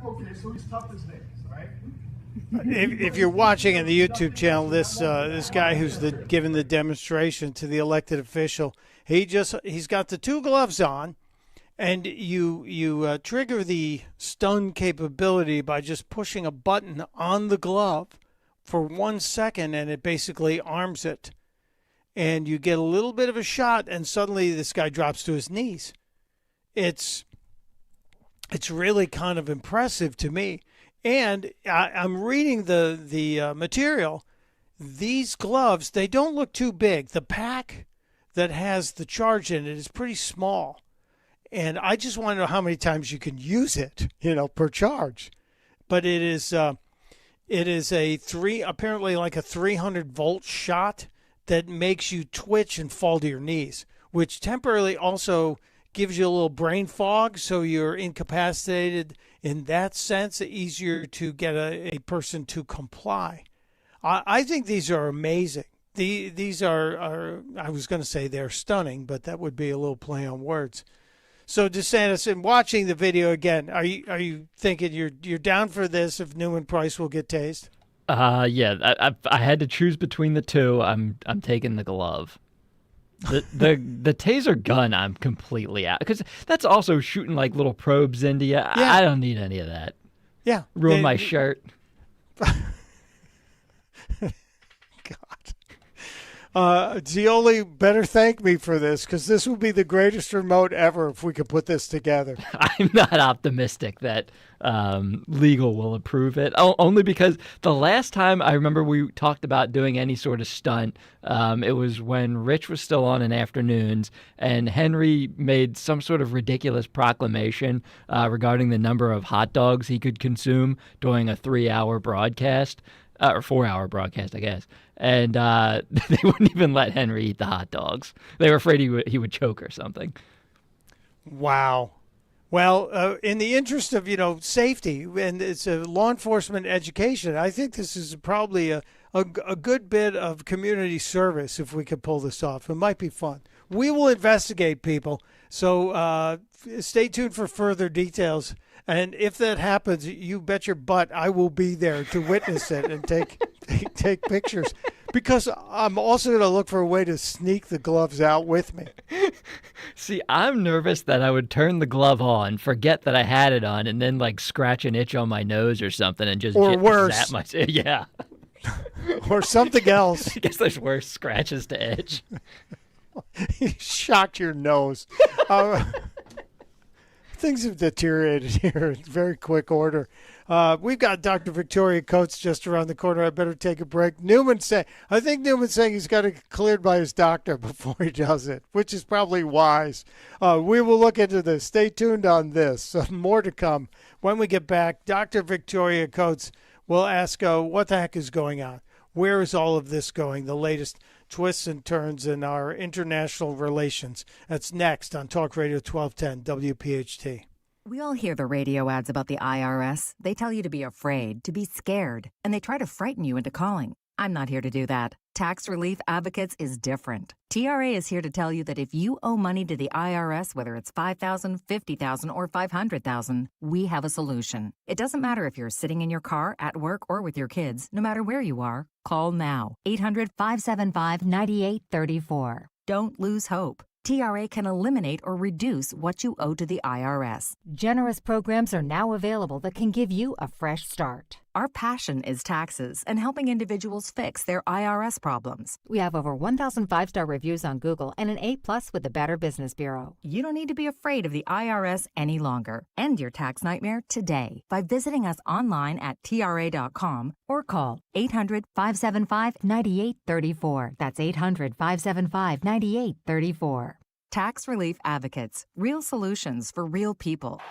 Okay, so he's tough as nails, all right? If you're watching on the YouTube channel, this guy who's giving the demonstration to the elected official, he's got the two gloves on, and you trigger the stun capability by just pushing a button on the glove for 1 second, and it basically arms it, and you get a little bit of a shot, and suddenly this guy drops to his knees. It's really kind of impressive to me. And I'm reading the material. These gloves, they don't look too big. The pack that has the charge in it is pretty small. And I just want to know how many times you can use it, per charge. But it is apparently like a 300-volt shot that makes you twitch and fall to your knees, which temporarily also gives you a little brain fog, so you're incapacitated. In that sense, easier to get a person to comply. I think these are amazing. These are I was going to say they're stunning, but that would be a little play on words. So DeSantis, in watching the video again, are you thinking you're down for this if Newman Price will get tased? Yeah, I had to choose between the two. I'm taking the glove. The taser gun, I'm completely out, because that's also shooting like little probes into you. Yeah. I don't need any of that. Yeah. Ruin my shirt. Zioli better thank me for this, because this will be the greatest remote ever if we could put this together. I'm not optimistic that legal will approve it, only because the last time I remember we talked about doing any sort of stunt, it was when Rich was still on in afternoons, and Henry made some sort of ridiculous proclamation regarding the number of hot dogs he could consume during a 3-hour broadcast. Or 4-hour broadcast, I guess. And they wouldn't even let Henry eat the hot dogs. They were afraid he would choke or something. Wow. Well, in the interest of, safety, and it's a law enforcement education, I think this is probably a good bit of community service if we could pull this off. It might be fun. We will investigate, people. So stay tuned for further details. And if that happens, you bet your butt I will be there to witness it and take pictures, because I'm also going to look for a way to sneak the gloves out with me. See, I'm nervous that I would turn the glove on, forget that I had it on, and then like scratch an itch on my nose or something and just worse. zap yeah. Or something else. I guess there's worse scratches to itch. You shocked your nose. Things have deteriorated here in very quick order. We've got Dr. Victoria Coates just around the corner. I better take a break. I think Newman's saying he's got it cleared by his doctor before he does it, which is probably wise. We will look into this. Stay tuned on this. More to come. When we get back, Dr. Victoria Coates will ask what the heck is going on? Where is all of this going? The latest twists and turns in our international relations. That's next on Talk Radio 1210 WPHT. We all hear the radio ads about the IRS. They tell you to be afraid, to be scared, and they try to frighten you into calling. I'm not here to do that. Tax Relief Advocates is different. TRA is here to tell you that if you owe money to the IRS, whether it's $5,000, $50,000, or $500,000, we have a solution. It doesn't matter if you're sitting in your car, at work, or with your kids. No matter where you are, call now. 800-575-9834. Don't lose hope. TRA can eliminate or reduce what you owe to the IRS. Generous programs are now available that can give you a fresh start. Our passion is taxes and helping individuals fix their IRS problems. We have over 1,000 5-star reviews on Google and an A+ with the Better Business Bureau. You don't need to be afraid of the IRS any longer. End your tax nightmare today by visiting us online at TRA.com or call 800-575-9834. That's 800-575-9834. Tax Relief Advocates. Real solutions for real people.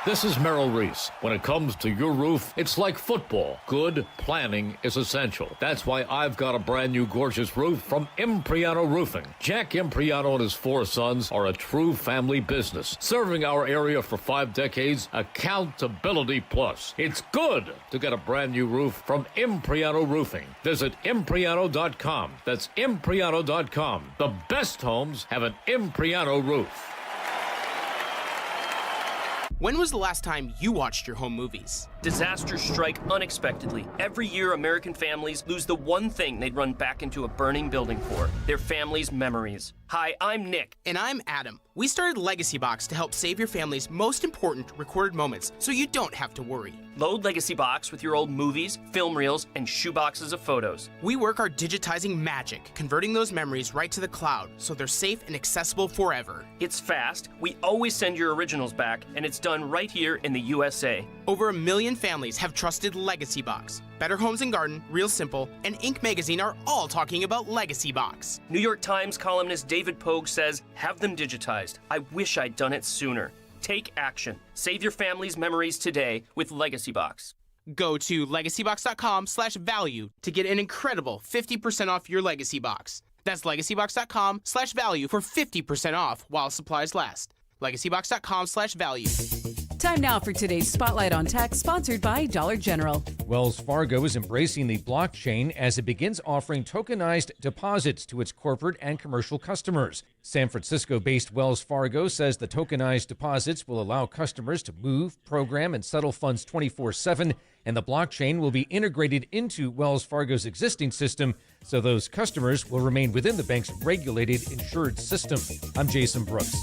This is Merrill Reese. When it comes to your roof, it's like football. Good planning is essential. That's why I've got a brand new gorgeous roof from Impriano Roofing. Jack Impriano and his 4 sons are a true family business, serving our area for 5 decades. Accountability plus. It's good to get a brand new roof from Impriano Roofing. Visit Impriano.com. That's Impriano.com. The best homes have an Impriano roof. When was the last time you watched your home movies? Disasters strike unexpectedly. Every year, American families lose the one thing they'd run back into a burning building for, their family's memories. Hi, I'm Nick. And I'm Adam. We started Legacy Box to help save your family's most important recorded moments so you don't have to worry. Load Legacy Box with your old movies, film reels, and shoeboxes of photos. We work our digitizing magic, converting those memories right to the cloud so they're safe and accessible forever. It's fast, we always send your originals back, and it's done right here in the USA. Over 1 million families have trusted Legacy Box. Better Homes and Garden, Real Simple, and Inc. magazine are all talking about Legacy Box. New York Times columnist David Pogue says, have them digitized. I wish I'd done it sooner. Take action. Save your family's memories today with Legacy Box. Go to legacybox.com/value to get an incredible 50% off your Legacy Box. That's legacybox.com/value for 50% off while supplies last. legacybox.com/value. Time now for today's Spotlight on Tech, sponsored by Dollar General. Wells Fargo is embracing the blockchain as it begins offering tokenized deposits to its corporate and commercial customers. San Francisco-based Wells Fargo says the tokenized deposits will allow customers to move, program, and settle funds 24/7, and the blockchain will be integrated into Wells Fargo's existing system, so those customers will remain within the bank's regulated insured system. I'm Jason Brooks.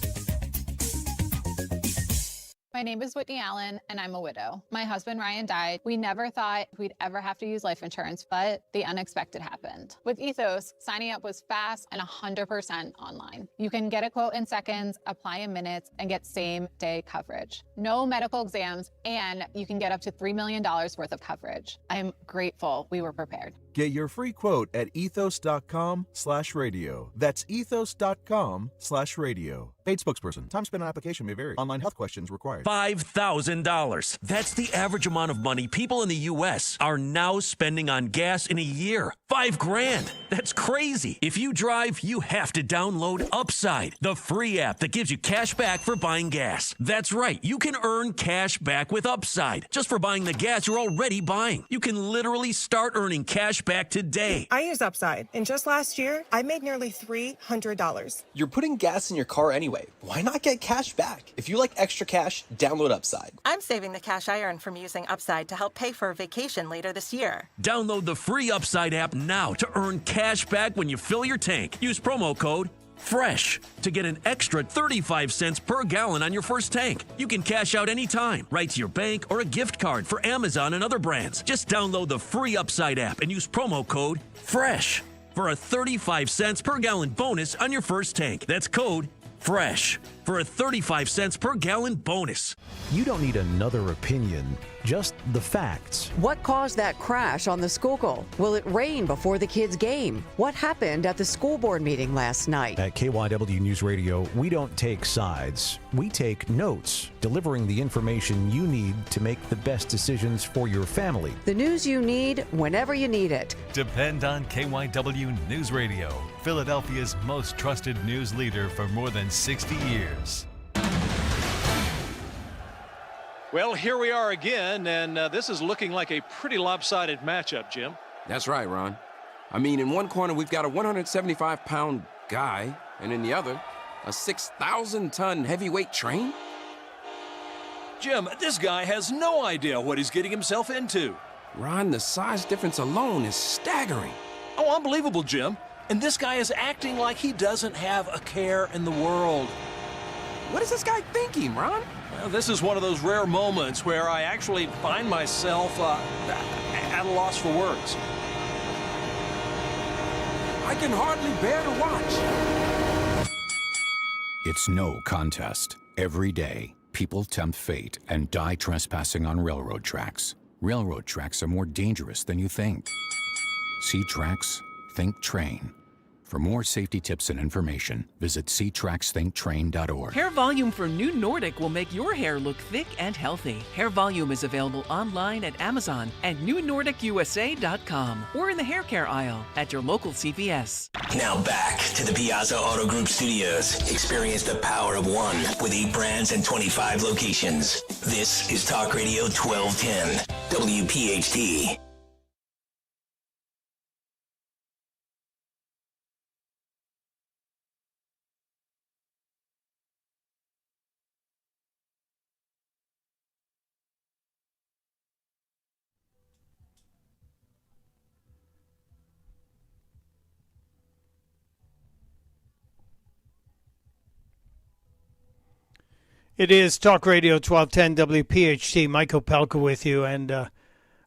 My name is Whitney Allen, and I'm a widow. My husband, Ryan, died. We never thought we'd ever have to use life insurance, but the unexpected happened. With Ethos, signing up was fast and 100% online. You can get a quote in seconds, apply in minutes, and get same-day coverage. No medical exams, and you can get up to $3 million worth of coverage. I'm grateful we were prepared. Get your free quote at ethos.com/radio. That's ethos.com/radio. Paid spokesperson. Time spent on application may vary. Online health questions required. $5,000. That's the average amount of money people in the U.S. are now spending on gas in a year. $5,000. That's crazy. If you drive, you have to download Upside, the free app that gives you cash back for buying gas. That's right. You can earn cash back with Upside just for buying the gas you're already buying. You can literally start earning cash back today. I use Upside, and just last year, I made nearly $300. You're putting gas in your car anyway. Why not get cash back? If you like extra cash, download Upside. I'm saving the cash I earn from using Upside to help pay for a vacation later this year. Download the free Upside app now to earn cash back when you fill your tank. Use promo code FRESH to get an extra 35 cents per gallon on your first tank. You can cash out anytime, right to your bank or a gift card for Amazon and other brands. Just download the free Upside app and use promo code FRESH for a 35 cents per gallon bonus on your first tank. That's code FRESH for a 35 cents per gallon bonus. You don't need another opinion, just the facts. What caused that crash on the Schuylkill? Will it rain before the kids' game? What happened at the school board meeting last night? At KYW News Radio, we don't take sides. We take notes, delivering the information you need to make the best decisions for your family. The news you need whenever you need it. Depend on KYW News Radio, Philadelphia's most trusted news leader for more than 60 years. Well, here we are again, and this is looking like a pretty lopsided matchup, Jim. That's right, Ron. I mean, in one corner, we've got a 175-pound guy, and in the other, a 6,000-ton heavyweight train. Jim, this guy has no idea what he's getting himself into. Ron, the size difference alone is staggering. Oh, unbelievable, Jim. And this guy is acting like he doesn't have a care in the world. What is this guy thinking, Ron? Well, this is one of those rare moments where I actually find myself at a loss for words. I can hardly bear to watch. It's no contest. Every day, people tempt fate and die trespassing on railroad tracks. Railroad tracks are more dangerous than you think. See tracks, think train. For more safety tips and information, visit ctracksthinktrain.org. Hair Volume from New Nordic will make your hair look thick and healthy. Hair Volume is available online at Amazon and newnordicusa.com or in the hair care aisle at your local CVS. Now back to the Piazza Auto Group Studios. Experience the power of one with 8 brands and 25 locations. This is Talk Radio 1210, WPHT. It is Talk Radio 1210 WPHT. Mike Opelka with you, and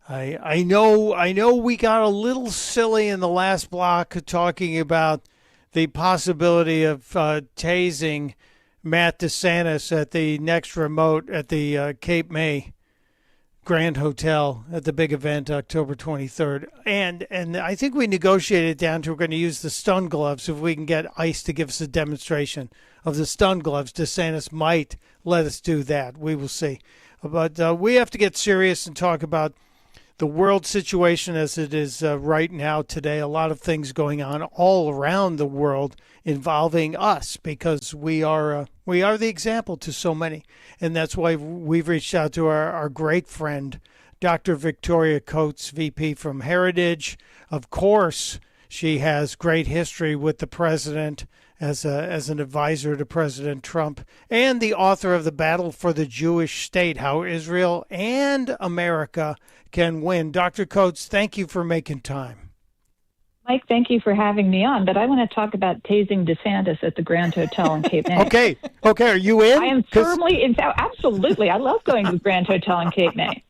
I know we got a little silly in the last block talking about the possibility of tasing Matt DeSantis at the next remote at the Cape May Grand Hotel at the big event October 23rd, and I think we negotiated down to we're going to use the stun gloves if we can get ICE to give us a demonstration of the stun gloves. DeSantis might let us do that. We will see. But we have to get serious and talk about the world situation as it is right now today, a lot of things going on all around the world involving us, because we are the example to so many. And that's why we've reached out to our great friend, Dr. Victoria Coates, VP from Heritage. Of course, she has great history with the president as an advisor to President Trump, and the author of The Battle for the Jewish State, How Israel and America Can Win. Dr. Coates, thank you for making time. Mike, thank you for having me on, but I want to talk about tasing DeSantis at the Grand Hotel in Cape May. Okay, are you in? I am firmly in. Absolutely. I love going to the Grand Hotel in Cape May.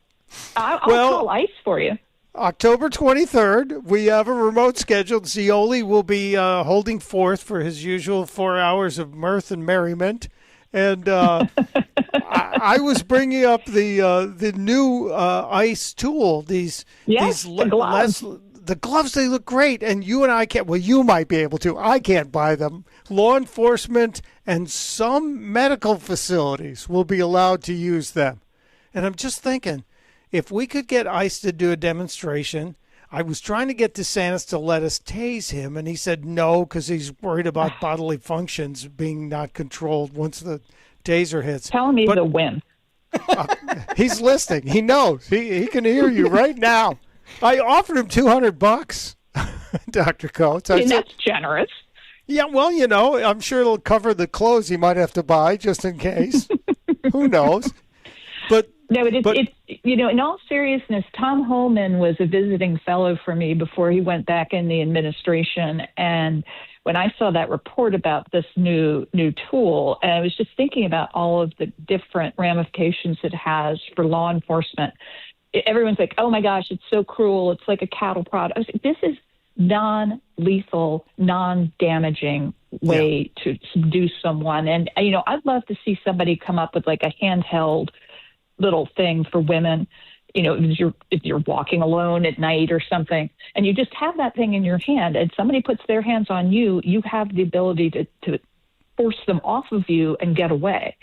I'll call ICE for you. October 23rd, we have a remote scheduled. Zioli will be holding forth for his usual 4 hours of mirth and merriment. And I was bringing up the new ICE tool. The gloves. The gloves, they look great. And you and I can't. Well, you might be able to. I can't buy them. Law enforcement and some medical facilities will be allowed to use them. And I'm just thinking, if we could get ICE to do a demonstration, I was trying to get DeSantis to let us tase him, and he said no because he's worried about bodily functions being not controlled once the taser hits. Tell him he's a win. He's listening. He knows. He can hear you right now. I offered him $200, Dr. Coates. That's generous. Yeah, well, I'm sure it'll cover the clothes he might have to buy just in case. Who knows? But it's in all seriousness, Tom Holman was a visiting fellow for me before he went back in the administration. And when I saw that report about this new tool, I was just thinking about all of the different ramifications it has for law enforcement. Everyone's like, oh my gosh, it's so cruel. It's like a cattle prod. I was like, this is non-lethal, non-damaging way to subdue someone. And, I'd love to see somebody come up with like a handheld little thing for women, if you're walking alone at night or something, and you just have that thing in your hand and somebody puts their hands on you, you have the ability to force them off of you and get away.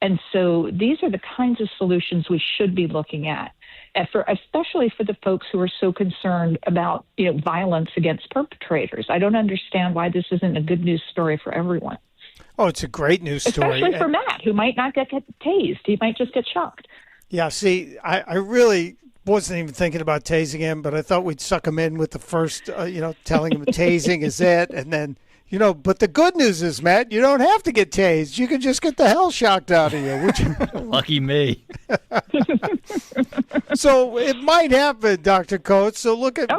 And so these are the kinds of solutions we should be looking at, especially for the folks who are so concerned about violence against perpetrators. I don't understand why this isn't a good news story for everyone. Oh, it's a great news story. Especially for Matt, who might not get tased. He might just get shocked. Yeah, see, I really wasn't even thinking about tasing him, but I thought we'd suck him in with the first, telling him tasing is it. And then, but the good news is, Matt, you don't have to get tased. You can just get the hell shocked out of you. Lucky me. So it might happen, Dr. Coates. So look at,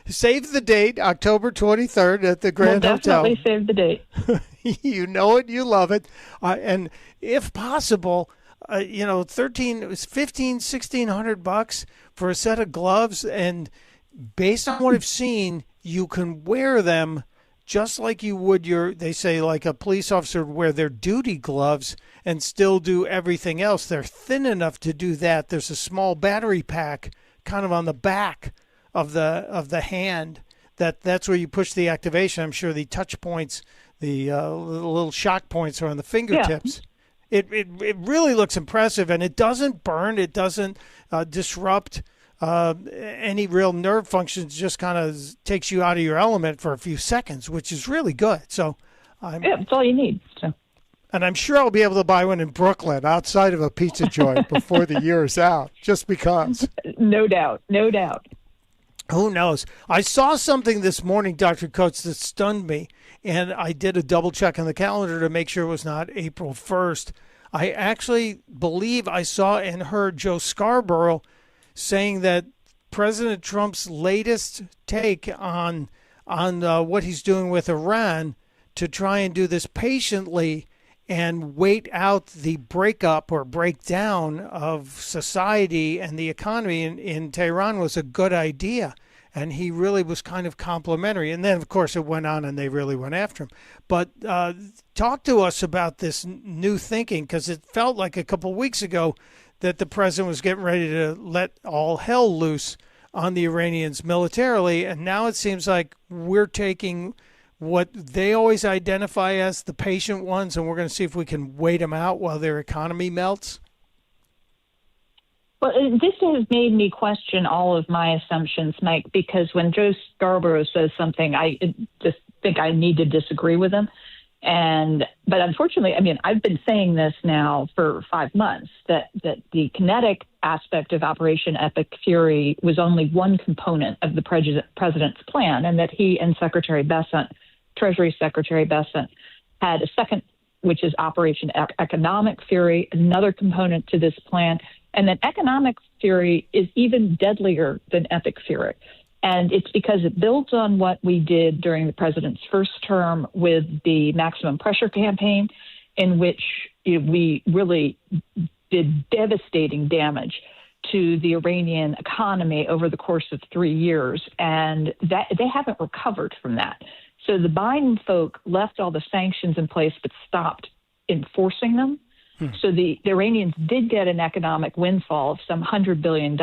save the date, October 23rd at the Grand Hotel. Definitely save the date. You know it, you love it. And if possible, $1,500-$1,600 for a set of gloves. And based on what I've seen, you can wear them just like you would they say like a police officer would wear their duty gloves and still do everything else. They're thin enough to do that. There's a small battery pack kind of on the back of the hand. That's where you push the activation. I'm sure the touch points, the little shock points are on the fingertips. Yeah. It really looks impressive, and it doesn't burn. It doesn't disrupt any real nerve functions. Just kind of takes you out of your element for a few seconds, which is really good. So, that's all you need. So. And I'm sure I'll be able to buy one in Brooklyn outside of a pizza joint before the year is out, just because. No doubt. Who knows? I saw something this morning, Dr. Coates, that stunned me, and I did a double check on the calendar to make sure it was not April 1st. I actually believe I saw and heard Joe Scarborough saying that President Trump's latest take on what he's doing with Iran to try and do this patiently and wait out the breakup or breakdown of society and the economy in Tehran was a good idea. And he really was kind of complimentary. And then, of course, it went on and they really went after him. But talk to us about this new thinking, because it felt like a couple of weeks ago that the president was getting ready to let all hell loose on the Iranians militarily. And now it seems like we're taking what they always identify as the patient ones, and we're going to see if we can wait them out while their economy melts? Well, this has made me question all of my assumptions, Mike, because when Joe Scarborough says something, I just think I need to disagree with him. But unfortunately, I mean, I've been saying this now for 5 months, that the kinetic aspect of Operation Epic Fury was only one component of the president's plan, and that he and Treasury Secretary Bessent, had a second, which is Operation Economic Fury, another component to this plan. And then Economic Fury is even deadlier than Epic Fury. And it's because it builds on what we did during the president's first term with the maximum pressure campaign, in which we really did devastating damage to the Iranian economy over the course of 3 years. And that they haven't recovered from that. So the Biden folk left all the sanctions in place but stopped enforcing them. So the Iranians did get an economic windfall of some $100 billion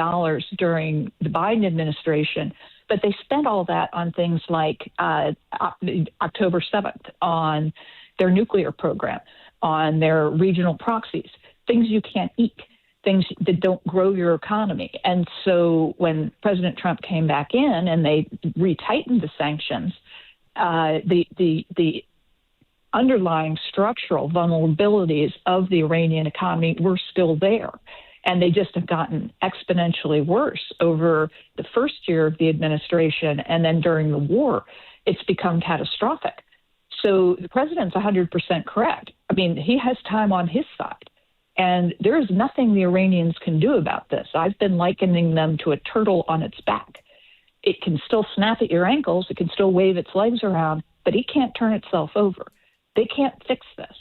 during the Biden administration, but they spent all that on things like October 7th, on their nuclear program, on their regional proxies, things you can't eat, things that don't grow your economy. And so when President Trump came back in and they retightened the sanctions, the underlying structural vulnerabilities of the Iranian economy were still there. And they just have gotten exponentially worse over the first year of the administration. And then during the war, it's become catastrophic. So the president's 100% correct. I mean, he has time on his side. And there is nothing the Iranians can do about this. I've been likening them to a turtle on its back. It can still snap at your ankles. It can still wave its legs around, but it can't turn itself over. They can't fix this.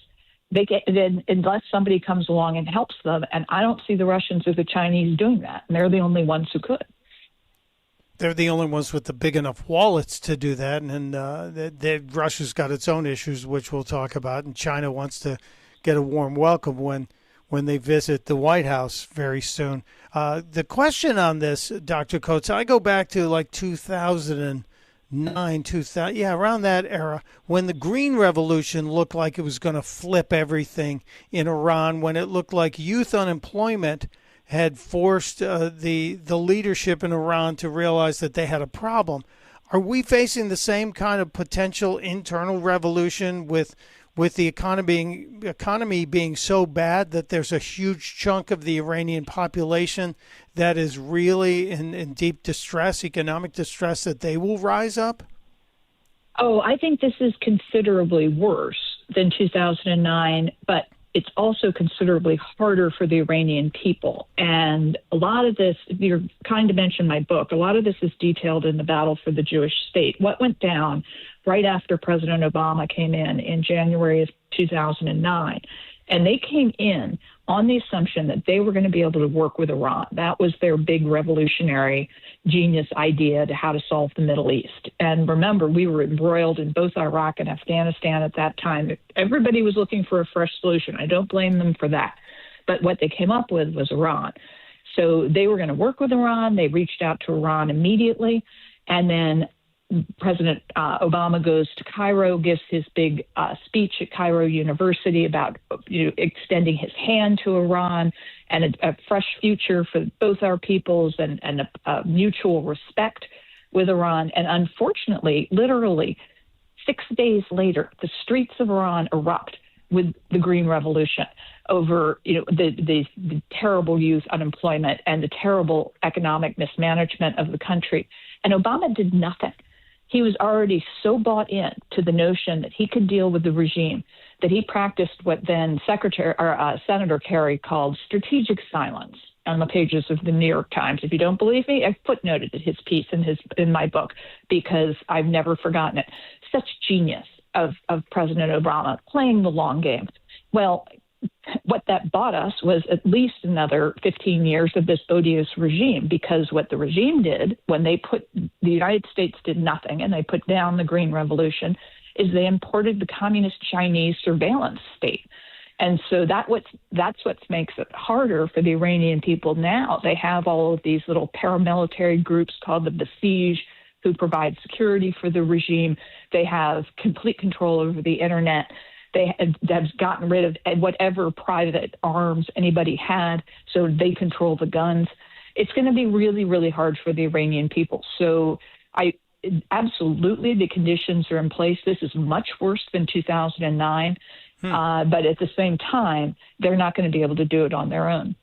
Unless somebody comes along and helps them. And I don't see the Russians or the Chinese doing that. And they're the only ones who could. They're the only ones with the big enough wallets to do that. And Russia's got its own issues, which we'll talk about. And China wants to get a warm welcome when they visit the White House very soon. The question on this, Dr. Coates, I go back to like 2009, around that era, when the Green Revolution looked like it was going to flip everything in Iran, when it looked like youth unemployment had forced the leadership in Iran to realize that they had a problem. Are we facing the same kind of potential internal revolution with the economy being so bad that there's a huge chunk of the Iranian population that is really in deep distress, economic distress, that they will rise up? Oh, I think this is considerably worse than 2009, but it's also considerably harder for the Iranian people. And a lot of this, you're kind to mention my book, a lot of this is detailed in The Battle for the Jewish State. What went down right after President Obama came in January of 2009. And they came in on the assumption that they were going to be able to work with Iran. That was their big revolutionary genius idea to how to solve the Middle East. And remember, we were embroiled in both Iraq and Afghanistan at that time. Everybody was looking for a fresh solution. I don't blame them for that. But what they came up with was Iran. So they were going to work with Iran. They reached out to Iran immediately. And then President Obama goes to Cairo, gives his big speech at Cairo University about extending his hand to Iran and a fresh future for both our peoples and a mutual respect with Iran. And unfortunately, literally 6 days later, the streets of Iran erupt with the Green Revolution over the terrible youth unemployment and the terrible economic mismanagement of the country. And Obama did nothing. He was already so bought in to the notion that he could deal with the regime that he practiced what then Senator Kerry called strategic silence on the pages of the New York Times. If you don't believe me, I've footnoted his piece in my book because I've never forgotten it. Such genius of President Obama playing the long game. Well, what that bought us was at least another 15 years of this odious regime, because what the regime did when the United States did nothing and they put down the Green Revolution is they imported the communist Chinese surveillance state. And so that's what makes it harder for the Iranian people now. They have all of these little paramilitary groups called the Basij who provide security for the regime. They have complete control over the internet. They have gotten rid of whatever private arms anybody had, so they control the guns. It's going to be really, really hard for the Iranian people. So absolutely, the conditions are in place. This is much worse than 2009. But at the same time, they're not going to be able to do it on their own.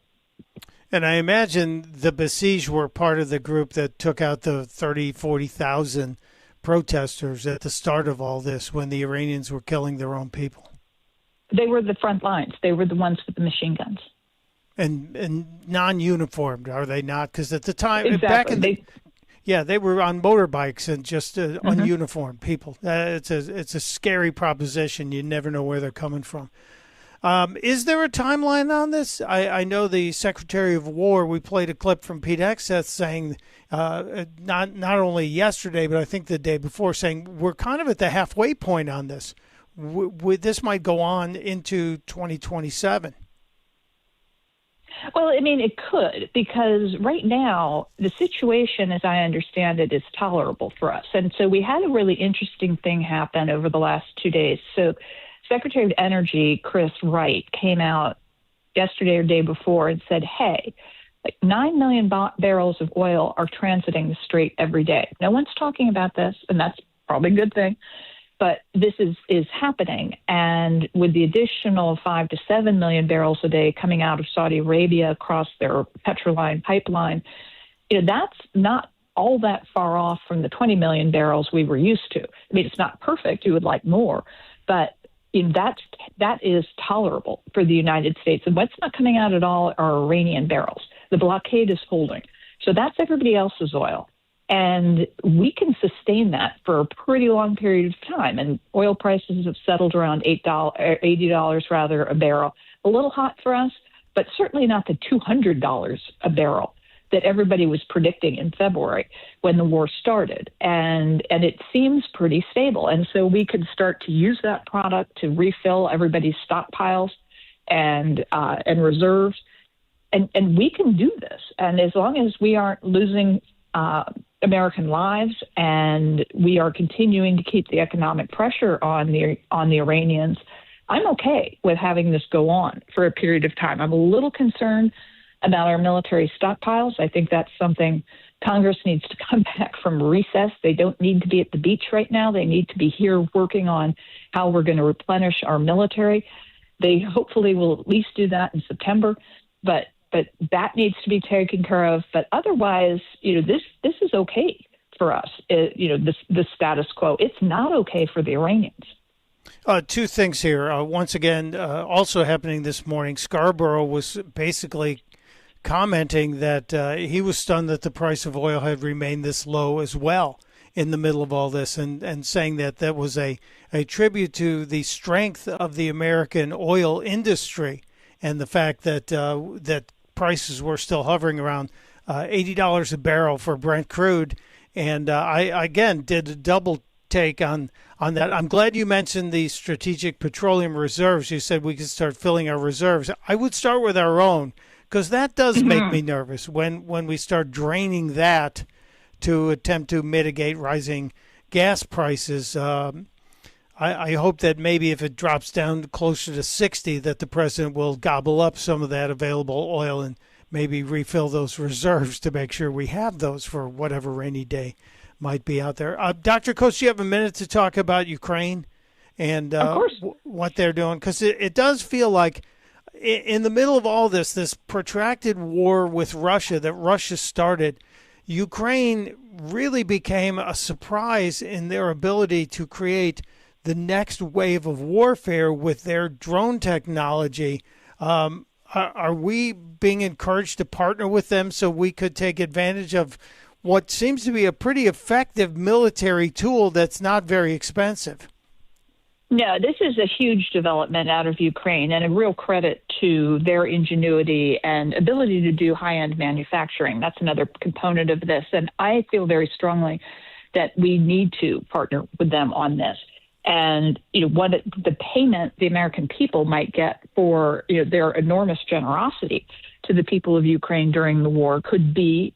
And I imagine the Basij were part of the group that took out the 30,000, 40,000 protesters at the start of all this when the Iranians were killing their own people. They were the front lines. They were the ones with the machine guns. And non-uniformed, are they not? Because at the time, exactly. back in they were on motorbikes and just ununiformed people. It's a scary proposition. You never know where they're coming from. Is there a timeline on this? I know the Secretary of War, we played a clip from Pete Hegseth saying, not only yesterday, but I think the day before, saying we're kind of at the halfway point on this. This might go on into 2027. Well, I mean, it could, because right now the situation, as I understand it, is tolerable for us. And so we had a really interesting thing happen over the last 2 days. So Secretary of Energy, Chris Wright, came out yesterday or day before and said, hey, like 9 million barrels of oil are transiting the strait every day. No one's talking about this, and that's probably a good thing. But this is happening, and with the additional 5 to 7 million barrels a day coming out of Saudi Arabia across their Petroline pipeline, that's not all that far off from the 20 million barrels we were used to. I mean, it's not perfect; you would like more, but that is tolerable for the United States. And what's not coming out at all are Iranian barrels. The blockade is holding, so that's everybody else's oil. And we can sustain that for a pretty long period of time. And oil prices have settled around $80 a barrel. A little hot for us, but certainly not the $200 a barrel that everybody was predicting in February when the war started. And it seems pretty stable. And so we could start to use that product to refill everybody's stockpiles and reserves. And we can do this. And as long as we aren't losing American lives, and we are continuing to keep the economic pressure on the Iranians, I'm okay with having this go on for a period of time. I'm a little concerned about our military stockpiles. I think that's something Congress needs to come back from recess. They don't need to be at the beach right now. They need to be here working on how we're going to replenish our military. They hopefully will at least do that in September, but that needs to be taken care of. But otherwise, this is okay for us. The status quo. It's not okay for the Iranians. Two things here. Once again, also happening this morning, Scarborough was basically commenting that he was stunned that the price of oil had remained this low as well in the middle of all this, and saying that was a tribute to the strength of the American oil industry and the fact that prices were still hovering around $80 a barrel for Brent crude. And I, again, did a double take on that. I'm glad you mentioned the strategic petroleum reserves. You said we could start filling our reserves. I would start with our own, because that does make me nervous when we start draining that to attempt to mitigate rising gas prices. I hope that maybe if it drops down closer to 60, that the president will gobble up some of that available oil and maybe refill those reserves to make sure we have those for whatever rainy day might be out there. Dr. Coates, you have a minute to talk about Ukraine and what they're doing? Because it does feel like in the middle of all this protracted war with Russia that Russia started, Ukraine really became a surprise in their ability to create the next wave of warfare with their drone technology. Are we being encouraged to partner with them so we could take advantage of what seems to be a pretty effective military tool that's not very expensive? No, this is a huge development out of Ukraine, and a real credit to their ingenuity and ability to do high-end manufacturing. That's another component of this. And I feel very strongly that we need to partner with them on this. And, what the payment the American people might get for, their enormous generosity to the people of Ukraine during the war could be,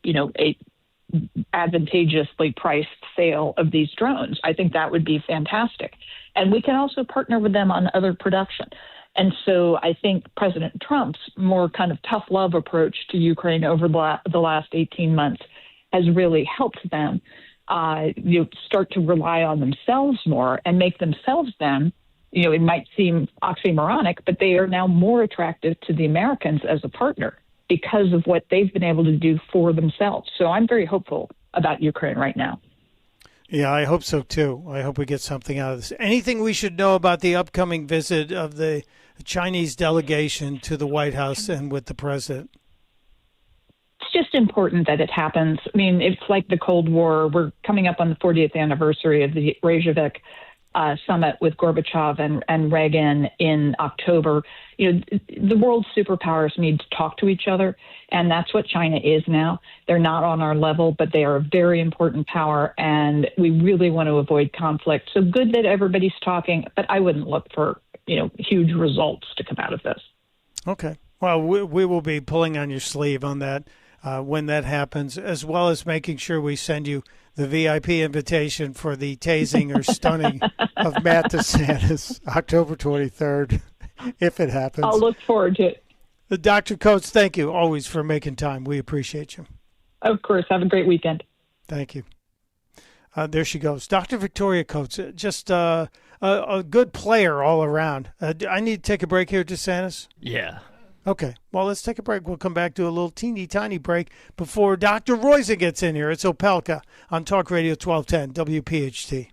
advantageously priced sale of these drones. I think that would be fantastic. And we can also partner with them on other production. And so I think President Trump's more kind of tough love approach to Ukraine over the last 18 months has really helped them start to rely on themselves more and make themselves then, it might seem oxymoronic, but they are now more attractive to the Americans as a partner because of what they've been able to do for themselves. So I'm very hopeful about Ukraine right now. Yeah, I hope so, too. I hope we get something out of this. Anything we should know about the upcoming visit of the Chinese delegation to the White House and with the president? It's just important that it happens. I mean, it's like the Cold War. We're coming up on the 40th anniversary of the Reykjavik summit with Gorbachev and Reagan in October. The world's superpowers need to talk to each other, and that's what China is now. They're not on our level, but they are a very important power, and we really want to avoid conflict. So good that everybody's talking, but I wouldn't look for, huge results to come out of this. Okay. Well, we will be pulling on your sleeve on that when that happens, as well as making sure we send you the VIP invitation for the tasing or stunning of Matt DeSantis, October 23rd, if it happens. I'll look forward to it. Dr. Coates, thank you always for making time. We appreciate you. Of course. Have a great weekend. Thank you. There she goes. Dr. Victoria Coates, just a good player all around. I need to take a break here, DeSantis. Yeah. Okay, well, let's take a break. We'll come back to a little teeny tiny break before Dr. Roizen gets in here. It's Opelka on Talk Radio 1210 WPHT.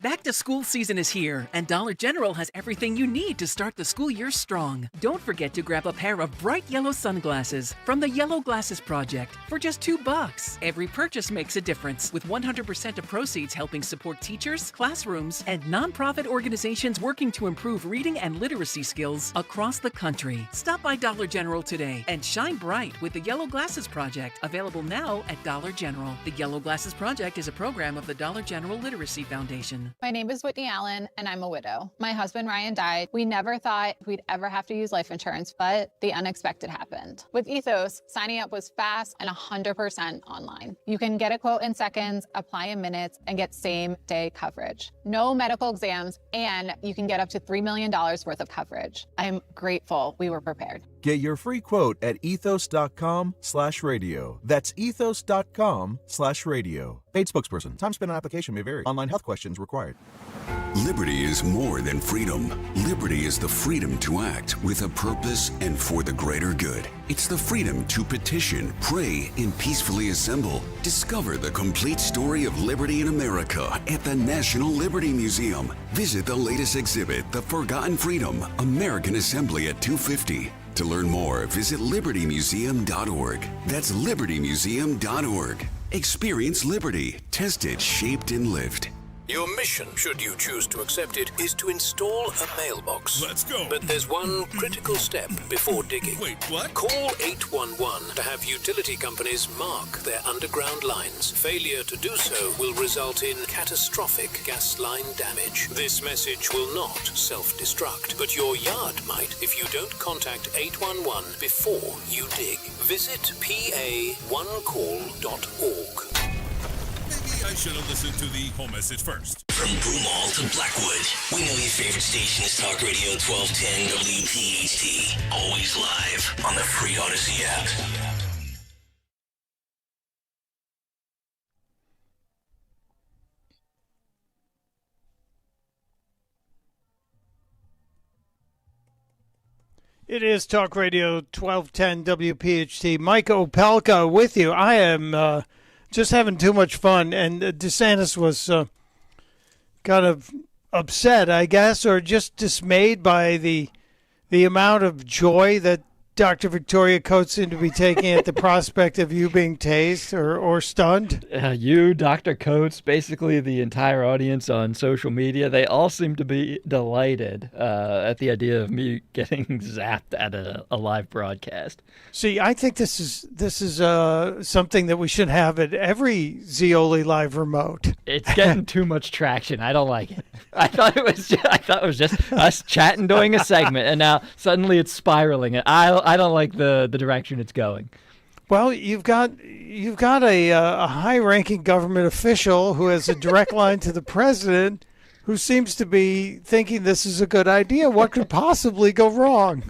Back to school season is here, and Dollar General has everything you need to start the school year strong. Don't forget to grab a pair of bright yellow sunglasses from the Yellow Glasses Project for just $2. Every purchase makes a difference, with 100% of proceeds helping support teachers, classrooms, and nonprofit organizations working to improve reading and literacy skills across the country. Stop by Dollar General today and shine bright with the Yellow Glasses Project, available now at Dollar General. The Yellow Glasses Project is a program of the Dollar General Literacy Foundation. My name is Whitney Allen, and I'm a widow. My husband, Ryan, died. We never thought we'd ever have to use life insurance, but the unexpected happened. With Ethos, signing up was fast and 100% online. You can get a quote in seconds, apply in minutes, and get same-day coverage. No medical exams, and you can get up to $3 million worth of coverage. I'm grateful we were prepared. Get your free quote at ethos.com/radio. That's ethos.com/radio. Paid spokesperson. Time spent on application may vary. Online health questions required. Liberty is more than freedom. Liberty is the freedom to act with a purpose and for the greater good. It's the freedom to petition, pray, and peacefully assemble. Discover the complete story of liberty in America at the National Liberty Museum. Visit the latest exhibit, The Forgotten Freedom, American Assembly at 250. To learn more, visit libertymuseum.org. That's libertymuseum.org. Experience liberty. Tested, shaped, and lived. Your mission, should you choose to accept it, is to install a mailbox. Let's go. But there's one critical step before digging. Wait, what? Call 811 to have utility companies mark their underground lines. Failure to do so will result in catastrophic gas line damage. This message will not self-destruct, but your yard might if you don't contact 811 before you dig. Visit pa1call.org. Maybe I should have listened to the home message first. From Broomall to Blackwood, we know your favorite station is Talk Radio 1210 WPHT. Always live on the free Odyssey app. It is Talk Radio 1210 WPHT. Mike Opelka with you. I am just having too much fun, and DeSantis was kind of upset, I guess, or just dismayed by the amount of joy that Dr. Victoria Coates seemed to be taking at the prospect of you being tased or stunned. You, Dr. Coates, basically the entire audience on social media, they all seem to be delighted at the idea of me getting zapped at a live broadcast. See, I think this is something that we should have at every Zioli Live remote. It's getting too much traction. I don't like it. I thought it was just us chatting during a segment, and now suddenly it's spiraling. I don't like the direction it's going. Well, you've got a high-ranking government official who has a direct line to the president, who seems to be thinking this is a good idea. What could possibly go wrong?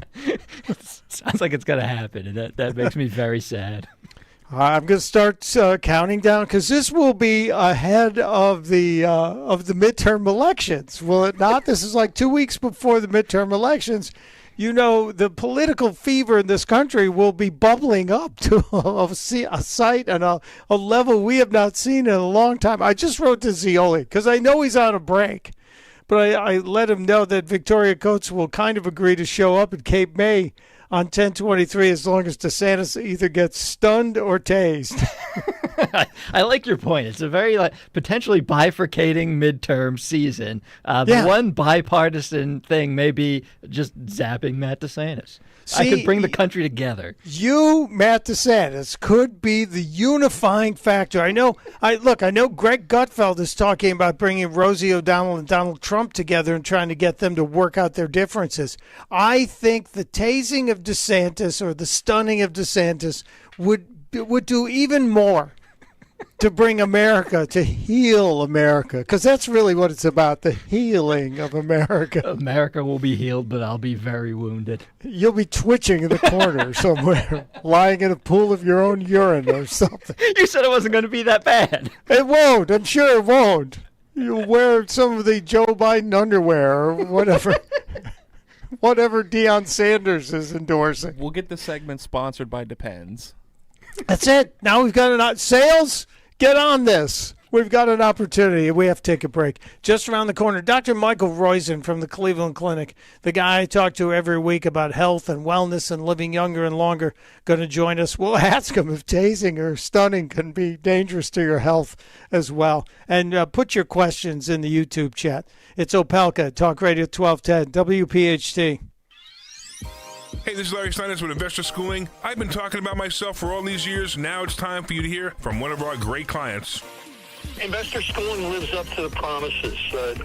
Sounds like it's going to happen, and that makes me very sad. I'm going to start counting down because this will be ahead of the midterm elections, will it not? This is like 2 weeks before the midterm elections. You know, the political fever in this country will be bubbling up to a sight and a level we have not seen in a long time. I just wrote to Zioli because I know he's on a break, but I let him know that Victoria Coates will kind of agree to show up at Cape May on 10/23 as long as DeSantis either gets stunned or tased. I like your point. It's a very potentially bifurcating midterm season. The one bipartisan thing may be just zapping Matt DeSantis. I could bring the country together. You, Matt DeSantis, could be the unifying factor. I know Greg Gutfeld is talking about bringing Rosie O'Donnell and Donald Trump together and trying to get them to work out their differences. I think the tasing of DeSantis or the stunning of DeSantis would do even more to bring America, to heal America, because that's really what it's about, the healing of America. America will be healed, but I'll be very wounded. You'll be twitching in the corner somewhere, lying in a pool of your own urine or something. You said it wasn't going to be that bad. It won't. I'm sure it won't. You'll wear some of the Joe Biden underwear or whatever. Whatever Deion Sanders is endorsing. We'll get the segment sponsored by Depends. That's it. Now we've got sales. Get on this. We've got an opportunity. We have to take a break. Just around the corner, Dr. Michael Roizen from the Cleveland Clinic, the guy I talk to every week about health and wellness and living younger and longer, going to join us. We'll ask him if tasing or stunning can be dangerous to your health as well. And put your questions in the YouTube chat. It's Opelka, Talk Radio 1210, WPHT. Hey, this is Larry Steinitz with Investor Schooling. I've been talking about myself for all these years. Now it's time for you to hear from one of our great clients. Investor Schooling lives up to the promises.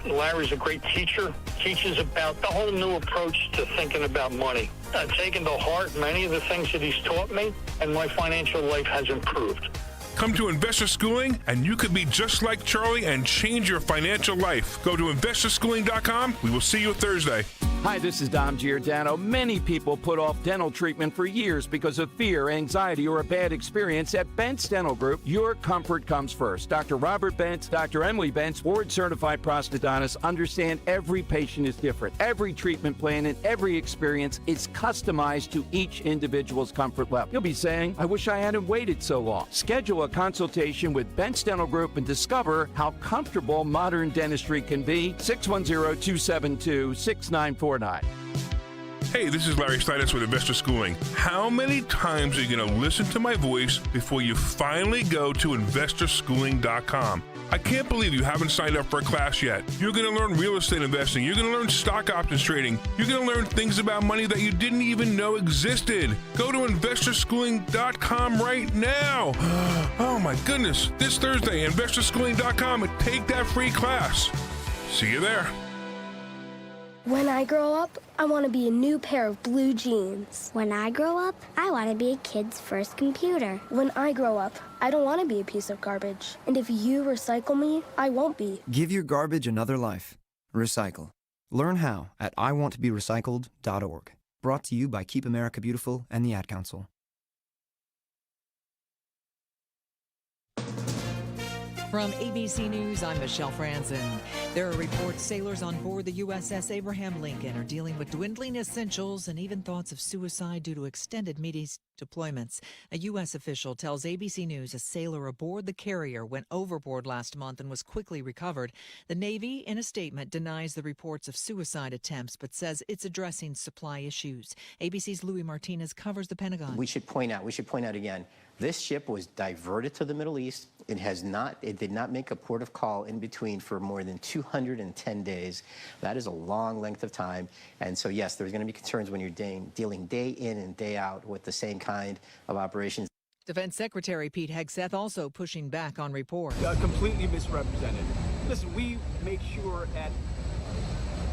Larry's a great teacher, teaches about the whole new approach to thinking about money. I've taken to heart many of the things that he's taught me, and my financial life has improved. Come to Investor Schooling, and you could be just like Charlie and change your financial life. Go to investorschooling.com. We will see you Thursday. Hi, this is Dom Giordano. Many people put off dental treatment for years because of fear, anxiety, or a bad experience. At Bent's Dental Group, your comfort comes first. Dr. Robert Bent, Dr. Emily Bent, board-certified prosthodontists, understand every patient is different. Every treatment plan and every experience is customized to each individual's comfort level. You'll be saying, I wish I hadn't waited so long. Schedule a consultation with Bent's Dental Group and discover how comfortable modern dentistry can be. 610-272-6949. Hey, this is Larry Steinitz with Investor Schooling. How many times are you going to listen to my voice before you finally go to investorschooling.com? I can't believe you haven't signed up for a class yet. You're going to learn real estate investing. You're going to learn stock options trading. You're going to learn things about money that you didn't even know existed. Go to investorschooling.com right now. Oh my goodness. This Thursday, investorschooling.com, and take that free class. See you there. When I grow up, I want to be a new pair of blue jeans. When I grow up, I want to be a kid's first computer. When I grow up, I don't want to be a piece of garbage. And if you recycle me, I won't be. Give your garbage another life. Recycle. Learn how at iwanttoberecycled.org. Brought to you by Keep America Beautiful and the Ad Council. From ABC News, I'm Michelle Franzen. There are reports sailors on board the USS Abraham Lincoln are dealing with dwindling essentials and even thoughts of suicide due to extended Mideast deployments. A U.S. official tells ABC News a sailor aboard the carrier went overboard last month and was quickly recovered. The Navy, in a statement, denies the reports of suicide attempts but says it's addressing supply issues. ABC's Louis Martinez covers the Pentagon. We should point out again, this ship was diverted to the Middle East. It did not make a port of call in between for more than 210 days. That is a long length of time. And so, yes, there's going to be concerns when you're dealing day in and day out with the same kind of operations. Defense Secretary Pete Hegseth also pushing back on reports. Completely misrepresented. Listen, we make sure that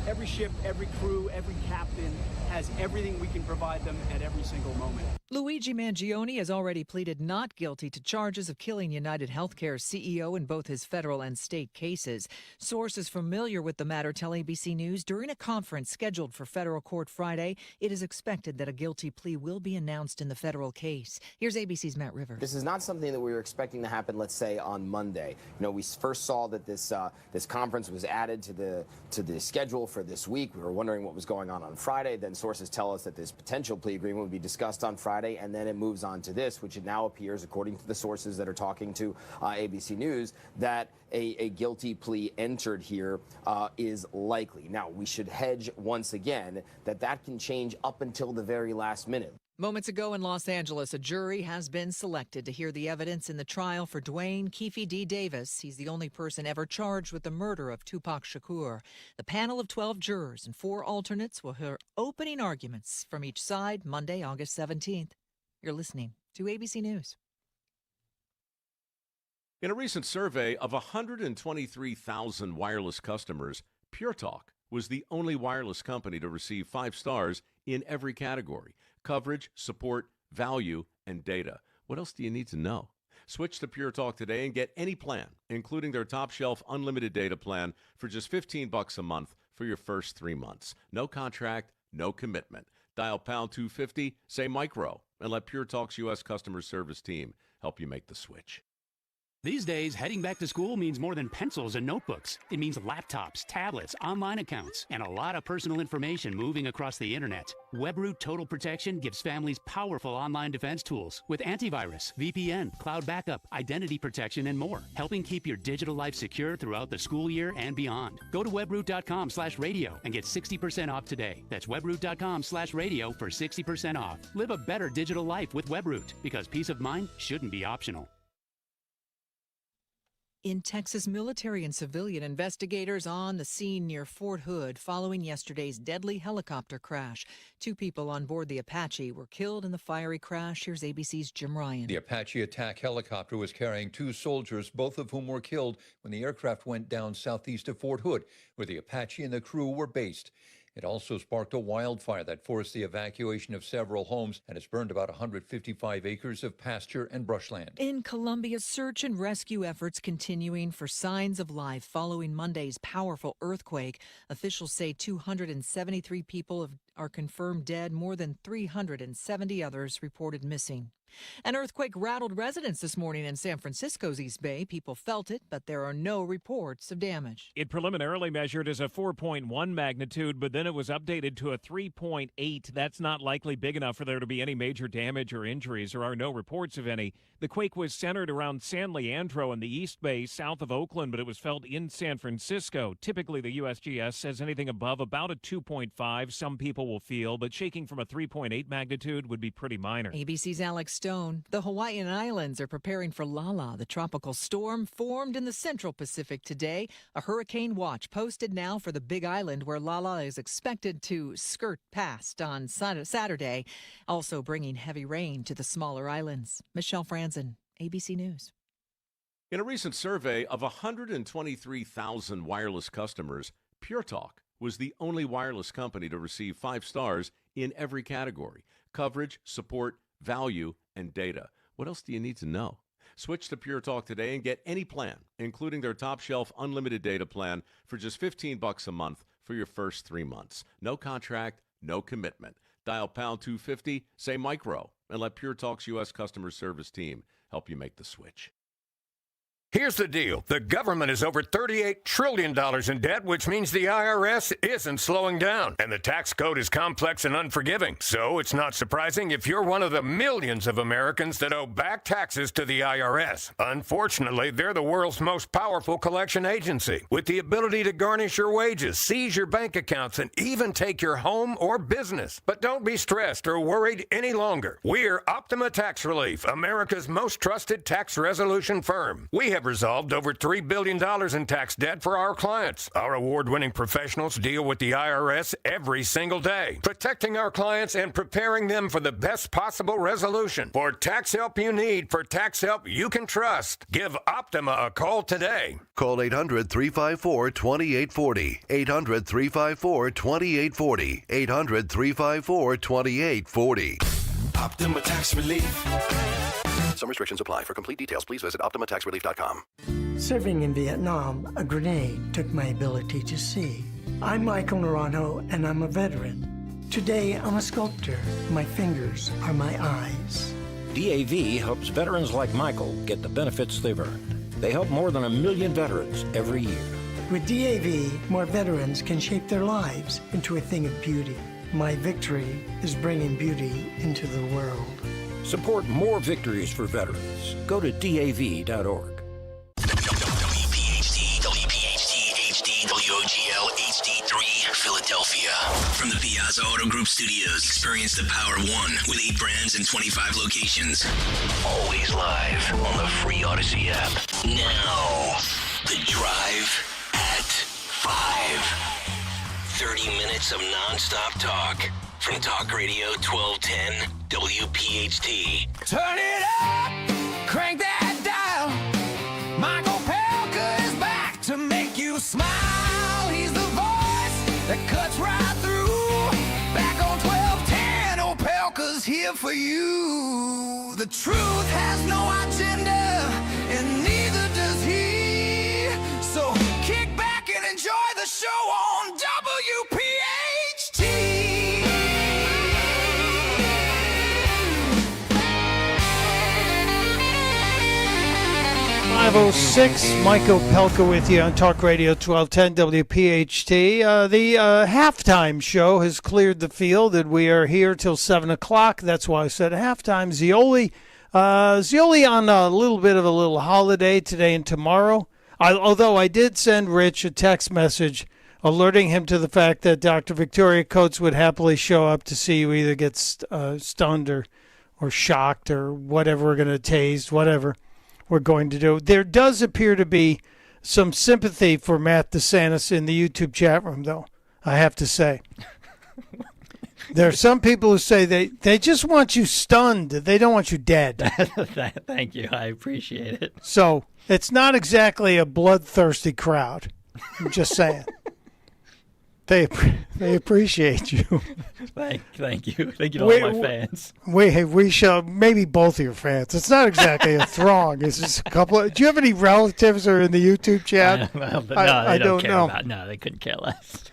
every ship, every crew, every captain has everything we can provide them at every single moment. Luigi Mangione has already pleaded not guilty to charges of killing United Healthcare's CEO in both his federal and state cases. Sources familiar with the matter tell ABC News during a conference scheduled for federal court Friday, it is expected that a guilty plea will be announced in the federal case. Here's ABC's Matt Rivers. This is not something that we were expecting to happen, let's say, on Monday. We first saw that this conference was added to the schedule for this week. We were wondering what was going on Friday. Then sources tell us that this potential plea agreement would be discussed on Friday. And then it moves on to this, which it now appears, according to the sources that are talking to ABC News, that a guilty plea entered here is likely. Now, we should hedge once again that can change up until the very last minute. Moments ago in Los Angeles, a jury has been selected to hear the evidence in the trial for Dwayne Keefe D. Davis. He's the only person ever charged with the murder of Tupac Shakur. The panel of 12 jurors and 4 alternates will hear opening arguments from each side Monday, August 17th. You're listening to ABC News. In a recent survey of 123,000 wireless customers, Pure Talk was the only wireless company to receive 5 stars in every category: coverage, support, value, and data. What else do you need to know? Switch to Pure Talk today and get any plan, including their top shelf unlimited data plan, for just $15 a month for your first 3 months. No contract, no commitment. Dial pound 250, say micro, and let Pure Talk's U.S. customer service team help you make the switch. These days, heading back to school means more than pencils and notebooks. It means laptops, tablets, online accounts, and a lot of personal information moving across the internet. WebRoot Total Protection gives families powerful online defense tools with antivirus, VPN, cloud backup, identity protection, and more, helping keep your digital life secure throughout the school year and beyond. Go to webroot.com/radio and get 60% off today. That's webroot.com/radio for 60% off. Live a better digital life with WebRoot, because peace of mind shouldn't be optional. In Texas, military and civilian investigators on the scene near Fort Hood following yesterday's deadly helicopter crash. 2 people on board the Apache were killed in the fiery crash. Here's ABC's Jim Ryan. The Apache attack helicopter was carrying 2 soldiers, both of whom were killed when the aircraft went down southeast of Fort Hood, where the Apache and the crew were based. It also sparked a wildfire that forced the evacuation of several homes and has burned about 155 acres of pasture and brushland. In Colombia, search and rescue efforts continuing for signs of life following Monday's powerful earthquake. Officials say 273 people are confirmed dead, more than 370 others reported missing. An earthquake rattled residents this morning in San Francisco's East Bay. People felt it, but there are no reports of damage. It preliminarily measured as a 4.1 magnitude, but then it was updated to a 3.8. That's not likely big enough for there to be any major damage or injuries. There are no reports of any. The quake was centered around San Leandro in the East Bay, south of Oakland, but it was felt in San Francisco. Typically, the USGS says anything above about a 2.5 some people will feel, but shaking from a 3.8 magnitude would be pretty minor. ABC's Alex Stone. The Hawaiian Islands are preparing for Lala, the tropical storm formed in the Central Pacific today. A hurricane watch posted now for the Big Island, where Lala is expected to skirt past on Saturday, also bringing heavy rain to the smaller islands. Michelle Franzen, ABC News. In a recent survey of 123,000 wireless customers, Pure Talk was the only wireless company to receive 5 stars in every category: coverage, support, value, and data. What else do you need to know? Switch to Pure Talk today and get any plan, including their top shelf unlimited data plan, for just $15 a month for your first 3 months. No contract, no commitment. Dial pound 250, say micro, and let Pure Talk's U.S. customer service team help you make the switch. Here's the deal. The government is over $38 trillion in debt, which means the IRS isn't slowing down. And the tax code is complex and unforgiving. So it's not surprising if you're one of the millions of Americans that owe back taxes to the IRS. Unfortunately, they're the world's most powerful collection agency, with the ability to garnish your wages, seize your bank accounts, and even take your home or business. But don't be stressed or worried any longer. We're Optima Tax Relief, America's most trusted tax resolution firm. We have resolved over $3 billion in tax debt for our clients. Our award-winning professionals deal with the IRS every single day, protecting our clients and preparing them for the best possible resolution. For tax help you need, for tax help you can trust, give Optima a call today. Call 800-354-2840. 800-354-2840. 800-354-2840. Optima Tax Relief. Some restrictions apply. For complete details, please visit OptimaTaxRelief.com. Serving in Vietnam, a grenade took my ability to see. I'm Michael Naranjo, and I'm a veteran. Today, I'm a sculptor. My fingers are my eyes. DAV helps veterans like Michael get the benefits they've earned. They help more than 1 million veterans every year. With DAV, more veterans can shape their lives into a thing of beauty. My victory is bringing beauty into the world. Support more victories for veterans. Go to DAV.org. WPHT, HD, WOGL, HD3, Philadelphia. From the Piazza Auto Group Studios, experience the power of one with 8 brands and 25 locations. Always live on the free Odyssey app. Now, The Drive at 5. 30 minutes of non-stop talk from Talk Radio 1210 WPHT. Turn it up, crank that dial. Michael Opelka is back to make you smile. He's the voice that cuts right through. Back on 1210, Opelka's here for you. The truth has no agenda, and neither does he. So kick back and enjoy the show on WPHT. 5:06, Mike Opelka with you on Talk Radio 1210 WPHT. The halftime show has cleared the field, and we are here till 7 o'clock. That's why I said halftime. Zioli on a little bit of a little holiday today and tomorrow. Although I did send Rich a text message alerting him to the fact that Dr. Victoria Coates would happily show up to see you either get stunned or shocked or whatever we're going to tase, whatever we're going to do. There does appear to be some sympathy for Matt DeSantis in the YouTube chat room, though, I have to say. There are some people who say they just want you stunned. They don't want you dead. Thank you. I appreciate it. So it's not exactly a bloodthirsty crowd. I'm just saying. They appreciate you. Thank you. Thank you to all my fans. We shall, maybe both of your fans. It's not exactly a throng. It's just a couple of, do you have any relatives who are in the YouTube chat? I don't care know. No, they couldn't care less.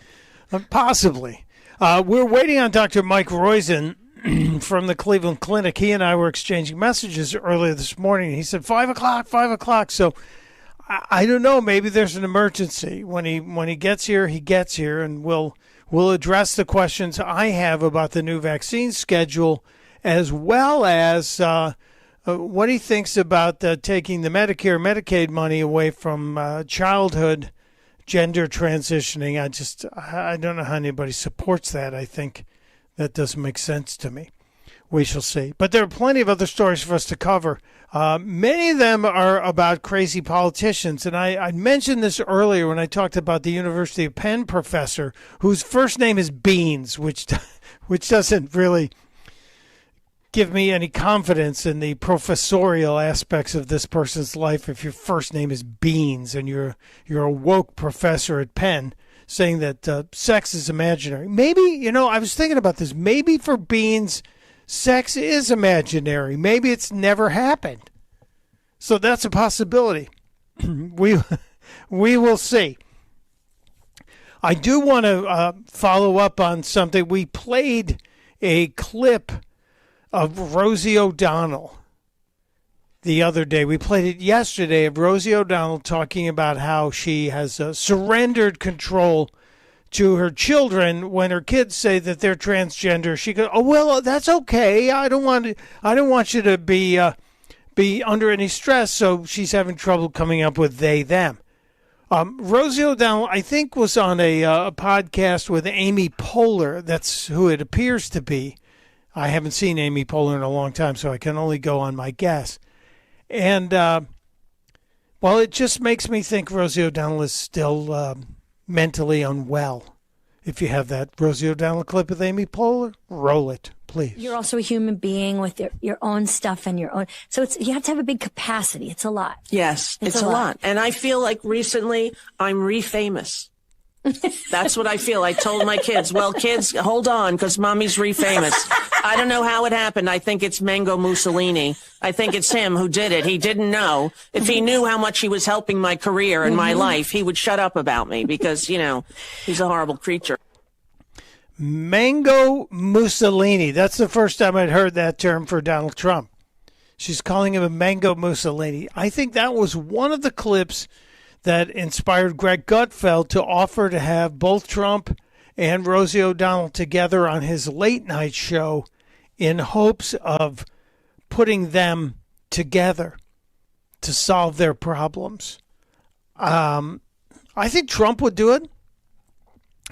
Possibly. We're waiting on Dr. Mike Roizen from the Cleveland Clinic. He and I were exchanging messages earlier this morning. He said 5 o'clock. So I don't know. Maybe there's an emergency. When he gets here, he gets here, and we'll address the questions I have about the new vaccine schedule, as well as what he thinks about taking the Medicare, Medicaid money away from childhood gender transitioning. I don't know how anybody supports that. I think that doesn't make sense to me. We shall see. But there are plenty of other stories for us to cover. Many of them are about crazy politicians. And I mentioned this earlier when I talked about the University of Penn professor whose first name is Beans, which doesn't really give me any confidence in the professorial aspects of this person's life if your first name is Beans and you're a woke professor at Penn saying that sex is imaginary. Maybe, I was thinking about this. Maybe for Beans, sex is imaginary. Maybe it's never happened. So that's a possibility. We will see. I do want to follow up on something. We played a clip of Rosie O'Donnell the other day. We played it yesterday of Rosie O'Donnell talking about how she has surrendered control to her children. When her kids say that they're transgender, she goes, "Oh well, that's okay. I don't want you to be under any stress." So she's having trouble coming up with they them. Rosie O'Donnell, I think, was on a podcast with Amy Poehler. That's who it appears to be. I haven't seen Amy Poehler in a long time, so I can only go on my guess. And well, it just makes me think Rosie O'Donnell is still mentally unwell. If you have that Rosie O'Donnell clip with Amy Poehler, roll it, please. You're also a human being with your own stuff and your own. So you have to have a big capacity. It's a lot. Yes, it's a lot. And I feel like recently I'm re-famous. That's what I feel. I told my kids, well, kids, hold on, because mommy's re-famous. I don't know how it happened. I think it's Mango Mussolini. I think it's him who did it. He didn't know. If he knew how much he was helping my career and my life, he would shut up about me because, you know, he's a horrible creature. Mango Mussolini. That's the first time I'd heard that term for Donald Trump. She's calling him a Mango Mussolini. I think that was one of the clips that inspired Greg Gutfeld to offer to have both Trump and Rosie O'Donnell together on his late night show in hopes of putting them together to solve their problems. I think Trump would do it.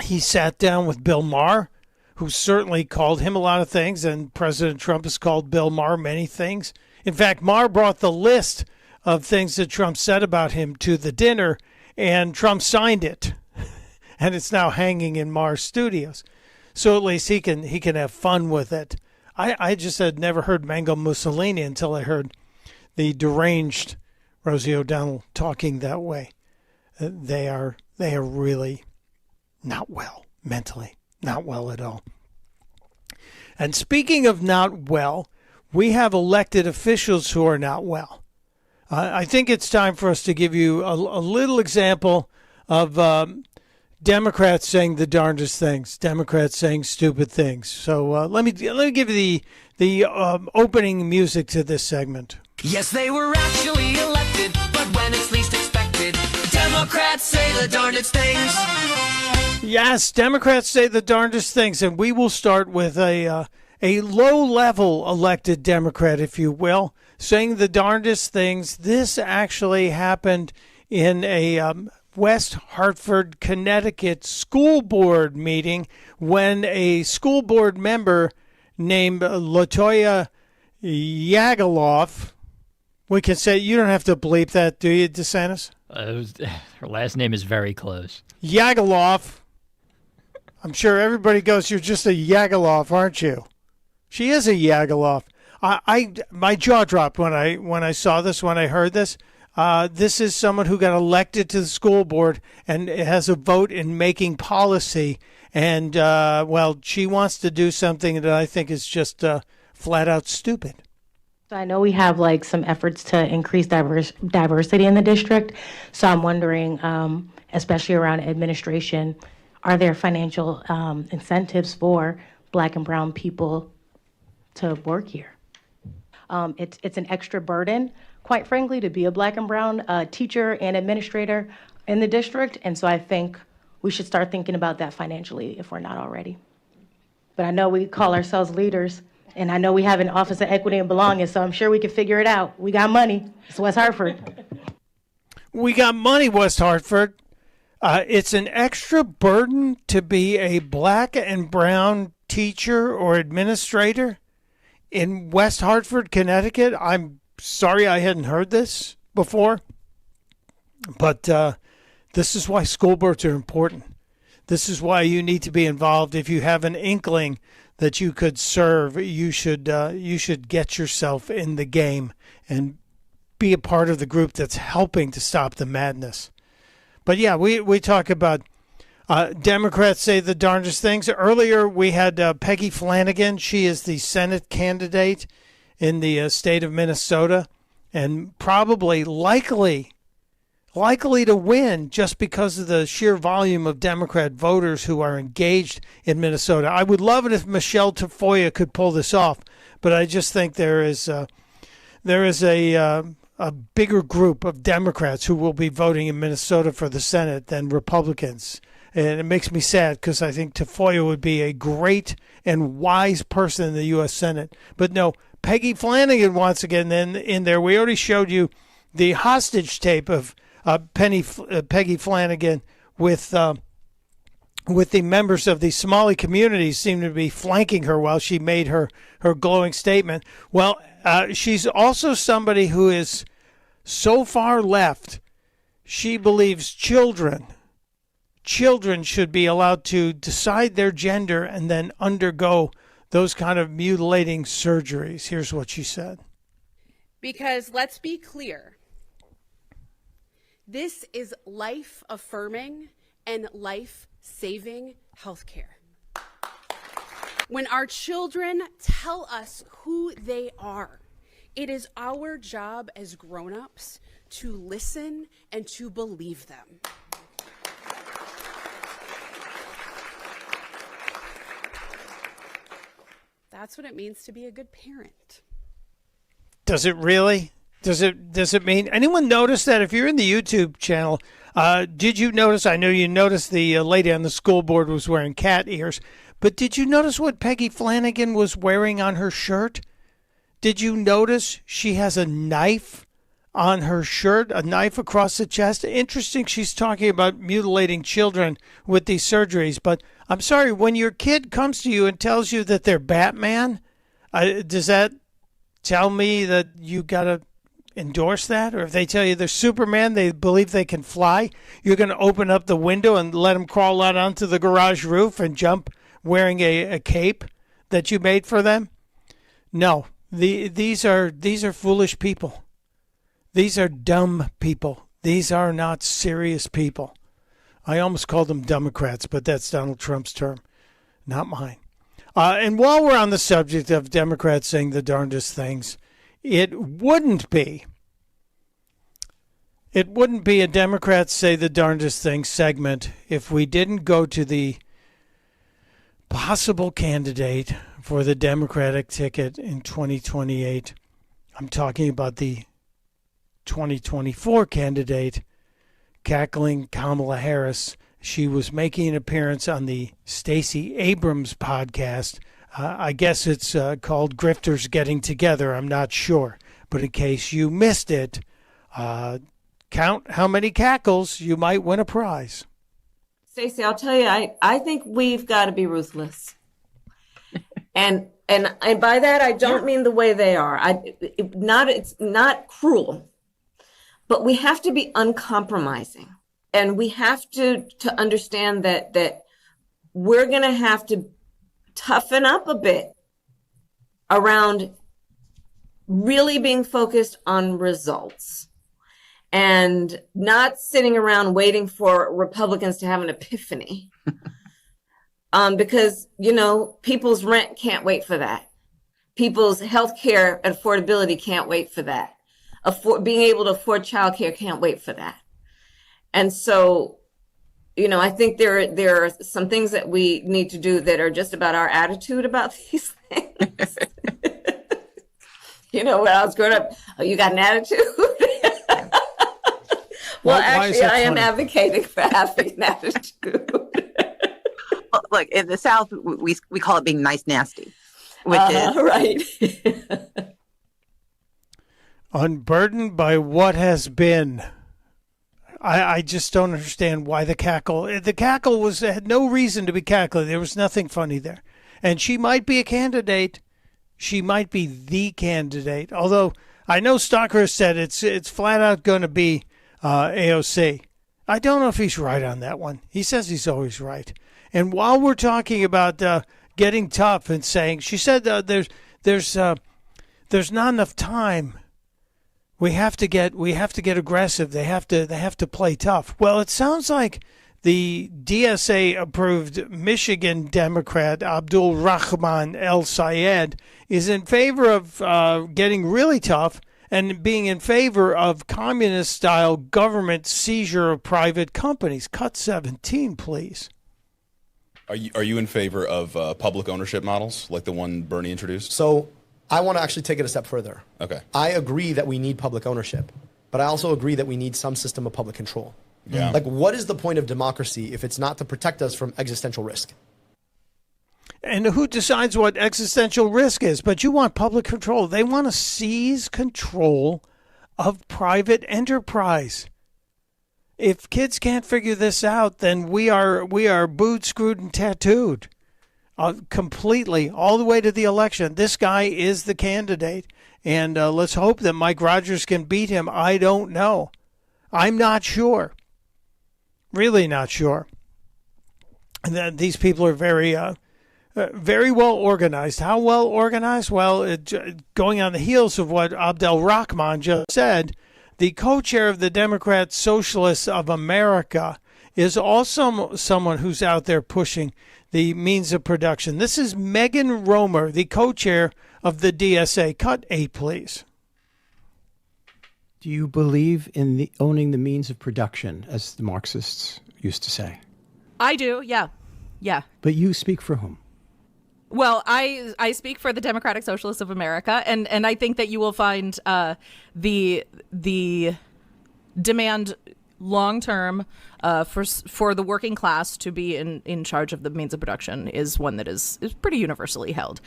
He sat down with Bill Maher, who certainly called him a lot of things, and President Trump has called Bill Maher many things. In fact, Maher brought the list of things that Trump said about him to the dinner, and Trump signed it. And it's now hanging in Maher's studios. So at least he can have fun with it. I just had never heard Mango Mussolini until I heard the deranged Rosie O'Donnell talking that way. They are really not well mentally, not well at all. And speaking of not well, we have elected officials who are not well. I think it's time for us to give you a little example of Democrats saying the darndest things, Democrats saying stupid things. So let me give you the opening music to this segment. Yes, they were actually elected, but when it's least expected, Democrats say the darndest things. Yes, Democrats say the darndest things, and we will start with a low-level elected Democrat, if you will, saying the darndest things. This actually happened in a West Hartford, Connecticut school board meeting when a school board member named Latoya Yagaloff, we can say, you don't have to bleep that, do you, DeSantis? Her last name is very close. Yagaloff. I'm sure everybody goes, you're just a Yagaloff, aren't you? She is a Yagaloff. My jaw dropped when I saw this, when I heard this. This is someone who got elected to the school board and has a vote in making policy. And, well, she wants to do something that I think is just flat out stupid. So I know we have like some efforts to increase diversity in the district. So I'm wondering, especially around administration, are there financial incentives for Black and brown people to work here? It's an extra burden, quite frankly, to be a Black and brown teacher and administrator in the district. And so I think we should start thinking about that financially if we're not already. But I know we call ourselves leaders, and I know we have an Office of Equity and Belonging, so I'm sure we can figure it out. We got money. It's West Hartford. We got money, West Hartford. It's an extra burden to be a Black and brown teacher or administrator in West Hartford, Connecticut. I'm sorry I hadn't heard this before, but this is why school boards are important. This is why you need to be involved. If you have an inkling that you could serve, you should get yourself in the game and be a part of the group that's helping to stop the madness. But yeah, we talk about Democrats say the darndest things. Earlier we had Peggy Flanagan. She is the Senate candidate in the state of Minnesota and probably likely to win just because of the sheer volume of Democrat voters who are engaged in Minnesota. I would love it if Michelle Tafoya could pull this off, but I just think there is a bigger group of Democrats who will be voting in Minnesota for the Senate than Republicans. And it makes me sad because I think Tafoya would be a great and wise person in the U.S. Senate. But no, Peggy Flanagan wants to get in there. We already showed you the hostage tape of Peggy Flanagan with the members of the Somali community seemed to be flanking her while she made her glowing statement. Well, she's also somebody who is so far left, she believes children should be allowed to decide their gender and then undergo those kind of mutilating surgeries. Here's what she said. Because let's be clear. This is life affirming and life-saving health care. When our children tell us who they are, it is our job as grown-ups to listen and to believe them. That's what it means to be a good parent. Does it really? Does it mean? Anyone notice that if you're in the YouTube channel, did you notice? I know you noticed the lady on the school board was wearing cat ears, but did you notice what Peggy Flanagan was wearing on her shirt? Did you notice she has a knife on her shirt, a knife across the chest? Interesting, she's talking about mutilating children with these surgeries, but I'm sorry, when your kid comes to you and tells you that they're Batman, does that tell me that you got to endorse that? Or if they tell you they're Superman, they believe they can fly, you're going to open up the window and let them crawl out onto the garage roof and jump wearing a cape that you made for them? No, these are foolish people. These are dumb people. These are not serious people. I almost called them Democrats, but that's Donald Trump's term, not mine. And while we're on the subject of Democrats saying the darndest things, it wouldn't be a Democrats say the darndest things segment if we didn't go to the possible candidate for the Democratic ticket in 2028. I'm talking about the 2024 candidate, cackling Kamala Harris. She was making an appearance on the Stacey Abrams podcast. I guess it's called Grifters Getting Together. I'm not sure. But in case you missed it, count how many cackles, you might win a prize. Stacey, I'll tell you, I think we've got to be ruthless. And by that, I don't mean the way they are. It's not cruel, but we have to be uncompromising. And we have to understand that we're going to have to toughen up a bit around really being focused on results and not sitting around waiting for Republicans to have an epiphany. Because, people's rent can't wait for that. People's health care affordability can't wait for that. Being able to afford childcare can't wait for that. And so, I think there are some things that we need to do that are just about our attitude about these things. When I was growing up, you got an attitude? Well, actually, I am advocating for having an attitude. Well, look, in the South, we call it being nice nasty, which is right. Unburdened by what has been. I just don't understand why the cackle. The cackle had no reason to be cackling. There was nothing funny there. And she might be a candidate. She might be the candidate. Although I know Stockhurst said it's flat out going to be AOC. I don't know if he's right on that one. He says he's always right. And while we're talking about getting tough and saying, she said there's not enough time. We have to get aggressive. They have to play tough. Well, it sounds like the DSA approved Michigan Democrat Abdul Rahman El Sayed is in favor of getting really tough and being in favor of communist style government seizure of private companies. Cut 17, please. Are you in favor of public ownership models like the one Bernie introduced? So I want to actually take it a step further. Okay. I agree that we need public ownership, but I also agree that we need some system of public control. Yeah. Like, what is the point of democracy if it's not to protect us from existential risk? And who decides what existential risk is? But you want public control. They want to seize control of private enterprise. If kids can't figure this out, then we are booed, screwed, and tattooed. Completely, all the way to the election. This guy is the candidate, and let's hope that Mike Rogers can beat him. I don't know. I'm not sure. Really not sure. And these people are very well organized. How well organized? Well, going on the heels of what Abdel Rahman just said, the co-chair of the Democrat Socialists of America is also someone who's out there pushing the means of production. This is Megan Romer, the co-chair of the DSA. Cut 8, please. Do you believe in owning the means of production, as the Marxists used to say? I do, yeah. Yeah. But you speak for whom? Well, I speak for the Democratic Socialists of America, and I think that you will find the demand long-term for the working class to be in charge of the means of production is one that is pretty universally held.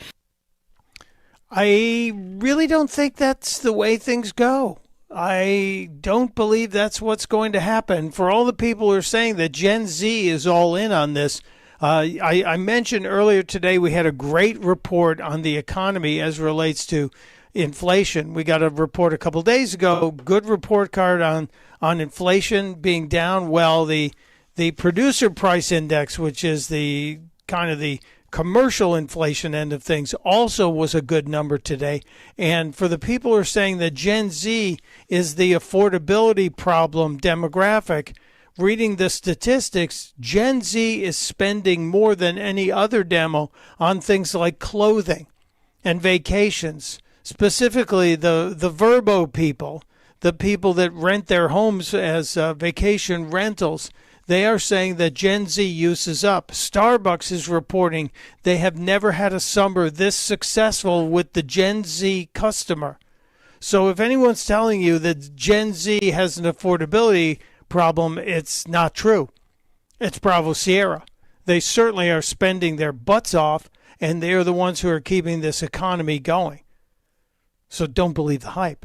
I really don't think that's the way things go. I don't believe that's what's going to happen. For all the people who are saying that Gen Z is all in on this, I mentioned earlier today we had a great report on the economy as relates to inflation. We got a report a couple days ago, good report card on inflation being down. Well, the producer price index, which is the kind of the commercial inflation end of things, also was a good number today. And for the people who are saying that Gen Z is the affordability problem demographic, reading the statistics, Gen Z is spending more than any other demo on things like clothing and vacations, specifically the Verbo people, the people that rent their homes as vacation rentals. They are saying that Gen Z use is up. Starbucks is reporting they have never had a summer this successful with the Gen Z customer. So if anyone's telling you that Gen Z has an affordability problem, it's not true. It's Bravo Sierra. They certainly are spending their butts off, and they're the ones who are keeping this economy going. So don't believe the hype.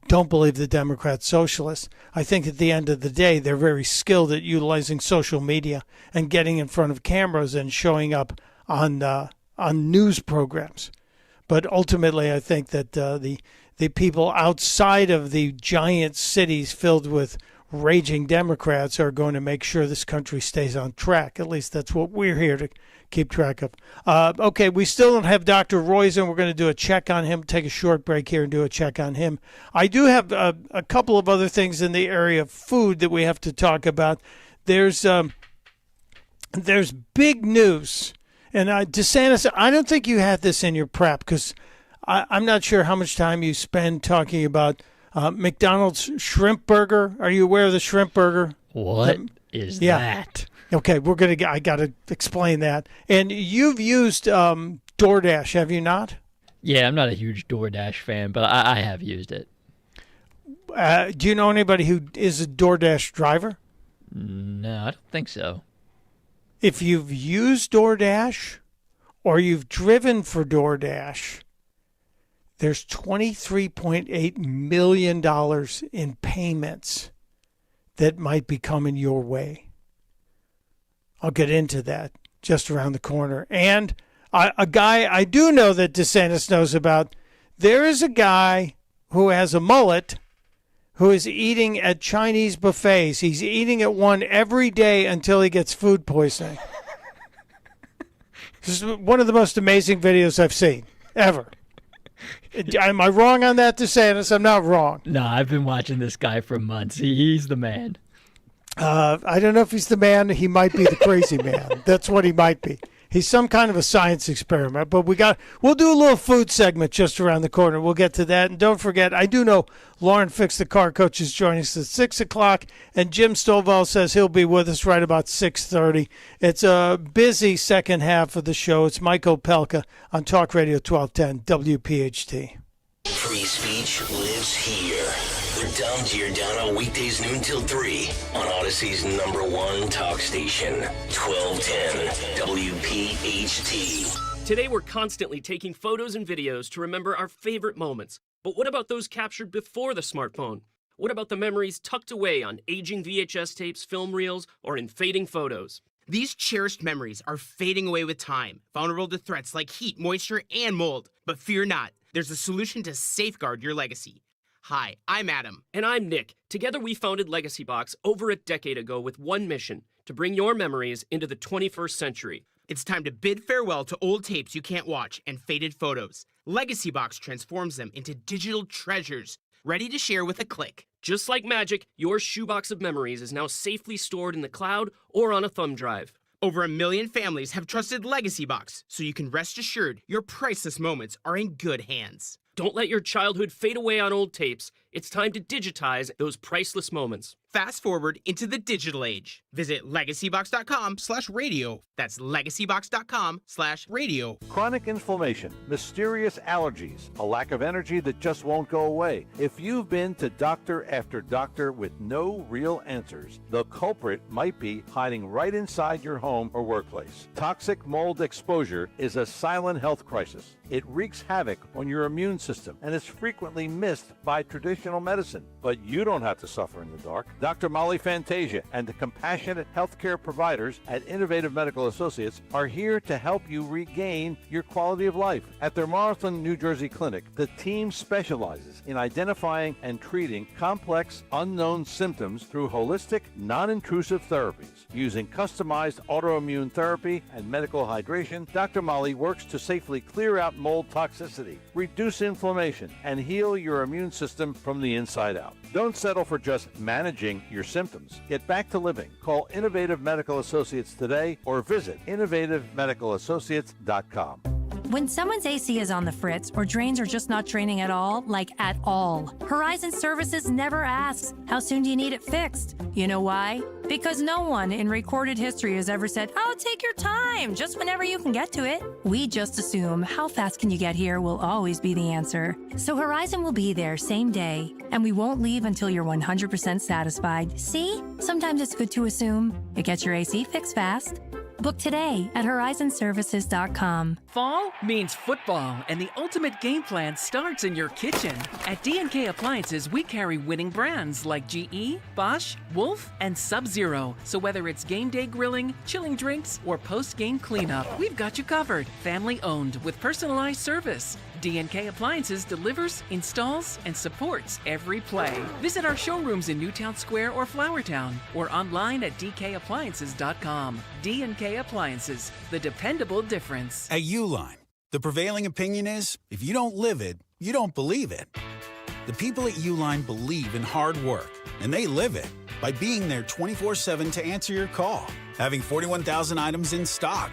Don't believe the Democrat socialists. I think at the end of the day, they're very skilled at utilizing social media and getting in front of cameras and showing up on news programs. But ultimately, I think that the people outside of the giant cities filled with raging Democrats are going to make sure this country stays on track. At least that's what we're here to keep track of. Okay, we still don't have Dr. Roizen. We're going to do a check on him, take a short break here and do a check on him. I do have a couple of other things in the area of food that we have to talk about. There's big news. And DeSantis, I don't think you had this in your prep because I'm not sure how much time you spend talking about McDonald's shrimp burger. Are you aware of the shrimp burger? What is that? Okay, I got to explain that. And you've used DoorDash, have you not? Yeah, I'm not a huge DoorDash fan, but I have used it. Do you know anybody who is a DoorDash driver? No, I don't think so. If you've used DoorDash or you've driven for DoorDash, there's $23.8 million in payments that might be coming your way. I'll get into that just around the corner. And a guy I do know that DeSantis knows about, there is a guy who has a mullet who is eating at Chinese buffets. He's eating at one every day until he gets food poisoning. This is one of the most amazing videos I've seen, ever. Am I wrong on that, DeSantis? I'm not wrong. No, I've been watching this guy for months. He's the man. I don't know if he's the man. He might be the crazy man. That's what he might be. He's some kind of a science experiment. But we'll do a little food segment just around the corner. We'll get to that. And don't forget, I do know Lauren Fix, the car coach, is joining us at 6 o'clock. And Jim Stovall says he'll be with us right about 6:30. It's a busy second half of the show. It's Mike Opelka on Talk Radio 1210 WPHT. Free speech lives here. With Dom Giordano, weekdays noon till 3 on Odyssey's #1 talk station, 1210 WPHT. Today we're constantly taking photos and videos to remember our favorite moments. But what about those captured before the smartphone? What about the memories tucked away on aging VHS tapes, film reels, or in fading photos? These cherished memories are fading away with time, vulnerable to threats like heat, moisture, and mold. But fear not, there's a solution to safeguard your legacy. Hi, I'm Adam. And I'm Nick. Together we founded Legacy Box over a decade ago with one mission, to bring your memories into the 21st century. It's time to bid farewell to old tapes you can't watch and faded photos. Legacy Box transforms them into digital treasures, ready to share with a click. Just like magic, your shoebox of memories is now safely stored in the cloud or on a thumb drive. Over 1 million families have trusted Legacy Box, so you can rest assured your priceless moments are in good hands. Don't let your childhood fade away on old tapes. It's time to digitize those priceless moments. Fast forward into the digital age. Visit legacybox.com/radio. That's legacybox.com/radio. Chronic inflammation, mysterious allergies, a lack of energy that just won't go away. If you've been to doctor after doctor with no real answers, the culprit might be hiding right inside your home or workplace. Toxic mold exposure is a silent health crisis. It wreaks havoc on your immune system and is frequently missed by traditional medicine. But you don't have to suffer in the dark. Dr. Molly Fantasia and the compassionate healthcare providers at Innovative Medical Associates are here to help you regain your quality of life. At their Marlton, New Jersey clinic, the team specializes in identifying and treating complex, unknown symptoms through holistic, non-intrusive therapies. Using customized autoimmune therapy and medical hydration, Dr. Molly works to safely clear out mold toxicity, reduce inflammation, and heal your immune system from the inside out. Don't settle for just managing your symptoms. Get back to living. Call Innovative Medical Associates today or visit innovativemedicalassociates.com. When someone's AC is on the fritz or drains are just not draining at all, like at all, Horizon Services never asks, how soon do you need it fixed? You know why? Because no one in recorded history has ever said, oh, take your time, just whenever you can get to it. We just assume how fast can you get here will always be the answer. So Horizon will be there same day, and we won't leave until you're 100% satisfied. See? Sometimes it's good to assume. It gets your AC fixed fast. Book today at horizonservices.com. Fall means football, and the ultimate game plan starts in your kitchen. At D&K Appliances, we carry winning brands like GE, Bosch, Wolf, and Sub-Zero. So whether it's game day grilling, chilling drinks, or post-game cleanup, we've got you covered. Family owned with personalized service. D&K Appliances delivers, installs, and supports every play. Visit our showrooms in Newtown Square or Flowertown, or online at dkappliances.com. D&K Appliances, the dependable difference. At Uline, the prevailing opinion is, if you don't live it, you don't believe it. The people at Uline believe in hard work, and they live it by being there 24/7 to answer your call, having 41,000 items in stock,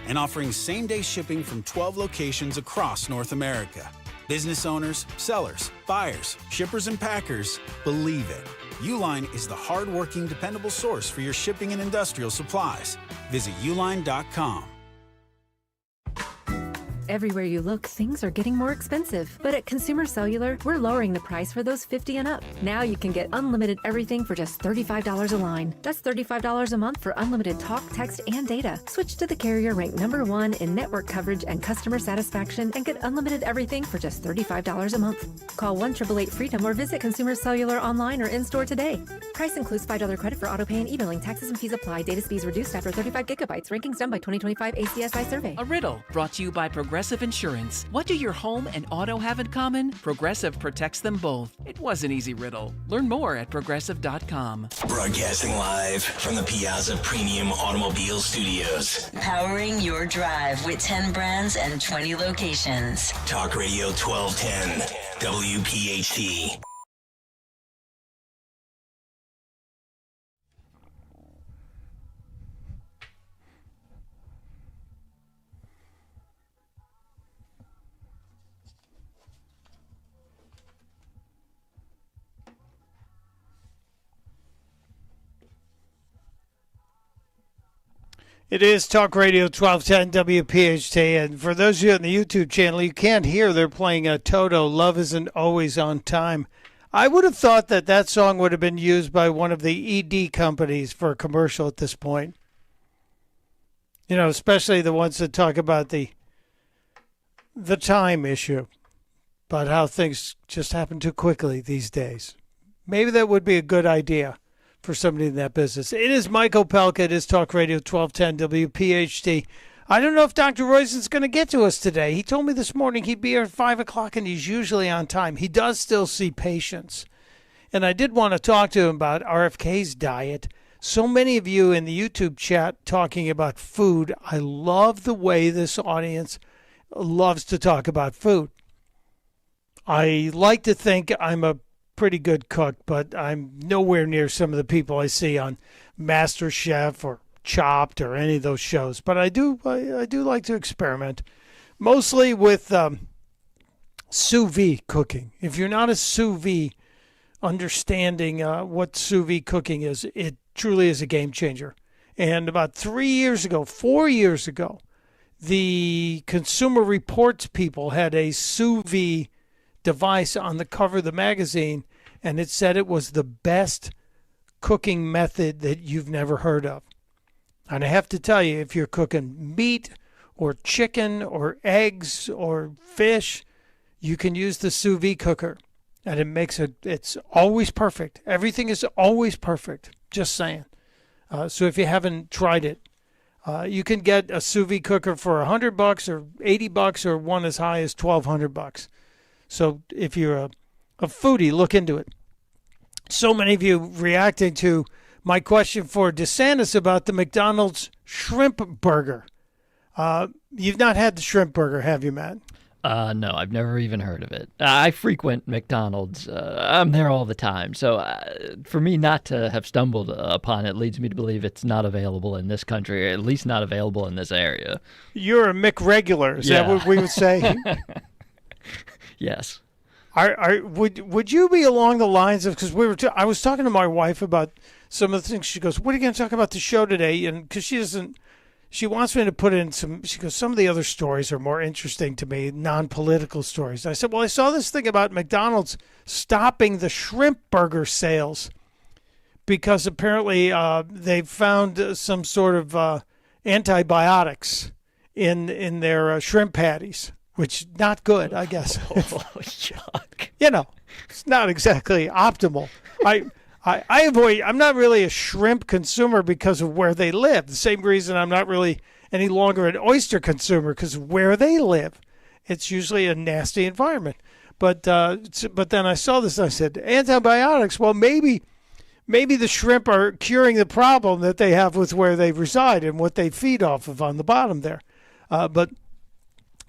and offering same-day shipping from 12 locations across North America. Business owners, sellers, buyers, shippers, and packers believe it. Uline is the hard-working, dependable source for your shipping and industrial supplies. Visit uline.com. Everywhere you look, things are getting more expensive. But at Consumer Cellular, we're lowering the price for those 50 and up. Now you can get unlimited everything for just $35 a line. That's $35 a month for unlimited talk, text, and data. Switch to the carrier ranked #1 in network coverage and customer satisfaction and get unlimited everything for just $35 a month. Call 1-888-FREEDOM or visit Consumer Cellular online or in-store today. Price includes $5 credit for autopay and e-billing. Taxes and fees apply. Data speeds reduced after 35 gigabytes. Rankings done by 2025 ACSI survey. A riddle brought to you by Progressive Insurance. What do your home and auto have in common? Progressive protects them both. It was an easy riddle. Learn more at progressive.com. Broadcasting live from the Piazza Premium Automobile Studios. Powering your drive with 10 brands and 20 locations. Talk Radio 1210, WPHT. It is Talk Radio 1210 WPHT, and for those of you on the YouTube channel, you can't hear, they're playing a Toto, Love Isn't Always on Time. I would have thought that that song would have been used by one of the ED companies for a commercial at this point. You know, especially the ones that talk about the time issue, about how things just happen too quickly these days. Maybe that would be a good idea for somebody in that business. It is Mike Opelka. It is Talk Radio 1210 WPHT. I don't know if Dr. Roizen's going to get to us today. He told me this morning he'd be here at 5 o'clock, and he's usually on time. He does still see patients. And I did want to talk to him about RFK's diet. So many of you in the YouTube chat talking about food. I love the way this audience loves to talk about food. I like to think I'm a pretty good cook, but I'm nowhere near some of the people I see on MasterChef or Chopped or any of those shows. But I do like to experiment, mostly with sous vide cooking. If you're not a sous vide, understanding what sous vide cooking is, it truly is a game changer. And about 4 years ago, the Consumer Reports people had a sous vide device on the cover of the magazine, and it said it was the best cooking method that you've never heard of. And I have to tell you, if you're cooking meat or chicken or eggs or fish, you can use the sous vide cooker, and it's always perfect. Everything is always perfect. Just saying. So if you haven't tried it, you can get a sous vide cooker for $100 or $80 or one as high as $1,200. So if you're a foodie, look into it. So many of you reacting to my question for DeSantis about the McDonald's shrimp burger. You've not had the shrimp burger, have you, Matt? No, I've never even heard of it. I frequent McDonald's. I'm there all the time. So for me not to have stumbled upon it leads me to believe it's not available in this country, or at least not available in this area. You're a McRegular. Is that what we would say? Yes. Would you be along the lines of, because I was talking to my wife about some of the things. She goes, "What are you going to talk about the show today?" And because she wants me to put in some. She goes, "Some of the other stories are more interesting to me, non-political stories." I said, "Well, I saw this thing about McDonald's stopping the shrimp burger sales because apparently they found some sort of antibiotics in their shrimp patties." Which not good, I guess. Oh, yuck. It's not exactly optimal. I avoid. I'm not really a shrimp consumer because of where they live. The same reason I'm not really any longer an oyster consumer, because of where they live. It's usually a nasty environment. But then I saw this and I said, antibiotics. Well, maybe the shrimp are curing the problem that they have with where they reside and what they feed off of on the bottom there. But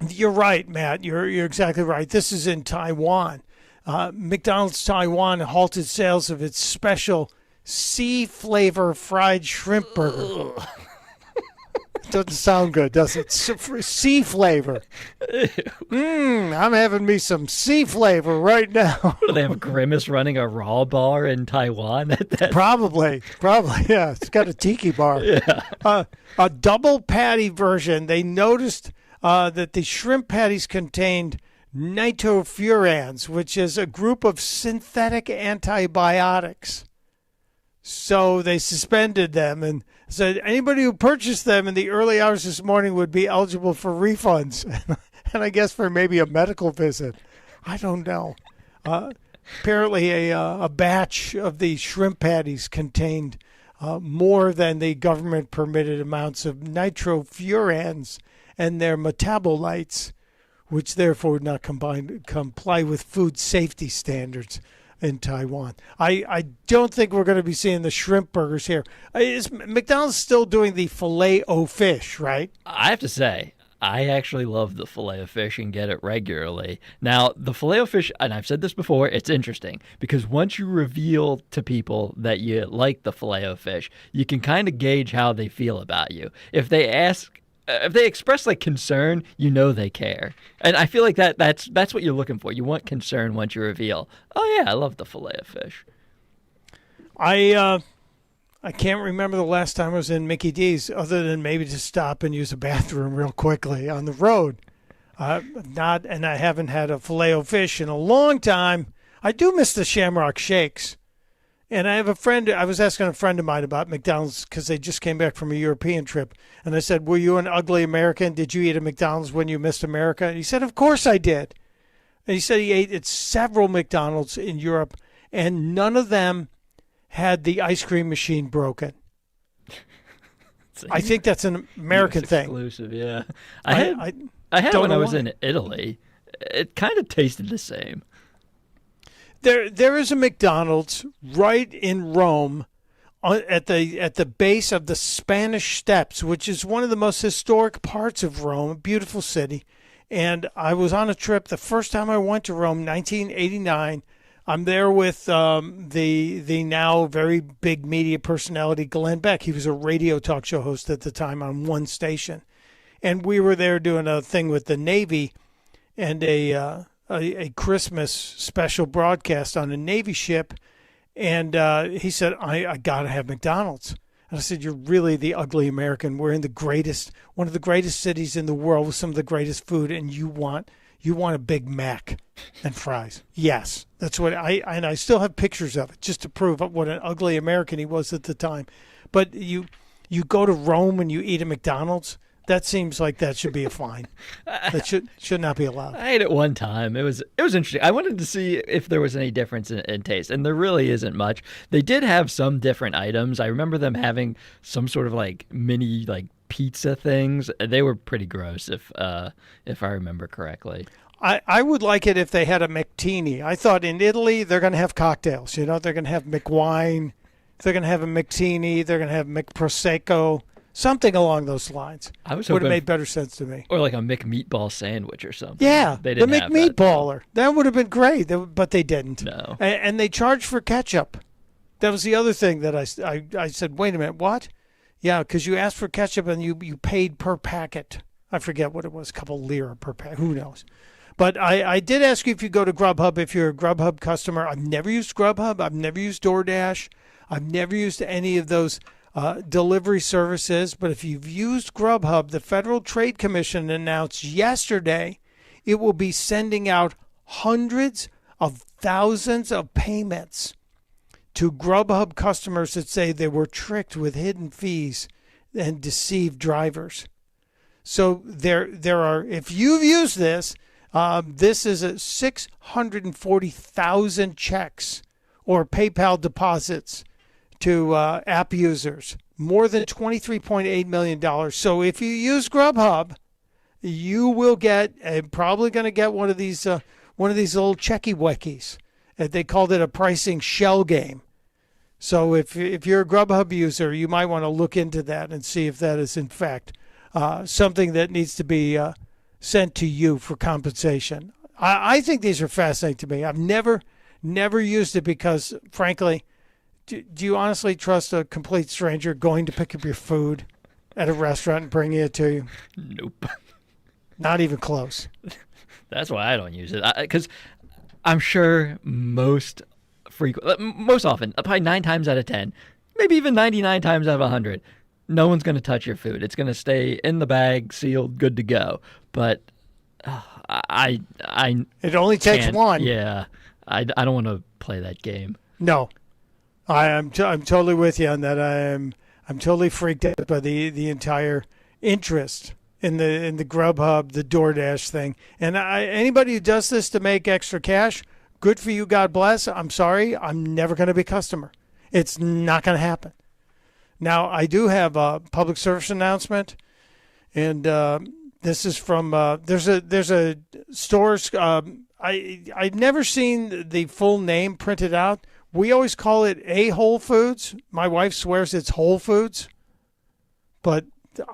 you're right, Matt. You're exactly right. This is in Taiwan. McDonald's Taiwan halted sales of its special sea flavor fried shrimp burger. Doesn't sound good, does it? Sea flavor. I'm having me some sea flavor right now. Do they have Grimace running a raw bar in Taiwan? Probably, yeah. It's got a tiki bar. Yeah. A double patty version. They noticed that the shrimp patties contained nitrofurans, which is a group of synthetic antibiotics. So they suspended them and said anybody who purchased them in the early hours this morning would be eligible for refunds. And I guess for maybe a medical visit. I don't know. Apparently a batch of the shrimp patties contained more than the government permitted amounts of nitrofurans and their metabolites, which therefore would not comply with food safety standards in Taiwan. I don't think we're going to be seeing the shrimp burgers here. Is McDonald's still doing the Filet-O-Fish, right? I have to say, I actually love the Filet-O-Fish and get it regularly. Now, the Filet-O-Fish, and I've said this before, it's interesting because once you reveal to people that you like the Filet-O-Fish, you can kind of gauge how they feel about you. If they express like concern, you know they care. And I feel like that's what you're looking for. You want concern once you reveal, oh yeah, I love the Filet-O-Fish. I can't remember the last time I was in Mickey D's other than maybe to stop and use a bathroom real quickly on the road. And I haven't had a Filet-O-Fish in a long time. I do miss the Shamrock Shakes. And I have a friend, I was asking a friend of mine about McDonald's because they just came back from a European trip. And I said, were you an ugly American? Did you eat at McDonald's when you missed America? And he said, of course I did. And he said he ate at several McDonald's in Europe, and none of them had the ice cream machine broken. I think that's an American thing. Exclusive, yeah. I had it when I was in Italy. It kind of tasted the same. There is a McDonald's right in Rome at the base of the Spanish Steps, which is one of the most historic parts of Rome, a beautiful city. And I was on a trip the first time I went to Rome, 1989. I'm there with the now very big media personality Glenn Beck. He was a radio talk show host at the time on one station, and we were there doing a thing with the Navy and a Christmas special broadcast on a Navy ship. And he said, I got to have McDonald's. And I said, you're really the ugly American. We're in one of the greatest cities in the world with some of the greatest food, and you want a Big Mac and fries. Yes, that's what I still have pictures of it just to prove what an ugly American he was at the time. But you go to Rome and you eat at McDonald's. That seems like that should be a fine. That should not be allowed. I ate it one time. It was interesting. I wanted to see if there was any difference in taste, and there really isn't much. They did have some different items. I remember them having some sort of like mini like pizza things. They were pretty gross, if I remember correctly. I would like it if they had a McTeeny. I thought in Italy they're going to have cocktails. They're going to have McWine. They're going to have a McTeeny. They're going to have McProsecco. Something along those lines. Would have made better sense to me. Or like a McMeatball sandwich or something. Yeah, they didn't the have McMeatballer. That would have been great, but they didn't. No. And they charged for ketchup. That was the other thing that I said, wait a minute, what? Yeah, because you asked for ketchup and you paid per packet. I forget what it was, a couple lira per packet. Who knows? But I did ask you if you go to Grubhub, if you're a Grubhub customer. I've never used Grubhub. I've never used DoorDash. I've never used any of those delivery services. But if you've used Grubhub, the Federal Trade Commission announced yesterday it will be sending out hundreds of thousands of payments to Grubhub customers that say they were tricked with hidden fees and deceived drivers. So there are, if you've used this, this is a 640,000 checks or PayPal deposits to app users, more than $23.8 million. So if you use Grubhub, you will get, probably going to get one of these little checky weckies. They called it a pricing shell game. So if you're a Grubhub user, you might want to look into that and see if that is in fact something that needs to be sent to you for compensation. I think these are fascinating to me. I've never used it because, frankly, do you honestly trust a complete stranger going to pick up your food at a restaurant and bringing it to you? Nope. Not even close. That's why I don't use it. Because I'm sure most often, probably 9 times out of 10, maybe even 99 times out of 100, no one's going to touch your food. It's going to stay in the bag, sealed, good to go. But it only takes one. Yeah, I don't want to play that game. No, I'm totally with you on that. I'm totally freaked out by the entire interest in the Grubhub, the DoorDash thing. And anybody who does this to make extra cash, good for you. God bless. I'm sorry. I'm never going to be a customer. It's not going to happen. Now, I do have a public service announcement, and this is from there's a stores. I've never seen the full name printed out. We always call it A Whole Foods. My wife swears it's Whole Foods, but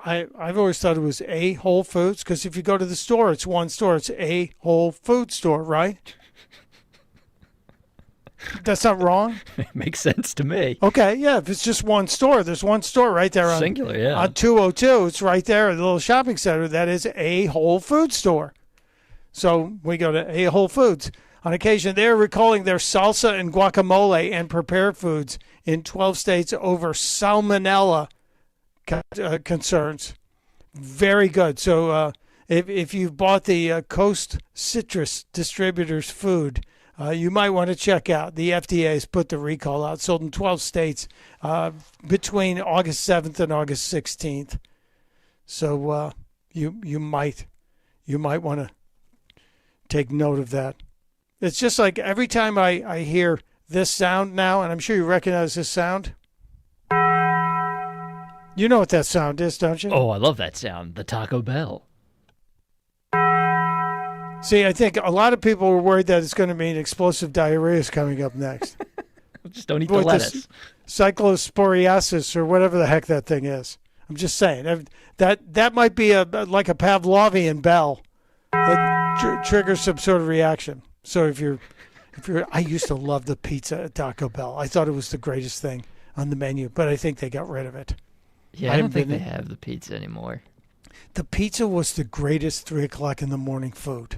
I've always thought it was A Whole Foods because if you go to the store, it's one store. It's A Whole Food Store, right? That's not wrong? It makes sense to me. Okay, yeah. If it's just one store, there's one store right there on Singular, yeah. On 202. It's right there at the little shopping center. That is A Whole Food Store. So we go to A Whole Foods. On occasion, they're recalling their salsa and guacamole and prepared foods in 12 states over salmonella concerns. Very good. So if you've bought the Coast Citrus Distributors food, you might want to check out. The FDA has put the recall out. Sold in 12 states between August 7th and August 16th. So you might want to take note of that. It's just like every time I hear this sound now, and I'm sure you recognize this sound. You know what that sound is, don't you? Oh, I love that sound. The Taco Bell. See, I think a lot of people were worried that it's going to mean explosive diarrhea is coming up next. Just don't eat the lettuce. Cyclosporiasis or whatever the heck that thing is. I'm just saying that might be like a Pavlovian bell that triggers some sort of reaction. So if you're I used to love the pizza at Taco Bell. I thought it was the greatest thing on the menu, but I think they got rid of it. Yeah, I don't think they have the pizza anymore. The pizza was the greatest 3 o'clock in the morning food.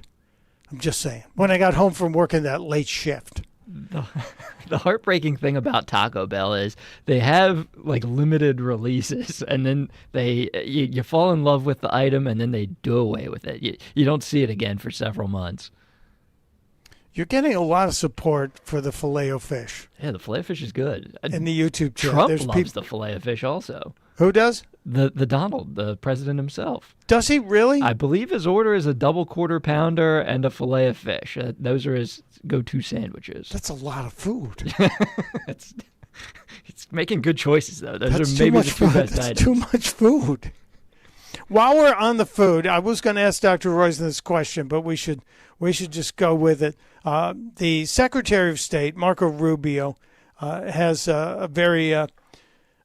I'm just saying. When I got home from working that late shift. The heartbreaking thing about Taco Bell is they have like limited releases, and then you fall in love with the item, and then they do away with it. You don't see it again for several months. You're getting a lot of support for the Filet-O-Fish. Yeah, the Filet-O-Fish is good. In the YouTube chat. Trump loves the Filet-O-Fish also. Who does? The Donald, the president himself. Does he really? I believe his order is a double quarter pounder and a Filet-O-Fish. Those are his go-to sandwiches. That's a lot of food. It's making good choices, though. Those That's are too maybe much the two food. best That's items. too much food. While we're on the food, I was going to ask Dr. Roizen this question, but we should just go with it. The Secretary of State, Marco Rubio, has a very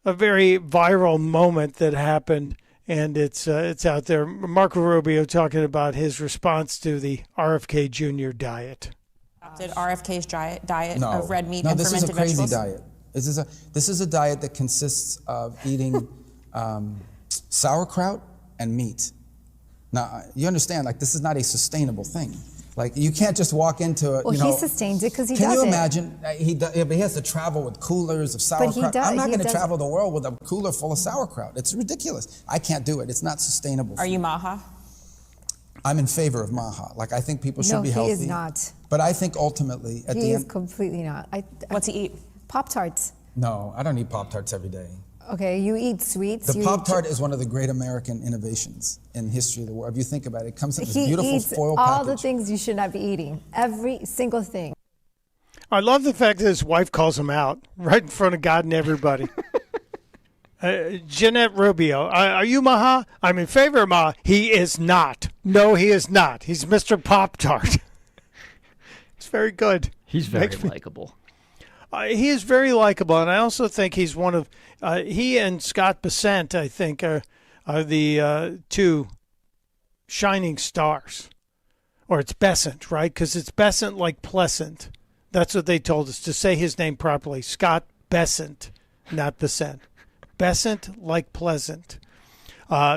viral moment that happened, and it's out there. Marco Rubio talking about his response to the RFK Jr. diet. Did RFK's diet No. of red meat No, and this is fermented a crazy vegetables? diet. This is a diet that consists of eating sauerkraut and meat. Now, you understand, like, this is not a sustainable thing. Like, you can't just walk into it, Well, he sustains it because he Can does you it. imagine? But he has to travel with coolers of But he sauerkraut. does- I'm not he going to does- travel the world with a cooler full of sauerkraut. It's ridiculous. I can't do it. It's not sustainable. Are you Maha? I'm in favor of Maha. Like, I think people should No, be he healthy. is not. But I think ultimately, at He the is end, completely not. What's he eat? Pop-Tarts. no, I don't eat Pop-Tarts every day. Okay, you eat sweets. The you Pop-Tart is one of the great American innovations in history of the world. If you think about it, it comes in this He beautiful eats foil all the package. things you should not be eating. Every single thing. I love the fact that his wife calls him out right in front of God and everybody. Jeanette Rubio, are you Maha? I'm in favor of Maha. He is not. No, he is not. He's Mr. Pop-Tart. It's very good. He's very Makes me- likable. He is very likable, and I also think he's one of he and Scott Bessent, I think, are the two shining stars. Or it's Bessent, right? Because it's Bessent like Pleasant. That's what they told us, to say his name properly. Scott Bessent, not Bessent. Bessent like Pleasant.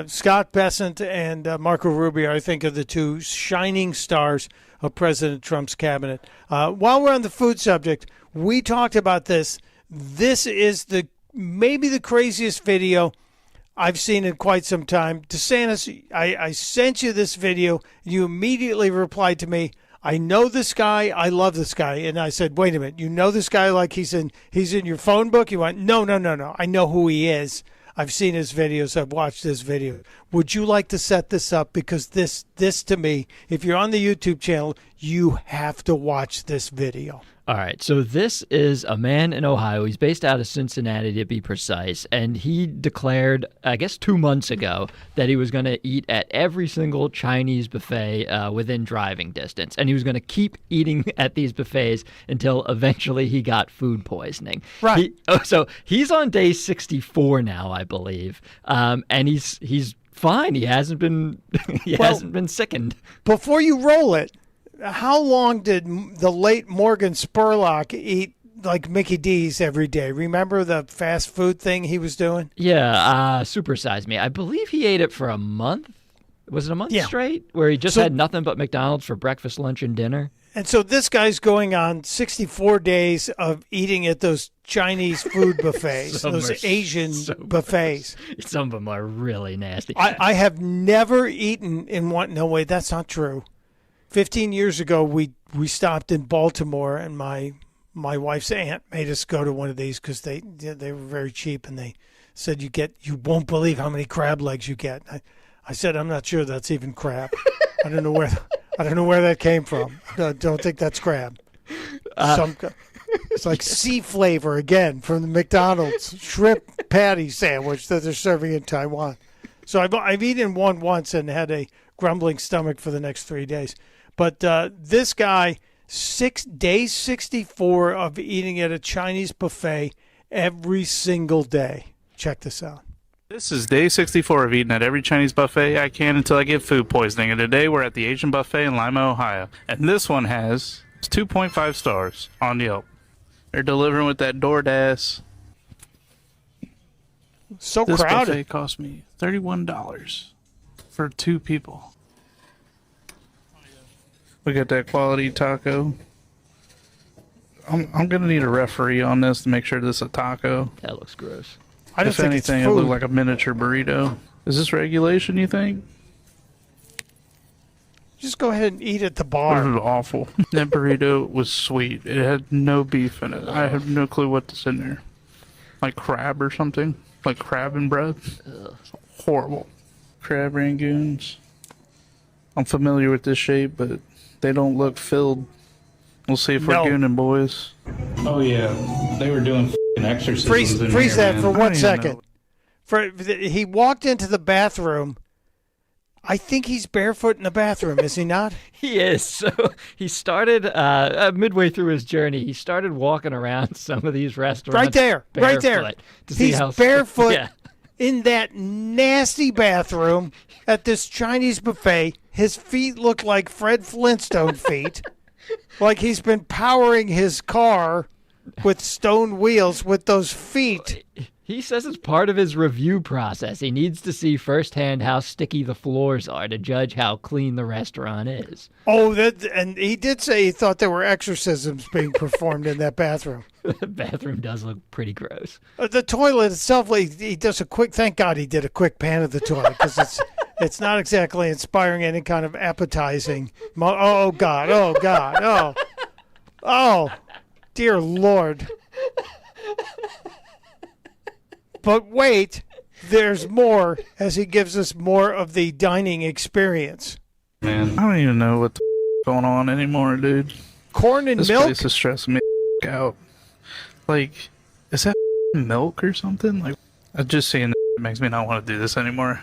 Scott Bessent and Marco Rubio, I think, are the two shining stars of President Trump's cabinet. While we're on the food subject, we talked about this. This is maybe the craziest video I've seen in quite some time. DeSantis, I sent you this video. You immediately replied to me, I know this guy. I love this guy. And I said, wait a minute. You know this guy like he's in your phone book? You went, no. I know who he is. I've seen his videos. I've watched this video. Would you like to set this up? Because this to me, if you're on the YouTube channel, you have to watch this video. All right, so this is a man in Ohio. He's based out of Cincinnati, to be precise, and he declared, I guess 2 months ago, that he was going to eat at every single Chinese buffet within driving distance, and he was going to keep eating at these buffets until eventually he got food poisoning. Right. So he's on day 64 now, I believe, and he's fine. He hasn't been hasn't been sickened. Before you roll it, how long did the late Morgan Spurlock eat like Mickey D's every day? Remember the fast food thing he was doing? Yeah, Supersize Me. I believe he ate it for a month. Was it a month straight? Where he just had nothing but McDonald's for breakfast, lunch, and dinner? And so this guy's going on 64 days of eating at those Chinese food buffets, those Asian buffets. Some of them are really nasty. I have never eaten in one. No, wait, that's not true. 15 years ago, we stopped in Baltimore, and my wife's aunt made us go to one of these because they were very cheap, and they said you won't believe how many crab legs you get. I said I'm not sure that's even crab. I don't know where that came from. I don't think that's crab. It's like sea flavor again from the McDonald's shrimp patty sandwich that they're serving in Taiwan. So I've eaten one once and had a grumbling stomach for the next 3 days. But this guy, day 64 of eating at a Chinese buffet every single day. Check this out. This is day 64 of eating at every Chinese buffet I can until I get food poisoning. And today we're at the Asian buffet in Lima, Ohio. And this one has It's 2.5 stars on Yelp. They're delivering with that DoorDash. So this crowded. buffet cost me $31 for 2 people. We got that quality taco. I'm gonna need a referee on this to make sure this is a taco. That looks gross. I just if think anything, it's it food. looked like a miniature burrito. Is this regulation, you think? Just go ahead and eat at the This bar. is awful. That burrito was sweet. It had no beef in it. I have no clue what's in there. Like crab or something? Like crab and bread? Horrible. Crab rangoons. I'm familiar with this shape, but they don't look filled. We'll see if we're gooning, boys. Oh, yeah. They were doing exorcisms in Freeze here, that man. for I don't 1 even second. know. He walked into the bathroom. I think he's barefoot in the bathroom, is he not? He is. So he started midway through his journey. He started walking around some of these restaurants. Right there. barefoot to see He's how barefoot Yeah. in that nasty bathroom at this Chinese buffet. His feet look like Fred Flintstone feet. Like he's been powering his car with stone wheels with those feet. He says it's part of his review process. He needs to see firsthand how sticky the floors are to judge how clean the restaurant is. Oh, and he did say he thought there were exorcisms being performed in that bathroom. The bathroom does look pretty gross. The toilet itself, he does a quick, thank God he did a quick pan of the toilet because it's not exactly inspiring any kind of appetizing. Oh, God, oh, dear Lord. But wait, there's more as he gives us more of the dining experience. Man, I don't even know what's going on anymore, dude. Corn and this milk? This place is stressing me out. Like, is that milk or something? Like, just seeing it makes me not want to do this anymore.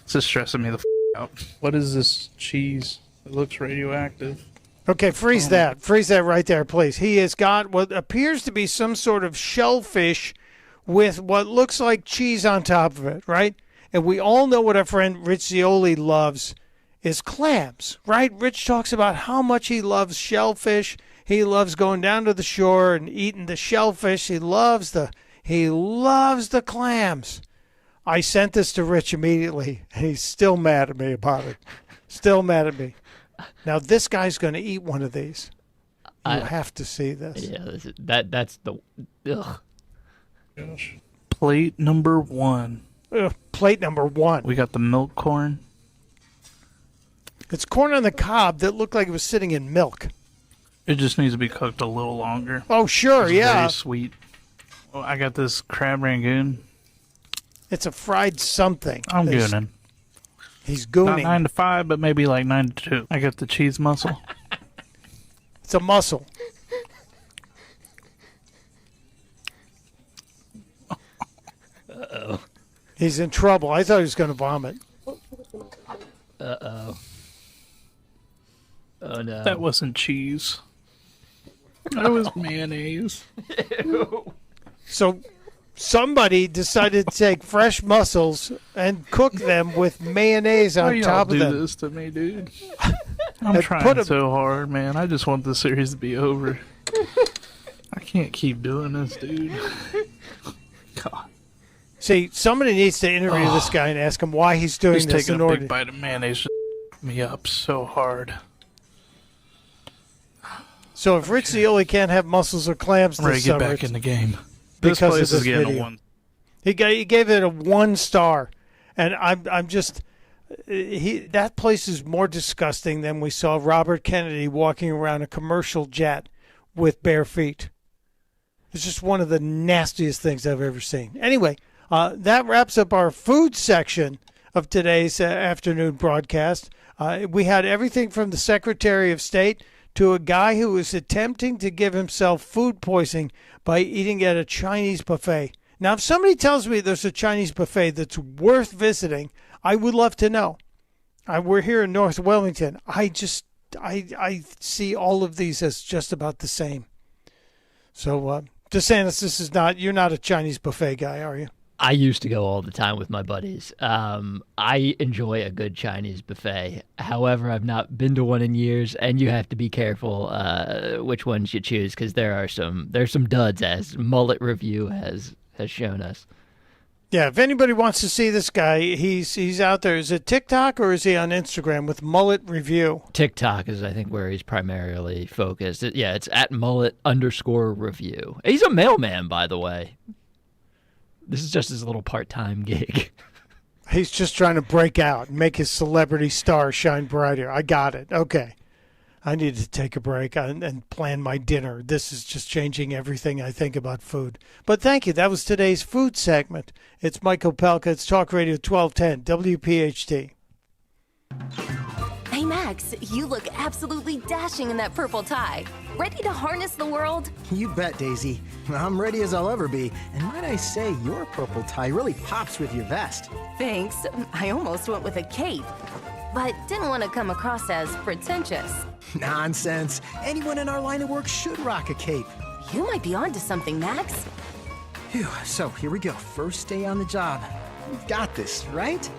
It's just stressing me the out. What is this cheese? It looks radioactive. Okay, freeze that. Freeze that right there, please. He has got what appears to be some sort of shellfish with what looks like cheese on top of it, right? And we all know what our friend Rich Zioli loves is clams, right? Rich talks about how much he loves shellfish. He loves going down to the shore and eating the shellfish. He loves the clams. I sent this to Rich immediately, and he's still mad at me about it. Still mad at me. Now, this guy's going to eat one of these. You have to see this. Yeah, that's the... Ugh. Gosh. Plate number 1. Plate number 1. We got the milk corn. It's corn on the cob that looked like it was sitting in milk. It just needs to be cooked a little longer. Oh, sure, It's yeah. Very sweet. Oh, I got this crab rangoon. It's a fried something. I'm gooning. He's gooning. Not 9 to 5, but maybe like 9 to 2. I got the cheese mussel. It's a mussel. Uh-oh. He's in trouble. I thought he was going to vomit. Uh-oh. Oh, no. That wasn't cheese. That was mayonnaise. Ew. So somebody decided to take fresh mussels and cook them with mayonnaise Why on y'all top of do them. this to me, dude? I'm And trying put 'em- so hard, man. I just want the series to be over. I can't keep doing this, dude. God. See, somebody needs to interview this guy and ask him why he's doing Just this taking in a order. big bite of mayonnaise just me up so hard. So if Rich Zioli can't have mussels or clams I'm ready this to get summer, back in the game. because This place of this is getting video. a 1. He gave it a 1 star, and I'm just that place is more disgusting than we saw Robert Kennedy walking around a commercial jet with bare feet. It's just one of the nastiest things I've ever seen. Anyway, that wraps up our food section of today's afternoon broadcast. We had everything from the Secretary of State to a guy who was attempting to give himself food poisoning by eating at a Chinese buffet. Now, if somebody tells me there's a Chinese buffet that's worth visiting, I would love to know. We're here in North Wellington. I see all of these as just about the same. So, DeSantis, you're not a Chinese buffet guy, are you? I used to go all the time with my buddies. I enjoy a good Chinese buffet. However, I've not been to one in years, and you have to be careful which ones you choose because there's some duds, as Mullet Review has shown us. Yeah, if anybody wants to see this guy, he's out there. Is it TikTok or is he on Instagram with Mullet Review? TikTok is, I think, where he's primarily focused. It's at Mullet_Review. He's a mailman, by the way. This is just his little part-time gig. He's just trying to break out and make his celebrity star shine brighter. I got it. Okay. I need to take a break and plan my dinner. This is just changing everything I think about food. But thank you. That was today's food segment. It's Mike Opelka. It's Talk Radio 1210, WPHT. Hey, Max, you look absolutely dashing in that purple tie. Ready to harness the world? You bet, Daisy. I'm ready as I'll ever be. And might I say, your purple tie really pops with your vest. Thanks. I almost went with a cape, but didn't want to come across as pretentious. Nonsense. Anyone in our line of work should rock a cape. You might be onto something, Max. Phew, so here we go. First day on the job. We've got this, right?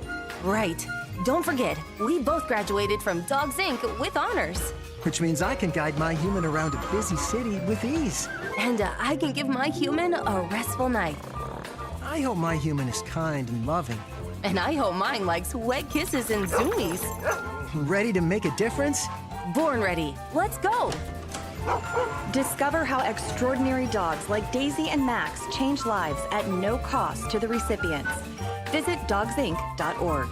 Right. Don't forget, we both graduated from Dogs Inc. with honors. Which means I can guide my human around a busy city with ease. And I can give my human a restful night. I hope my human is kind and loving. And I hope mine likes wet kisses and zoomies. Ready to make a difference? Born ready. Let's go. Discover how extraordinary dogs like Daisy and Max change lives at no cost to the recipients. Visit dogsinc.org.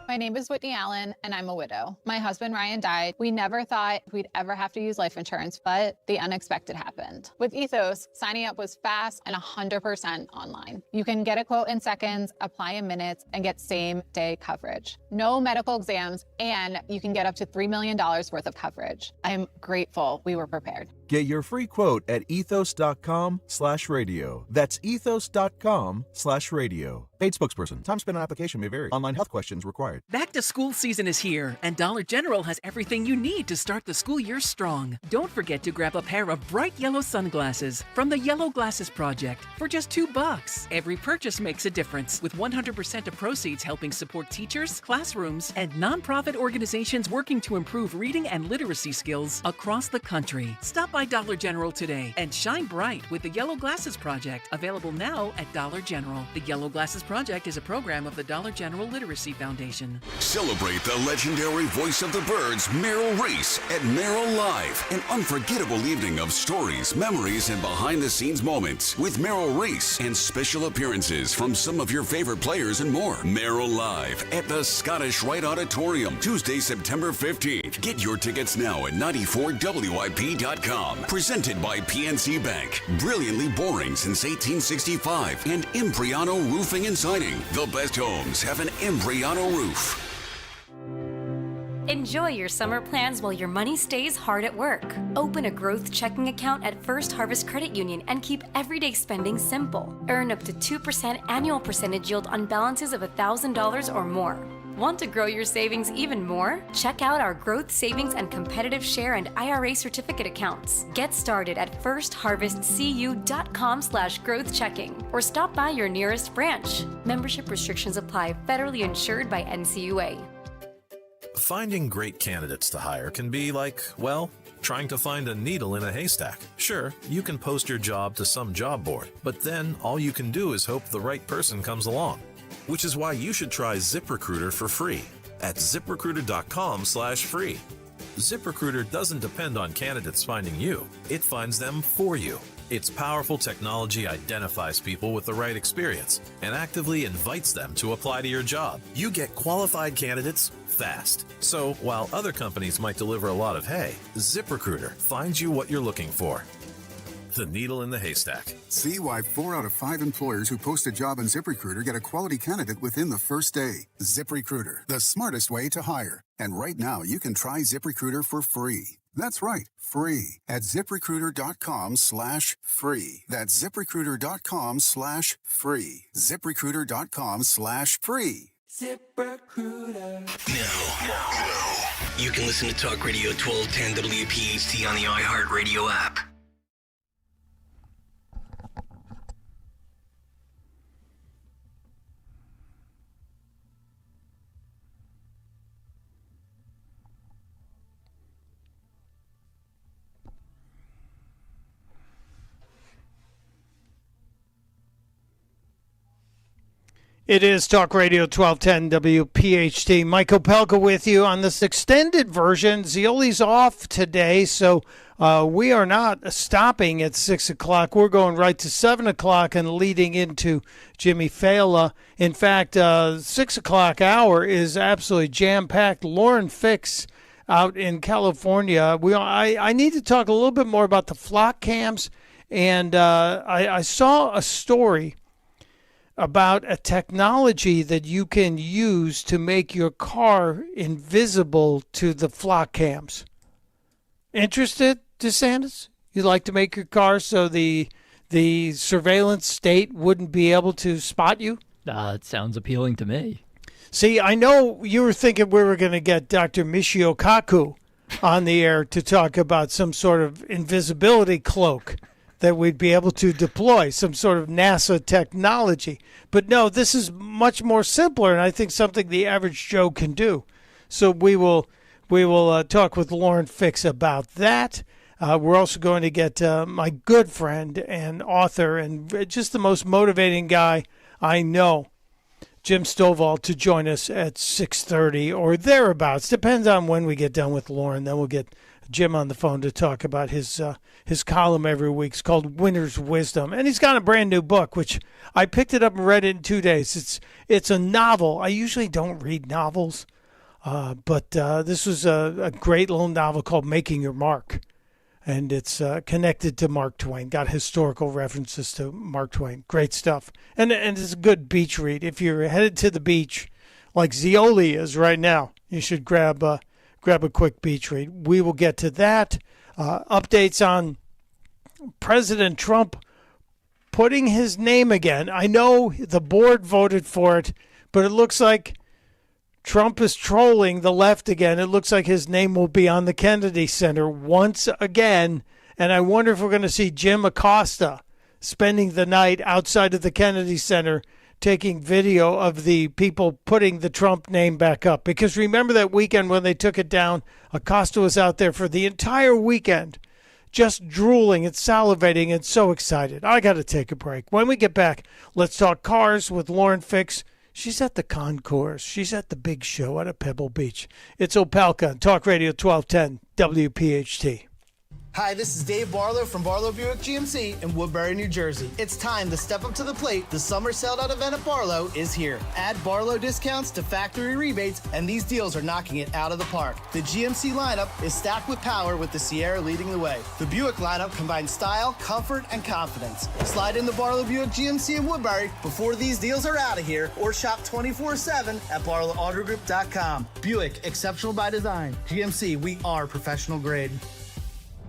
My name is Whitney Allen, and I'm a widow. My husband, Ryan, died. We never thought we'd ever have to use life insurance, but the unexpected happened. With Ethos, signing up was fast and 100% online. You can get a quote in seconds, apply in minutes, and get same-day coverage. No medical exams, and you can get up to $3 million worth of coverage. I'm grateful we were prepared. Get your free quote at ethos.com/radio. That's ethos.com/radio. Paid spokesperson. Time spent on application may vary. Online health questions required. Back to school season is here, and Dollar General has everything you need to start the school year strong. Don't forget to grab a pair of bright yellow sunglasses from the Yellow Glasses Project for just $2. Every purchase makes a difference, with 100% of proceeds helping support teachers, classrooms, and nonprofit organizations working to improve reading and literacy skills across the country. Stop by Dollar General today and shine bright with the Yellow Glasses Project, available now at Dollar General. The Yellow Glasses Project is a program of the Dollar General Literacy Foundation. Celebrate the legendary voice of the birds, Merrill Reese, at Merrill Live, an unforgettable evening of stories, memories, and behind-the-scenes moments with Merrill Reese and special appearances from some of your favorite players and more. Merrill Live at the Scottish Rite Auditorium, Tuesday, September 15th. Get your tickets now at 94WIP.com. Presented by PNC Bank. Brilliantly boring since 1865. And Impriano Roofing and Siding. The best homes have an Impriano roof. Enjoy your summer plans while your money stays hard at work. Open a growth checking account at First Harvest Credit Union and keep everyday spending simple. Earn up to 2% annual percentage yield on balances of $1,000 or more. Want to grow your savings even more? Check out our Growth Savings and Competitive Share and IRA certificate accounts. Get started at firstharvestcu.com/growthchecking or stop by your nearest branch. Membership restrictions apply. Federally insured by NCUA. Finding great candidates to hire can be like, well, trying to find a needle in a haystack. Sure, you can post your job to some job board, but then all you can do is hope the right person comes along. Which is why you should try ZipRecruiter for free at ZipRecruiter.com/free. ZipRecruiter doesn't depend on candidates finding you. It finds them for you. Its powerful technology identifies people with the right experience and actively invites them to apply to your job. You get qualified candidates fast. So while other companies might deliver a lot of hay, ZipRecruiter finds you what you're looking for. The needle in the haystack. See why 4 out of 5 employers who post a job on ZipRecruiter get a quality candidate within the first day. ZipRecruiter, the smartest way to hire. And right now, you can try ZipRecruiter for free. That's right, free at ZipRecruiter.com/free. That's ZipRecruiter.com/free. ZipRecruiter.com/free. ZipRecruiter. Now, you can listen to Talk Radio 1210 WPHT on the iHeartRadio app. It is Talk Radio 1210 WPHT. Mike Opelka with you on this extended version. Zioli's off today, so we are not stopping at 6 o'clock. We're going right to 7 o'clock and leading into Jimmy Fallon. In fact, 6 o'clock hour is absolutely jam-packed. Lauren Fix out in California. I need to talk a little bit more about the flock cams, and I saw a story about a technology that you can use to make your car invisible to the flock cams. Interested, DeSantis? You'd like to make your car so the surveillance state wouldn't be able to spot you? It sounds appealing to me. See, I know you were thinking we were going to get Dr. Michio Kaku on the air to talk about some sort of invisibility cloak that we'd be able to deploy, some sort of NASA technology. But no, this is much more simpler, and I think something the average Joe can do. So we will talk with Lauren Fix about that. We're also going to get my good friend and author and just the most motivating guy I know, Jim Stovall, to join us at 6:30 or thereabouts. Depends on when we get done with Lauren. Then we'll get Jim on the phone to talk about his column every week. It's called Winner's Wisdom. And he's got a brand new book, which I picked it up and read it in 2 days. It's a novel. I usually don't read novels, but this was a great little novel called Making Your Mark. And it's connected to Mark Twain. Got historical references to Mark Twain. Great stuff. And it's a good beach read. If you're headed to the beach, like Zioli is right now, you should grab a quick beach read. We will get to that. Updates on President Trump putting his name again. I know the board voted for it, but it looks like Trump is trolling the left again. It looks like his name will be on the Kennedy Center once again. And I wonder if we're going to see Jim Acosta spending the night outside of the Kennedy Center taking video of the people putting the Trump name back up. Because remember that weekend when they took it down, Acosta was out there for the entire weekend just drooling and salivating and so excited. I got to take a break. When we get back, let's talk cars with Lauren Fix. She's at the concourse. She's at the big show at Pebble Beach. It's Opelka on Talk Radio 1210 WPHT. Hi, this is Dave Barlow from Barlow Buick GMC in Woodbury, New Jersey. It's time to step up to the plate. The summer sell-out event at Barlow is here. Add Barlow discounts to factory rebates, and these deals are knocking it out of the park. The GMC lineup is stacked with power with the Sierra leading the way. The Buick lineup combines style, comfort, and confidence. Slide in the Barlow Buick GMC in Woodbury before these deals are out of here, or shop 24/7 at barlowautogroup.com. Buick, exceptional by design. GMC, we are professional grade.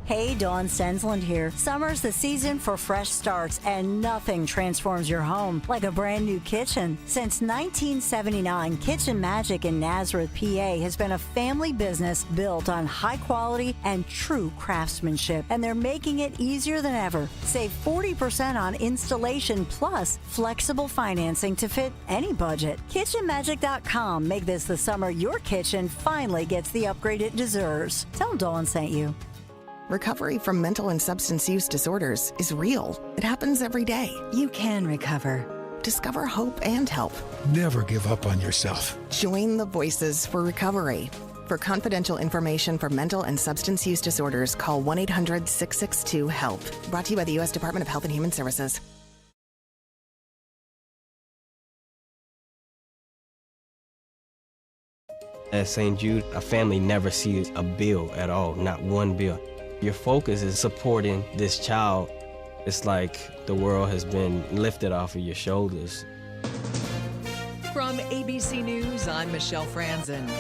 Hey, Dawn Stensland here. Summer's the season for fresh starts, and nothing transforms your home like a brand new kitchen. Since 1979, Kitchen Magic in Nazareth, PA has been a family business built on high quality and true craftsmanship, and they're making it easier than ever. Save 40% on installation plus flexible financing to fit any budget. KitchenMagic.com. Make this the summer your kitchen finally gets the upgrade it deserves. Tell Dawn sent you. Recovery from mental and substance use disorders is real. It happens every day. You can recover. Discover hope and help. Never give up on yourself. Join the Voices for Recovery. For confidential information for mental and substance use disorders, call 1-800-662-HELP. Brought to you by the U.S. Department of Health and Human Services. At St. Jude, a family never sees a bill at all, not one bill. Your focus is supporting this child. It's like the world has been lifted off of your shoulders. From ABC News, I'm Michelle Franzen.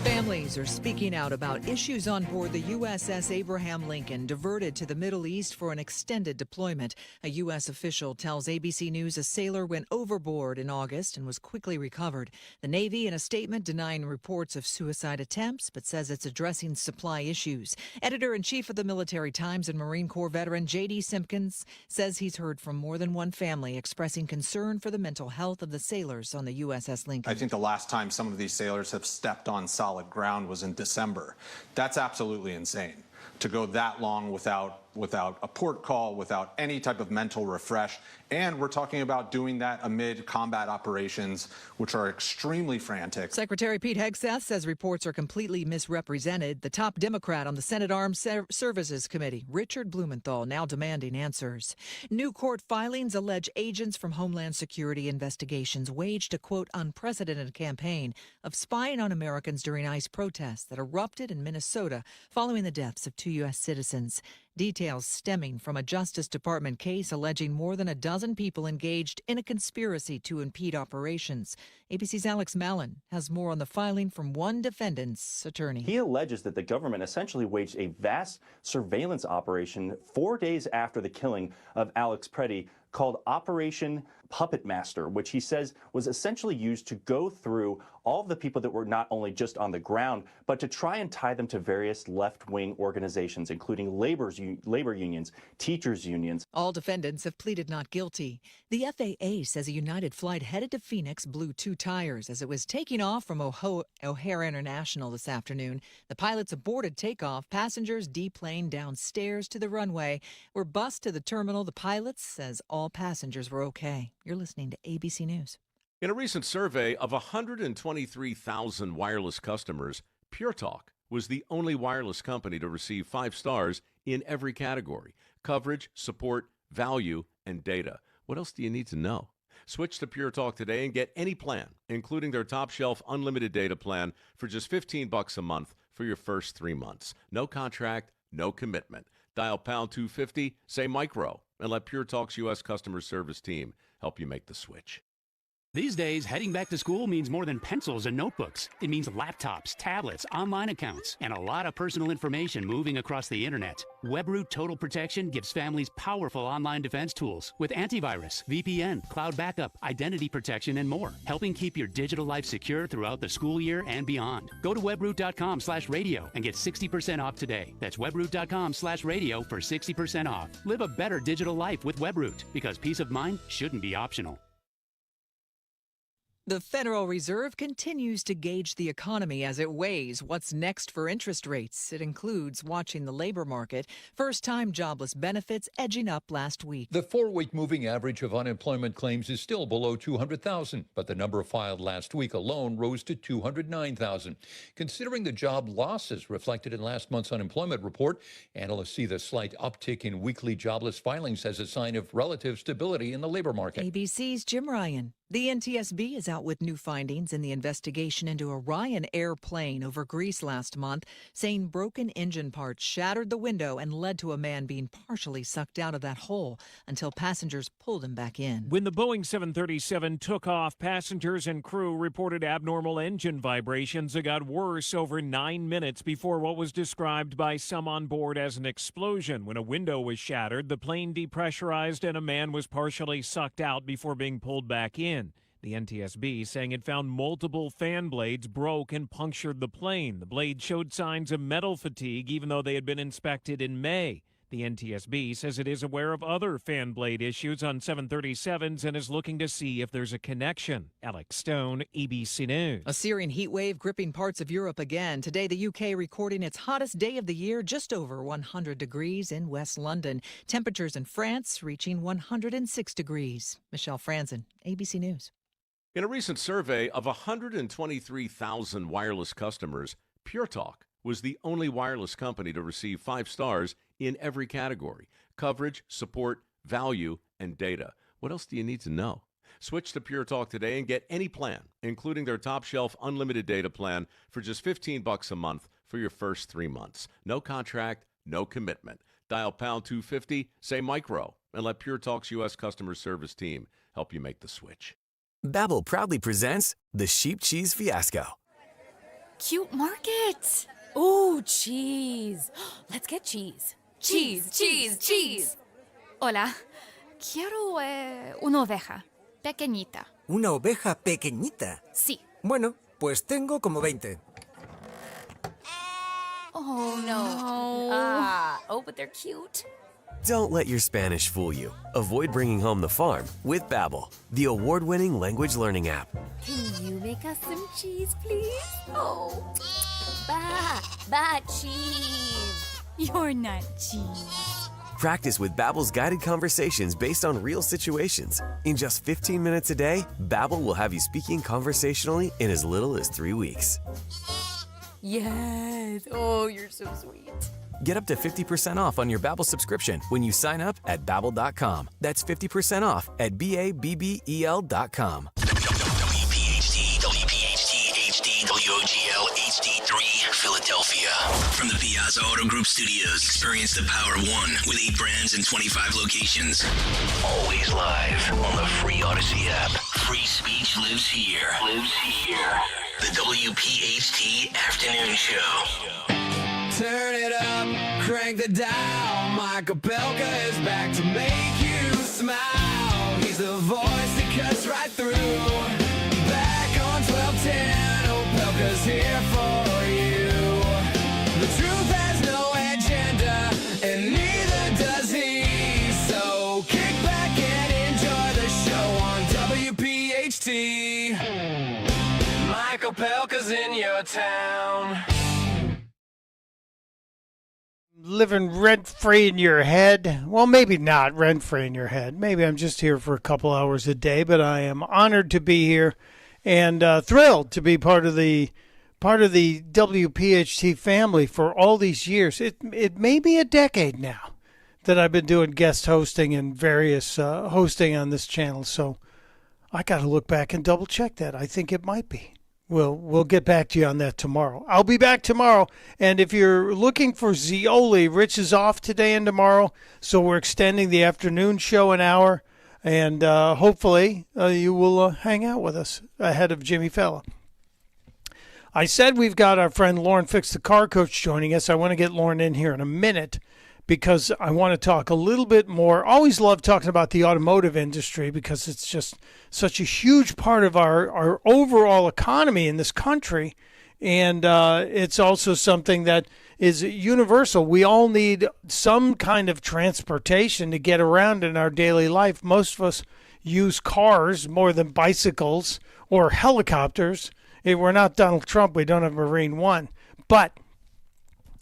Families are speaking out about issues on board the USS Abraham Lincoln, diverted to the Middle East for an extended deployment. A U.S. official tells ABC News a sailor went overboard in August and was quickly recovered. The Navy, in a statement, denying reports of suicide attempts, but says it's addressing supply issues. Editor-in-chief of the Military Times and Marine Corps veteran J.D. Simpkins says he's heard from more than one family expressing concern for the mental health of the sailors on the USS Lincoln. I think the last time some of these sailors have stepped on solid ground was in December. That's absolutely insane. To go that long without without a port call, without any type of mental refresh. And we're talking about doing that amid combat operations, which are extremely frantic. Secretary Pete Hegseth says reports are completely misrepresented. The top Democrat on the Senate Armed Services Committee, Richard Blumenthal, now demanding answers. New court filings allege agents from Homeland Security investigations waged a, quote, unprecedented campaign of spying on Americans during ICE protests that erupted in Minnesota following the deaths of 2 U.S. citizens. Details stemming from a Justice Department case alleging more than a dozen people engaged in a conspiracy to impede operations. ABC's Alex Mallon has more on the filing from one defendant's attorney. He alleges that the government essentially waged a vast surveillance operation 4 days after the killing of Alex Preddy called Operation Puppet Master, which he says was essentially used to go through all of the people that were not only just on the ground, but to try and tie them to various left-wing organizations, including labor unions, teachers unions. All defendants have pleaded not guilty. The FAA says a United flight headed to Phoenix blew 2 tires as it was taking off from O'Hare International this afternoon. The pilots aborted takeoff. Passengers deplaned downstairs to the runway, were bused to the terminal. The pilot says all passengers were okay. You're listening to ABC News. In a recent survey of 123,000 wireless customers, Pure Talk was the only wireless company to receive 5 stars in every category: coverage, support, value, and data. What else do you need to know? Switch to Pure Talk today and get any plan, including their top shelf unlimited data plan for just $15 a month for your first 3 months. No contract, no commitment. Dial pound 250, say micro, and let Pure Talk's U.S. customer service team help you make the switch. These days, heading back to school means more than pencils and notebooks. It means laptops, tablets, online accounts, and a lot of personal information moving across the internet. WebRoot Total Protection gives families powerful online defense tools with antivirus, VPN, cloud backup, identity protection, and more, helping keep your digital life secure throughout the school year and beyond. Go to webroot.com/radio and get 60% off today. That's webroot.com/radio for 60% off. Live a better digital life with WebRoot, because peace of mind shouldn't be optional. The Federal Reserve continues to gauge the economy as it weighs what's next for interest rates. It includes watching the labor market. First-time jobless benefits edging up last week. The 4-week moving average of unemployment claims is still below 200,000, but the number filed last week alone rose to 209,000. Considering the job losses reflected in last month's unemployment report, analysts see the slight uptick in weekly jobless filings as a sign of relative stability in the labor market. ABC's Jim Ryan. The NTSB is out with new findings in the investigation into a Ryan airplane over Greece last month, saying broken engine parts shattered the window and led to a man being partially sucked out of that hole until passengers pulled him back in. When the Boeing 737 took off, passengers and crew reported abnormal engine vibrations that got worse over 9 minutes before what was described by some on board as an explosion. When a window was shattered, the plane depressurized and a man was partially sucked out before being pulled back in. The NTSB saying it found multiple fan blades broke and punctured the plane. The blades showed signs of metal fatigue even though they had been inspected in May. The NTSB says it is aware of other fan blade issues on 737s and is looking to see if there's a connection. Alex Stone, ABC News. A searing heat wave gripping parts of Europe again. Today, the UK recording its hottest day of the year, just over 100 degrees in West London. Temperatures in France reaching 106 degrees. Michelle Franzen, ABC News. In a recent survey of 123,000 wireless customers, Pure Talk was the only wireless company to receive 5 stars in every category: coverage, support, value, and data. What else do you need to know? Switch to Pure Talk today and get any plan, including their top shelf unlimited data plan for just $15 a month for your first 3 months. No contract, no commitment. Dial pound 250, say micro, and let Pure Talk's U.S. customer service team help you make the switch. Babbel proudly presents the Sheep Cheese Fiasco. Cute market. Ooh, cheese. Let's get cheese. Cheese, cheese, cheese. Hola. Quiero una oveja. Pequeñita. ¿Una oveja pequeñita? Sí. Bueno, pues tengo como 20. Oh, no. But they're cute. Don't let your Spanish fool you. Avoid bringing home the farm with Babbel, the award-winning language learning app. Can you make us some cheese, please? Oh, cheese. You're not cheese. Practice with Babbel's guided conversations based on real situations. In just 15 minutes a day, Babbel will have you speaking conversationally in as little as 3 weeks. Yes. Oh, you're so sweet. Get up to 50% off on your Babbel subscription when you sign up at Babbel.com. That's 50% off at BABBEL.com. WPHT, WPHT, HD, WOGL, HD3, Philadelphia. From the Piazza Auto Group Studios, experience the power of one with 8 brands and 25 locations. Always live on the free Odyssey app. Free speech lives here. The WPHT Afternoon Show. Turn it up, crank the dial. Mike Opelka is back to make you smile. He's the voice that cuts right through. Back on 1210, Opelka's here for you. The truth has no agenda, and neither does he. So kick back and enjoy the show on WPHT. Mike Opelka's in your town. Living rent-free in your head. Well, maybe not rent-free in your head. Maybe I'm just here for a couple hours a day, but I am honored to be here and thrilled to be part of the WPHT family for all these years. It may be a decade now that I've been doing guest hosting and various hosting on this channel, so I got to look back and double-check that. I think it might be. We'll get back to you on that tomorrow. I'll be back tomorrow. And if you're looking for Zioli, Rich is off today and tomorrow, so we're extending the afternoon show an hour. And hopefully you will hang out with us ahead of Jimmy Fallon. I said we've got our friend Lauren Fix, the car coach, joining us. I want to get Lauren in here in a minute because I want to talk a little bit more. Always love talking about the automotive industry because it's just such a huge part of our overall economy in this country. And it's also something that is universal. We all need some kind of transportation to get around in our daily life. Most of us use cars more than bicycles or helicopters. If we're not Donald Trump, we don't have Marine One. But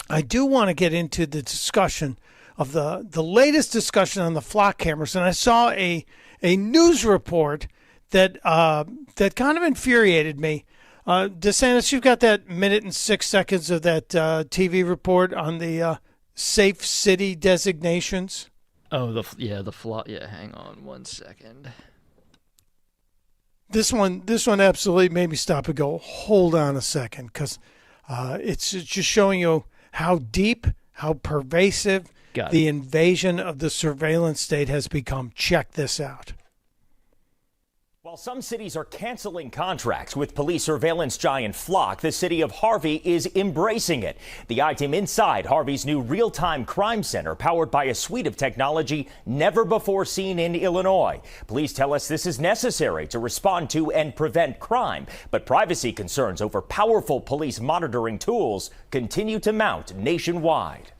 I do want to get into the discussion of the latest discussion on the flock cameras. And I saw a news report that kind of infuriated me. DeSantis, you've got that minute and 6 seconds of that TV report on the safe city designations. Oh, the flock. Yeah, hang on 1 second. This one absolutely made me stop and go, hold on a second, because it's just showing you how deep, how pervasive the invasion of the surveillance state has become. Check this out. While some cities are canceling contracts with police surveillance giant Flock, the city of Harvey is embracing it. The I-Team inside Harvey's new real-time crime center, powered by a suite of technology never before seen in Illinois. Police tell us this is necessary to respond to and prevent crime, but privacy concerns over powerful police monitoring tools continue to mount nationwide.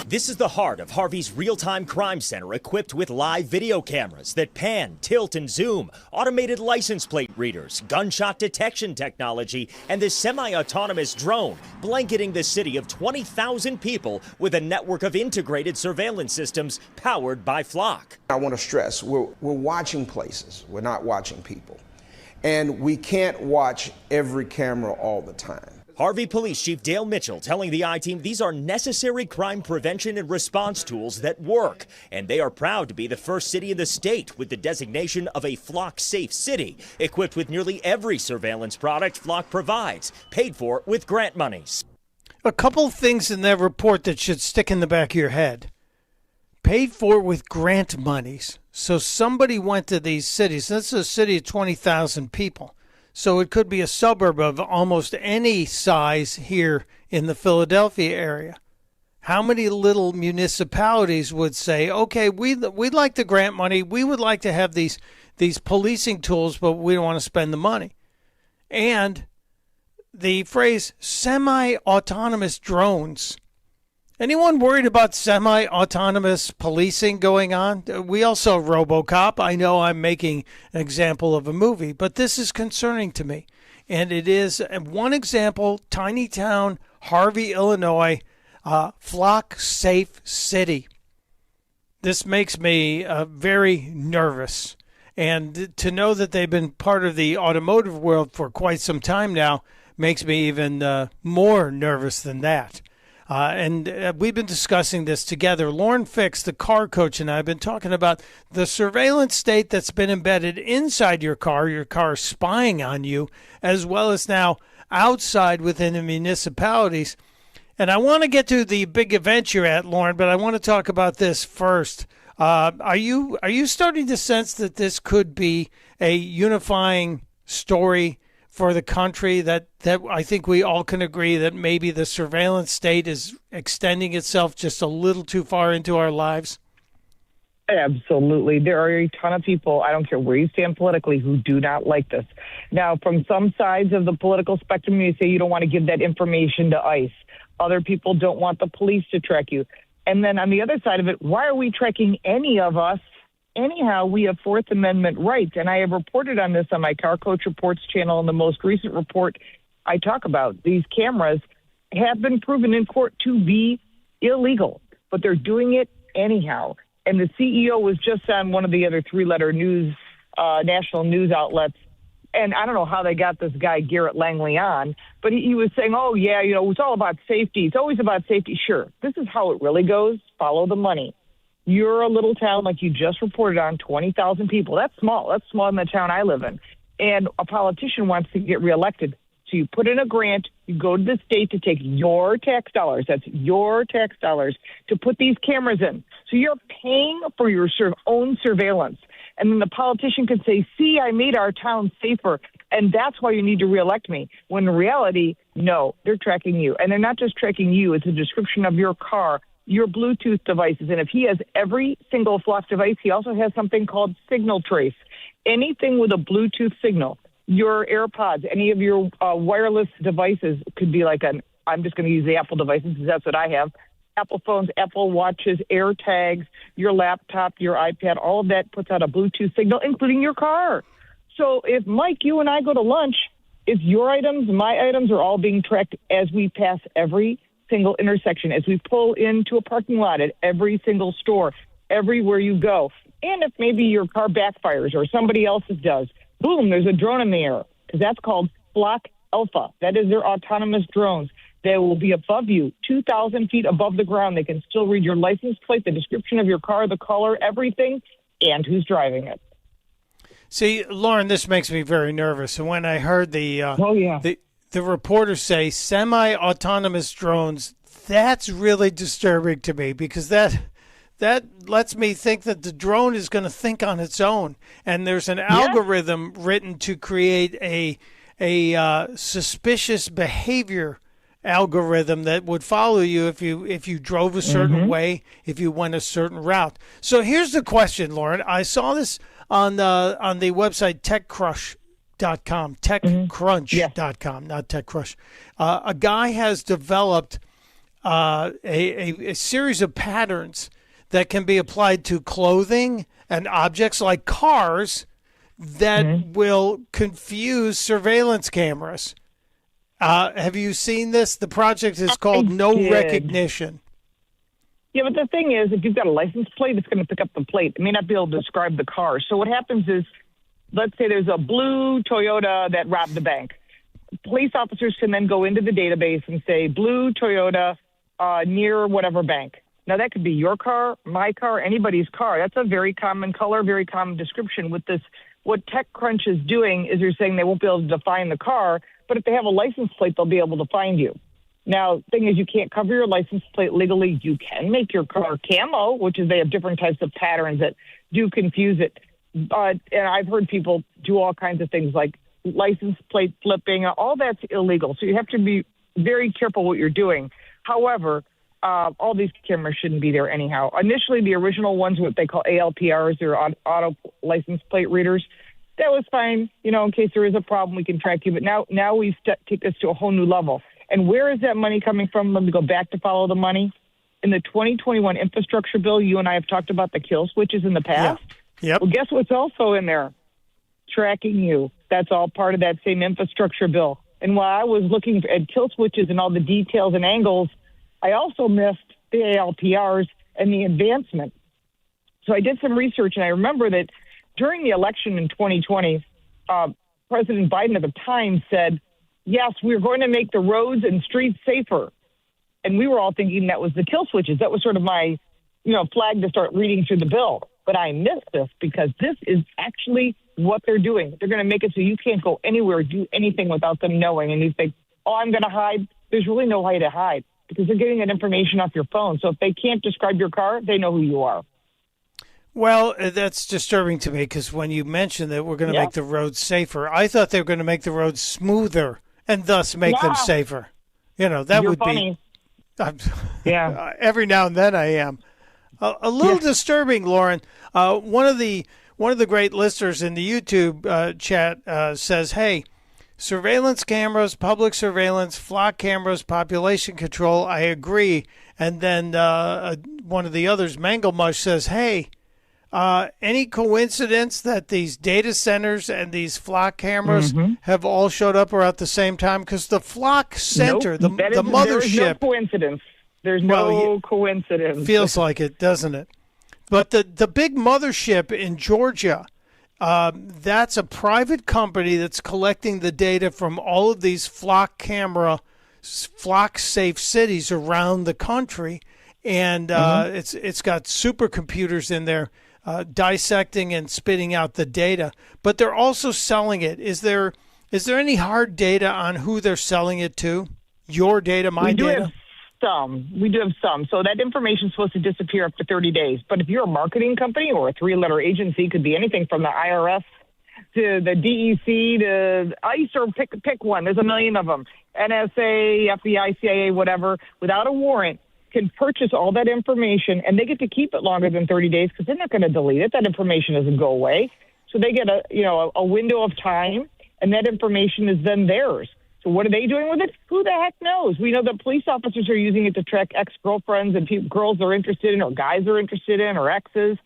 This is the heart of Harvey's real-time crime center, equipped with live video cameras that pan, tilt, and zoom, automated license plate readers, gunshot detection technology, and this semi-autonomous drone blanketing the city of 20,000 people with a network of integrated surveillance systems powered by Flock. I want to stress, we're watching places. We're not watching people. And we can't watch every camera all the time. Harvey Police Chief Dale Mitchell telling the I-Team these are necessary crime prevention and response tools that work. And they are proud to be the first city in the state with the designation of a Flock safe city, equipped with nearly every surveillance product Flock provides, paid for with grant monies. A couple of things in that report that should stick in the back of your head. Paid for with grant monies. So somebody went to these cities. This is a city of 20,000 people. So it could be a suburb of almost any size here in the Philadelphia area. How many little municipalities would say, okay, we'd like the grant money. We would like to have these policing tools, but we don't want to spend the money. And the phrase semi-autonomous drones. Anyone worried about semi-autonomous policing going on? We also have RoboCop. I know I'm making an example of a movie, but this is concerning to me. And it is one example, tiny town, Harvey, Illinois, Flock safe city. this makes me very nervous. And to know that they've been part of the automotive world for quite some time now makes me even more nervous than that. And we've been discussing this together. Lauren Fix, the car coach, and I have been talking about the surveillance state that's been embedded inside your car spying on you, as well as now outside within the municipalities. And I want to get to the big event you're at, Lauren, but I want to talk about this first. Are you starting to sense that this could be a unifying story for the country, that I think we all can agree that maybe the surveillance state is extending itself just a little too far into our lives? Absolutely. There are a ton of people, I don't care where you stand politically, who do not like this. Now, from some sides of the political spectrum, you say you don't want to give that information to ICE. Other people don't want the police to track you. And then on the other side of it, why are we tracking any of us? Anyhow, we have Fourth Amendment rights, and I have reported on this on my Car Coach Reports channel. In the most recent report I talk about, these cameras have been proven in court to be illegal, but they're doing it anyhow. And the CEO was just on one of the other three-letter news, national news outlets, and I don't know how they got this guy Garrett Langley on, but he was saying, oh, yeah, it's all about safety. It's always about safety. Sure, this is how it really goes. Follow the money. You're a little town, like you just reported on, 20,000 people. That's small. That's smaller than the town I live in. And a politician wants to get reelected. So you put in a grant, you go to the state to take your tax dollars, that's your tax dollars, to put these cameras in. So you're paying for your own surveillance. And then the politician can say, see, I made our town safer, and that's why you need to reelect me. When in reality, no, they're tracking you. And they're not just tracking you. It's a description of your car, your Bluetooth devices. And if he has every single flock device, he also has something called signal trace. Anything with a Bluetooth signal, your AirPods, any of your wireless devices could be like I'm just going to use the Apple devices because that's what I have. Apple phones, Apple watches, AirTags, your laptop, your iPad, all of that puts out a Bluetooth signal, including your car. So if, Mike, you and I go to lunch, if your items, my items are all being tracked as we pass every single intersection, as we pull into a parking lot at every single store, everywhere you go. And if maybe your car backfires or somebody else's does, boom, there's a drone in the air, because that's called Flock Alpha. That is their autonomous drones. They will be above you, 2,000 feet above the ground. They can still read your license plate, the description of your car, the color, everything, and who's driving it. See, Lauren, this makes me very nervous. And when I heard the reporter say semi-autonomous drones, that's really disturbing to me, because that lets me think that the drone is going to think on its own. And there's an algorithm written to create a suspicious behavior algorithm that would follow you if you drove a certain way, if you went a certain route. So here's the question, Lauren. I saw this on the website TechCrunch.com, TechCrunch.com, not TechCrush. A guy has developed a series of patterns that can be applied to clothing and objects like cars that will confuse surveillance cameras. Have you seen this? The project is called No Recognition. Yeah, but the thing is, if you've got a license plate, it's going to pick up the plate. It may not be able to describe the car. So what happens is, let's say there's a blue Toyota that robbed the bank. Police officers can then go into the database and say, blue Toyota near whatever bank. Now, that could be your car, my car, anybody's car. That's a very common color, very common description. With this, what TechCrunch is doing is they're saying they won't be able to define the car, but if they have a license plate, they'll be able to find you. Now, the thing is, you can't cover your license plate legally. You can make your car camo, which is they have different types of patterns that do confuse it. And I've heard people do all kinds of things like license plate flipping. All that's illegal. So you have to be very careful what you're doing. However, all these cameras shouldn't be there anyhow. Initially, the original ones, what they call ALPRs, they're auto license plate readers. That was fine. In case there is a problem, we can track you. But now we take this to a whole new level. And where is that money coming from? Let me go back to follow the money. In the 2021 infrastructure bill, you and I have talked about the kill switches in the past. Yep. Well, guess what's also in there? Tracking you. That's all part of that same infrastructure bill. And while I was looking at kill switches and all the details and angles, I also missed the ALPRs and the advancement So I did some research, and I remember that during the election in 2020, President Biden at the time said, yes, we're going to make the roads and streets safer. And we were all thinking that was the kill switches. That was sort of my, flag to start reading through the bill. But I missed this because this is actually what they're doing. They're going to make it so you can't go anywhere or do anything without them knowing. And you think, oh, I'm going to hide. There's really no way to hide because they're getting that information off your phone. So if they can't describe your car, they know who you are. Well, that's disturbing to me because when you mentioned that we're going to make the roads safer, I thought they were going to make the roads smoother and thus make them safer. That would funny. be. Every now and then I am. A little disturbing, Lauren. One of the great listeners in the YouTube chat says, "Hey, surveillance cameras, public surveillance, flock cameras, population control. I agree." And then one of the others, Mangelmush, says, "Hey, any coincidence that these data centers and these flock cameras have all showed up around at the same time? Because the flock center, the mothership, there's no coincidence. There's no coincidence. Feels like it, doesn't it? But the big mothership in Georgia, that's a private company that's collecting the data from all of these flock safe cities around the country, and it's got supercomputers in there dissecting and spitting out the data. But they're also selling it. Is there any hard data on who they're selling it to? Your data, my data. We do have some. So that information is supposed to disappear after 30 days. But if you're a marketing company or a three-letter agency, could be anything from the IRS to the DEC to ICE or pick one. There's a million of them. NSA, FBI, CIA, whatever, without a warrant, can purchase all that information, and they get to keep it longer than 30 days because they're not going to delete it. That information doesn't go away. So they get a window of time, and that information is then theirs. So what are they doing with it? Who the heck knows? We know that police officers are using it to track ex-girlfriends and girls they're interested in or guys they're interested in or exes.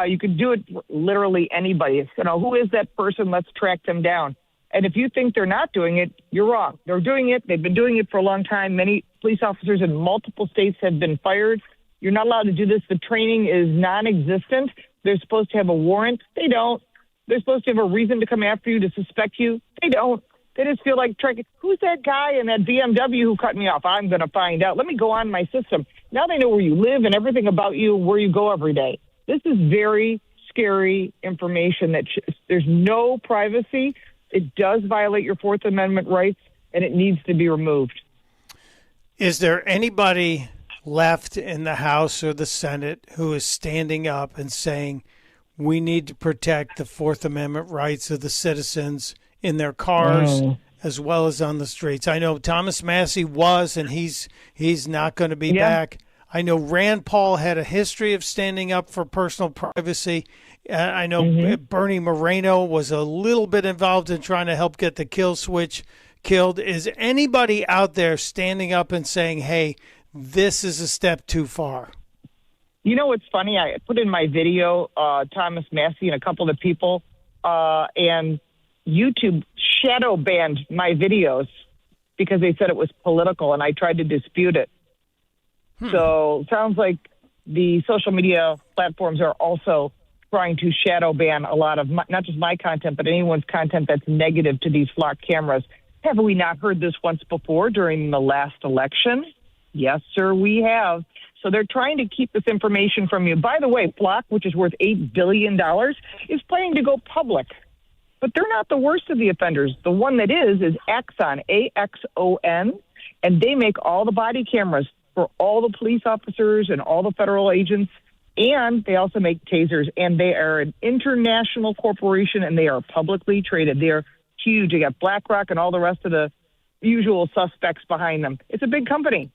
You could do it literally anybody. Who is that person? Let's track them down. And if you think they're not doing it, you're wrong. They're doing it. They've been doing it for a long time. Many police officers in multiple states have been fired. You're not allowed to do this. The training is non-existent. They're supposed to have a warrant. They don't. They're supposed to have a reason to come after you, to suspect you. They don't. They just feel like tracking. Who's that guy in that BMW who cut me off? I'm going to find out. Let me go on my system. Now they know where you live and everything about you, where you go every day. This is very scary information that there's no privacy. It does violate your Fourth Amendment rights, and it needs to be removed. Is there anybody left in the House or the Senate who is standing up and saying, we need to protect the Fourth Amendment rights of the citizens in their cars as well as on the streets? I know Thomas Massey was, and he's not going to be back. I know Rand Paul had a history of standing up for personal privacy. I know Bernie Moreno was a little bit involved in trying to help get the kill switch killed. Is anybody out there standing up and saying, hey, this is a step too far? You know what's funny? I put in my video Thomas Massey and a couple of people, and YouTube shadow banned my videos because they said it was political, and I tried to dispute it. So it sounds like the social media platforms are also trying to shadow ban a lot of not just my content, but anyone's content that's negative to these flock cameras. Have we not heard this once before during the last election? Yes, sir, we have. So they're trying to keep this information from you. By the way, Flock, which is worth $8 billion, is planning to go public. But they're not the worst of the offenders. The one that is Axon, AXON, and they make all the body cameras for all the police officers and all the federal agents, and they also make tasers, and they are an international corporation, and they are publicly traded. They are huge. They got BlackRock and all the rest of the usual suspects behind them. It's a big company.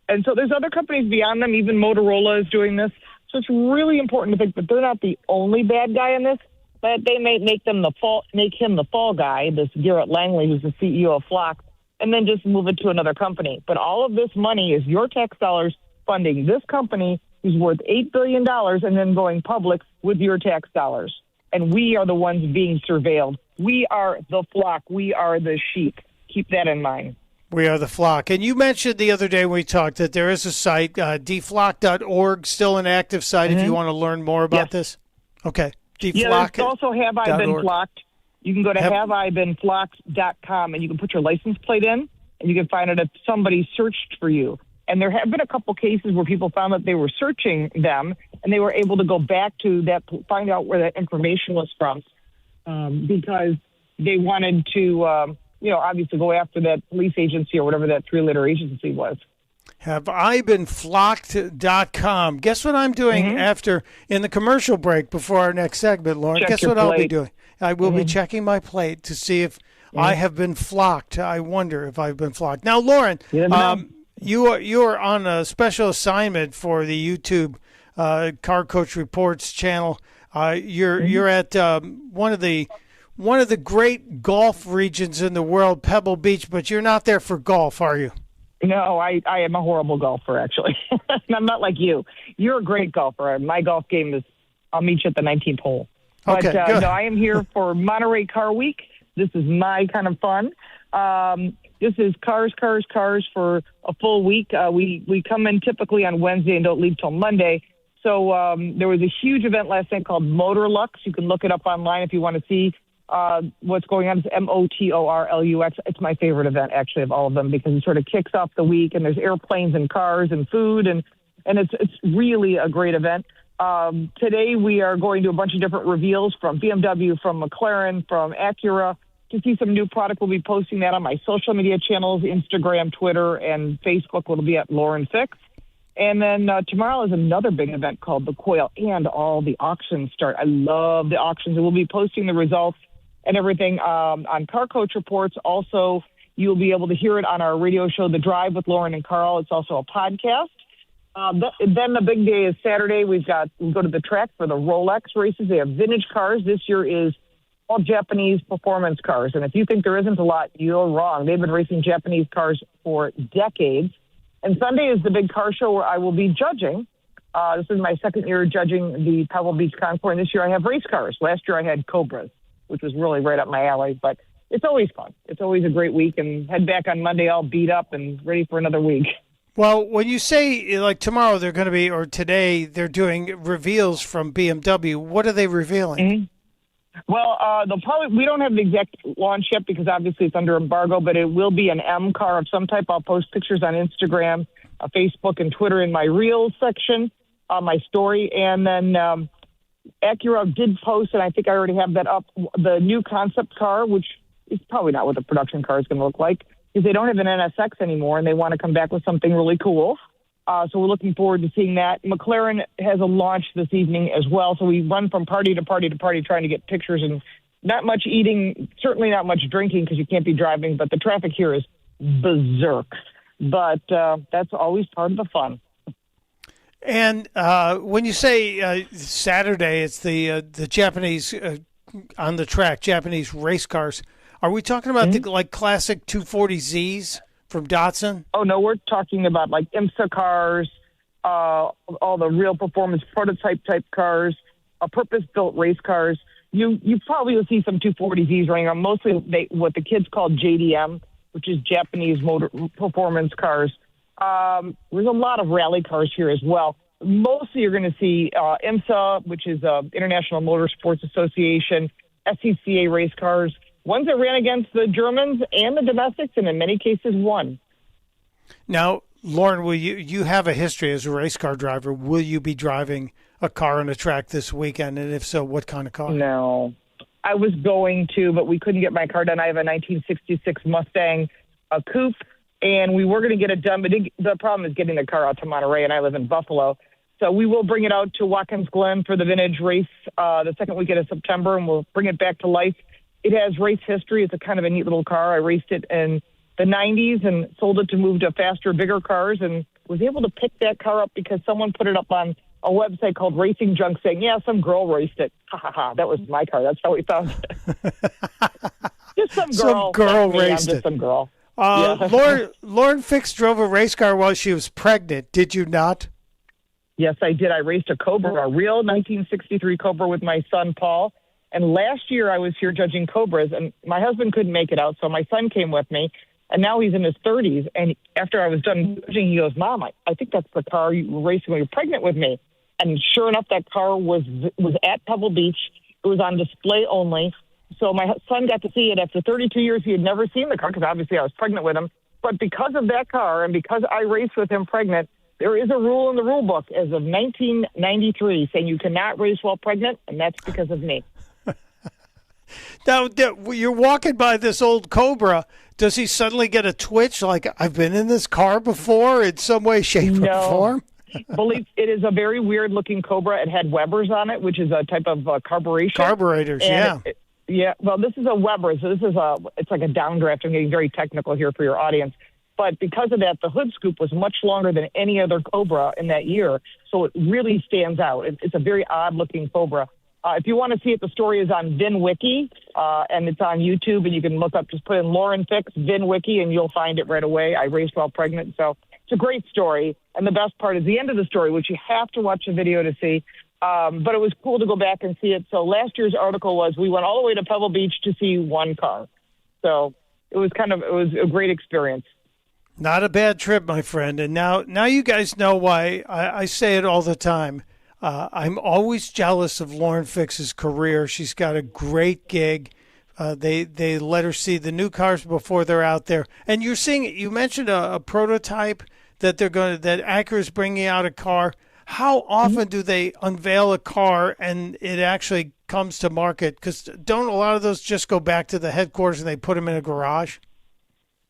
And so there's other companies beyond them. Even Motorola is doing this. So it's really important to think that they're not the only bad guy in this, but they may make him the fall guy, this Garrett Langley, who's the CEO of Flock, and then just move it to another company. But all of this money is your tax dollars funding this company who's worth $8 billion and then going public with your tax dollars. And we are the ones being surveilled. We are the flock. We are the sheep. Keep that in mind. We are the flock. And you mentioned the other day when we talked that there is a site, dflock.org, still an active site if you want to learn more about this. Okay. Yeah, there's also Have I Been Flocked. You can go to haveibeenflocked.com and you can put your license plate in and you can find out if somebody searched for you. And there have been a couple cases where people found that they were searching them and they were able to go back to that, find out where that information was from because they wanted to, obviously go after that police agency or whatever that three-letter agency was. HaveIBeenFlocked.com. Guess what I'm doing after in the commercial break before our next segment, Lauren? Check Guess your what I'll be plate. doing? I will be checking my plate to see if I have been flocked. I wonder if I've been flocked. Now, Lauren, you are on a special assignment for the YouTube Car Coach Reports channel. You're at one of the great golf regions in the world, Pebble Beach, but you're not there for golf, are you? No, I am a horrible golfer, actually. I'm not like you. You're a great golfer. My golf game is, I'll meet you at the 19th hole. But Okay, good. no, I am here for Monterey Car Week. This is my kind of fun. This is cars for a full week. We come in typically on Wednesday and don't leave till Monday. So there was a huge event last night called Motorlux. You can look it up online if you want to see what's going on. It's Motorlux. It's my favorite event, actually, of all of them because it sort of kicks off the week, and there's airplanes and cars and food, and it's really a great event. Today we are going to a bunch of different reveals from BMW, from McLaren, from Acura. To see some new product, we'll be posting that on my social media channels, Instagram, Twitter, and Facebook. It'll be at Lauren Fix. And then tomorrow is another big event called the Coil, and all the auctions start. I love the auctions, and we'll be posting the results and everything on Car Coach Reports. Also, you'll be able to hear it on our radio show, The Drive with Lauren and Carl. It's also a podcast. Then the big day is Saturday. We'll go to the track for the Rolex races. They have vintage cars. This year is all Japanese performance cars. And if you think there isn't a lot, you're wrong. They've been racing Japanese cars for decades. And Sunday is the big car show where I will be judging. This is my second year judging the Pebble Beach Concours, and this year I have race cars. Last year I had Cobras, which was really right up my alley. But it's always fun. It's always a great week. And head back on Monday all beat up and ready for another week. Well, when you say like tomorrow they're going to be, or today they're doing reveals from BMW, what are they revealing? Well, we don't have the exact launch yet because obviously it's under embargo, but it will be an M car of some type. I'll post pictures on Instagram, Facebook, and Twitter in my Reels section, my story. And then Acura did post, and I think I already have that up, the new concept car, which is probably not what the production car is going to look like because they don't have an NSX anymore, and they want to come back with something really cool. So we're looking forward to seeing that. McLaren has a launch this evening as well. So we run from party to party to party trying to get pictures, and not much eating, certainly not much drinking because you can't be driving, but the traffic here is berserk. But that's always part of the fun. And when you say Saturday, it's the Japanese on the track, Japanese race cars. Are we talking about the like classic 240Zs? From Datsun? Oh, no, we're talking about like IMSA cars, all the real performance prototype type cars, purpose-built race cars. You probably will see some 240Zs running around, mostly what the kids call JDM, which is Japanese motor performance cars. There's a lot of rally cars here as well. Mostly you're going to see IMSA, which is International Motorsports Association, SCCA race cars, ones that ran against the Germans and the domestics, and in many cases won. Now, Lauren, will you have a history as a race car driver? Will you be driving a car on a track this weekend? And if so, what kind of car? No. I was going to, but we couldn't get my car done. I have a 1966 Mustang coupe, and we were going to get it done, but the problem is getting the car out to Monterey, and I live in Buffalo. So we will bring it out to Watkins Glen for the vintage race the second weekend of September, and we'll bring it back to life. It has race history. It's a kind of a neat little car. I raced it in the 90s and sold it to move to faster, bigger cars, and was able to pick that car up because someone put it up on a website called Racing Junk saying, yeah, some girl raced it. Ha, ha, ha. That was my car. That's how we found it. Just some girl. Some girl raced I'm just it. Some girl. Lauren Fix drove a race car while she was pregnant. Did you not? Yes, I did. I raced a Cobra, a real 1963 Cobra with my son, Paul. And last year I was here judging Cobras, and my husband couldn't make it out, so my son came with me. And now he's in his 30s. And after I was done coaching, he goes, Mom, I think that's the car you were racing when you were pregnant with me. And sure enough, that car was at Pebble Beach. It was on display only. So my son got to see it after 32 years. He had never seen the car because obviously I was pregnant with him. But because of that car and because I raced with him pregnant, there is a rule in the rule book as of 1993 saying you cannot race while pregnant, and that's because of me. Now, you're walking by this old Cobra. Does he suddenly get a twitch like, I've been in this car before in some way, shape, or form? Believe it is a very weird-looking Cobra. It had Webers on it, which is a type of carburation. Carburetors, and yeah. Yeah, well, this is a Weber, so it's like a downdraft. I'm getting very technical here for your audience. But because of that, the hood scoop was much longer than any other Cobra in that year, so it really stands out. It's a very odd-looking Cobra. If you want to see it, the story is on VinWiki, and it's on YouTube, and you can look up, just put in Lauren Fix, VinWiki, and you'll find it right away. I raced while pregnant, so it's a great story. And the best part is the end of the story, which you have to watch the video to see. But it was cool to go back and see it. So last year's article was we went all the way to Pebble Beach to see one car. So it was a great experience. Not a bad trip, my friend. And now you guys know why I say it all the time. I'm always jealous of Lauren Fix's career. She's got a great gig. They let her see the new cars before they're out there. And you're seeing it. You mentioned a prototype that that Acura's bringing out a car. How often do they unveil a car and it actually comes to market? Because don't a lot of those just go back to the headquarters and they put them in a garage?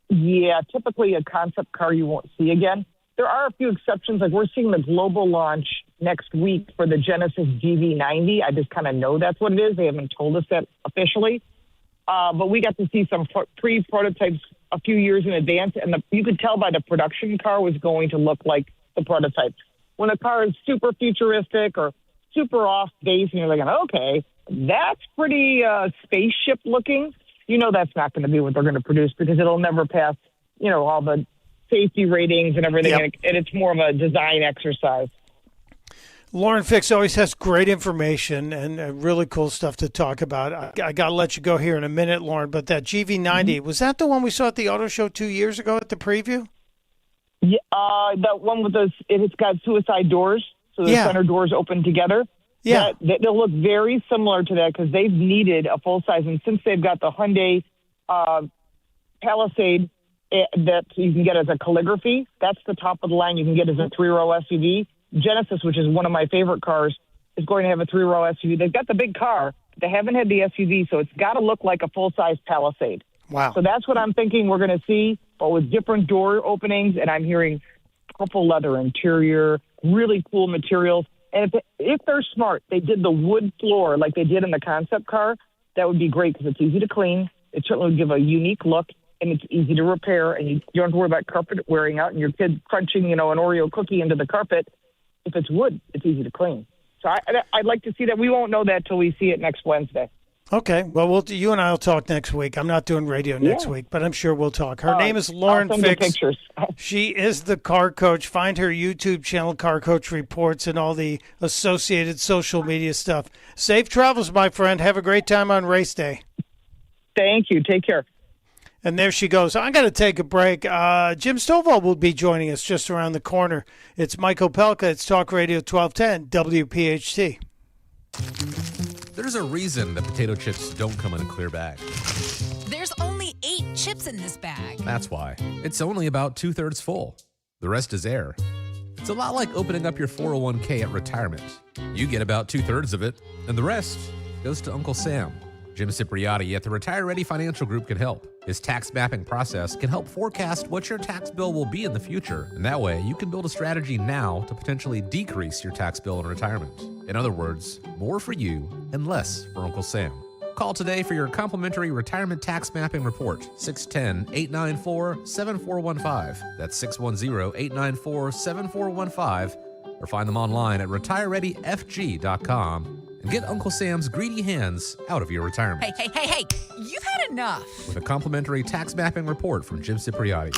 Yeah, typically a concept car you won't see again. There are a few exceptions. Like we're seeing the global launch next week for the Genesis GV90. I just kind of know that's what it is. They haven't told us that officially. But we got to see some pre-prototypes a few years in advance, and you could tell by the production car was going to look like the prototype. When a car is super futuristic or super off base, and you're like, okay, that's pretty spaceship looking, that's not going to be what they're going to produce because it'll never pass, all the safety ratings and everything. Yep. And it's more of a design exercise. Lauren Fix always has great information and really cool stuff to talk about. I got to let you go here in a minute, Lauren, but that GV90, was that the one we saw at the auto show 2 years ago at the preview? Yeah, that one with it's got suicide doors, so the center doors open together. Yeah. They'll look very similar to that because they've needed a full size, and since they've got the Hyundai Palisade that you can get as a calligraphy, that's the top of the line you can get as a 3-row SUV. Genesis, which is one of my favorite cars, is going to have a 3-row SUV. They've got the big car. They haven't had the SUV, so it's got to look like a full-size Palisade. Wow. So that's what I'm thinking we're going to see, but with different door openings, and I'm hearing purple leather interior, really cool materials. And if they're smart, they did the wood floor like they did in the concept car, that would be great because it's easy to clean. It certainly would give a unique look, and it's easy to repair, and you don't have to worry about carpet wearing out and your kid crunching, an Oreo cookie into the carpet. If it's wood, it's easy to clean. So I'd like to see that. We won't know that till we see it next Wednesday. Okay. Well, you and I will talk next week. I'm not doing radio next week, but I'm sure we'll talk. Her name is Lauren Fix. She is the car coach. Find her YouTube channel, Car Coach Reports, and all the associated social media stuff. Safe travels, my friend. Have a great time on race day. Thank you. Take care. And there she goes. I got to take a break. Jim Stovall will be joining us just around the corner. It's Mike Opelka. It's Talk Radio 1210 WPHT. There's a reason that potato chips don't come in a clear bag. There's only 8 chips in this bag. That's why. It's only about 2/3 full. The rest is air. It's a lot like opening up your 401k at retirement. You get about 2/3 of it, and the rest goes to Uncle Sam. Jim Cipriotti at the Retire Ready Financial Group can help. His tax mapping process can help forecast what your tax bill will be in the future, and that way you can build a strategy now to potentially decrease your tax bill in retirement. In other words, more for you and less for Uncle Sam. Call today for your complimentary retirement tax mapping report, 610-894-7415. That's 610-894-7415. Or find them online at retirereadyfg.com. And get Uncle Sam's greedy hands out of your retirement. Hey, you've had enough. With a complimentary tax mapping report from Jim Cipriotti.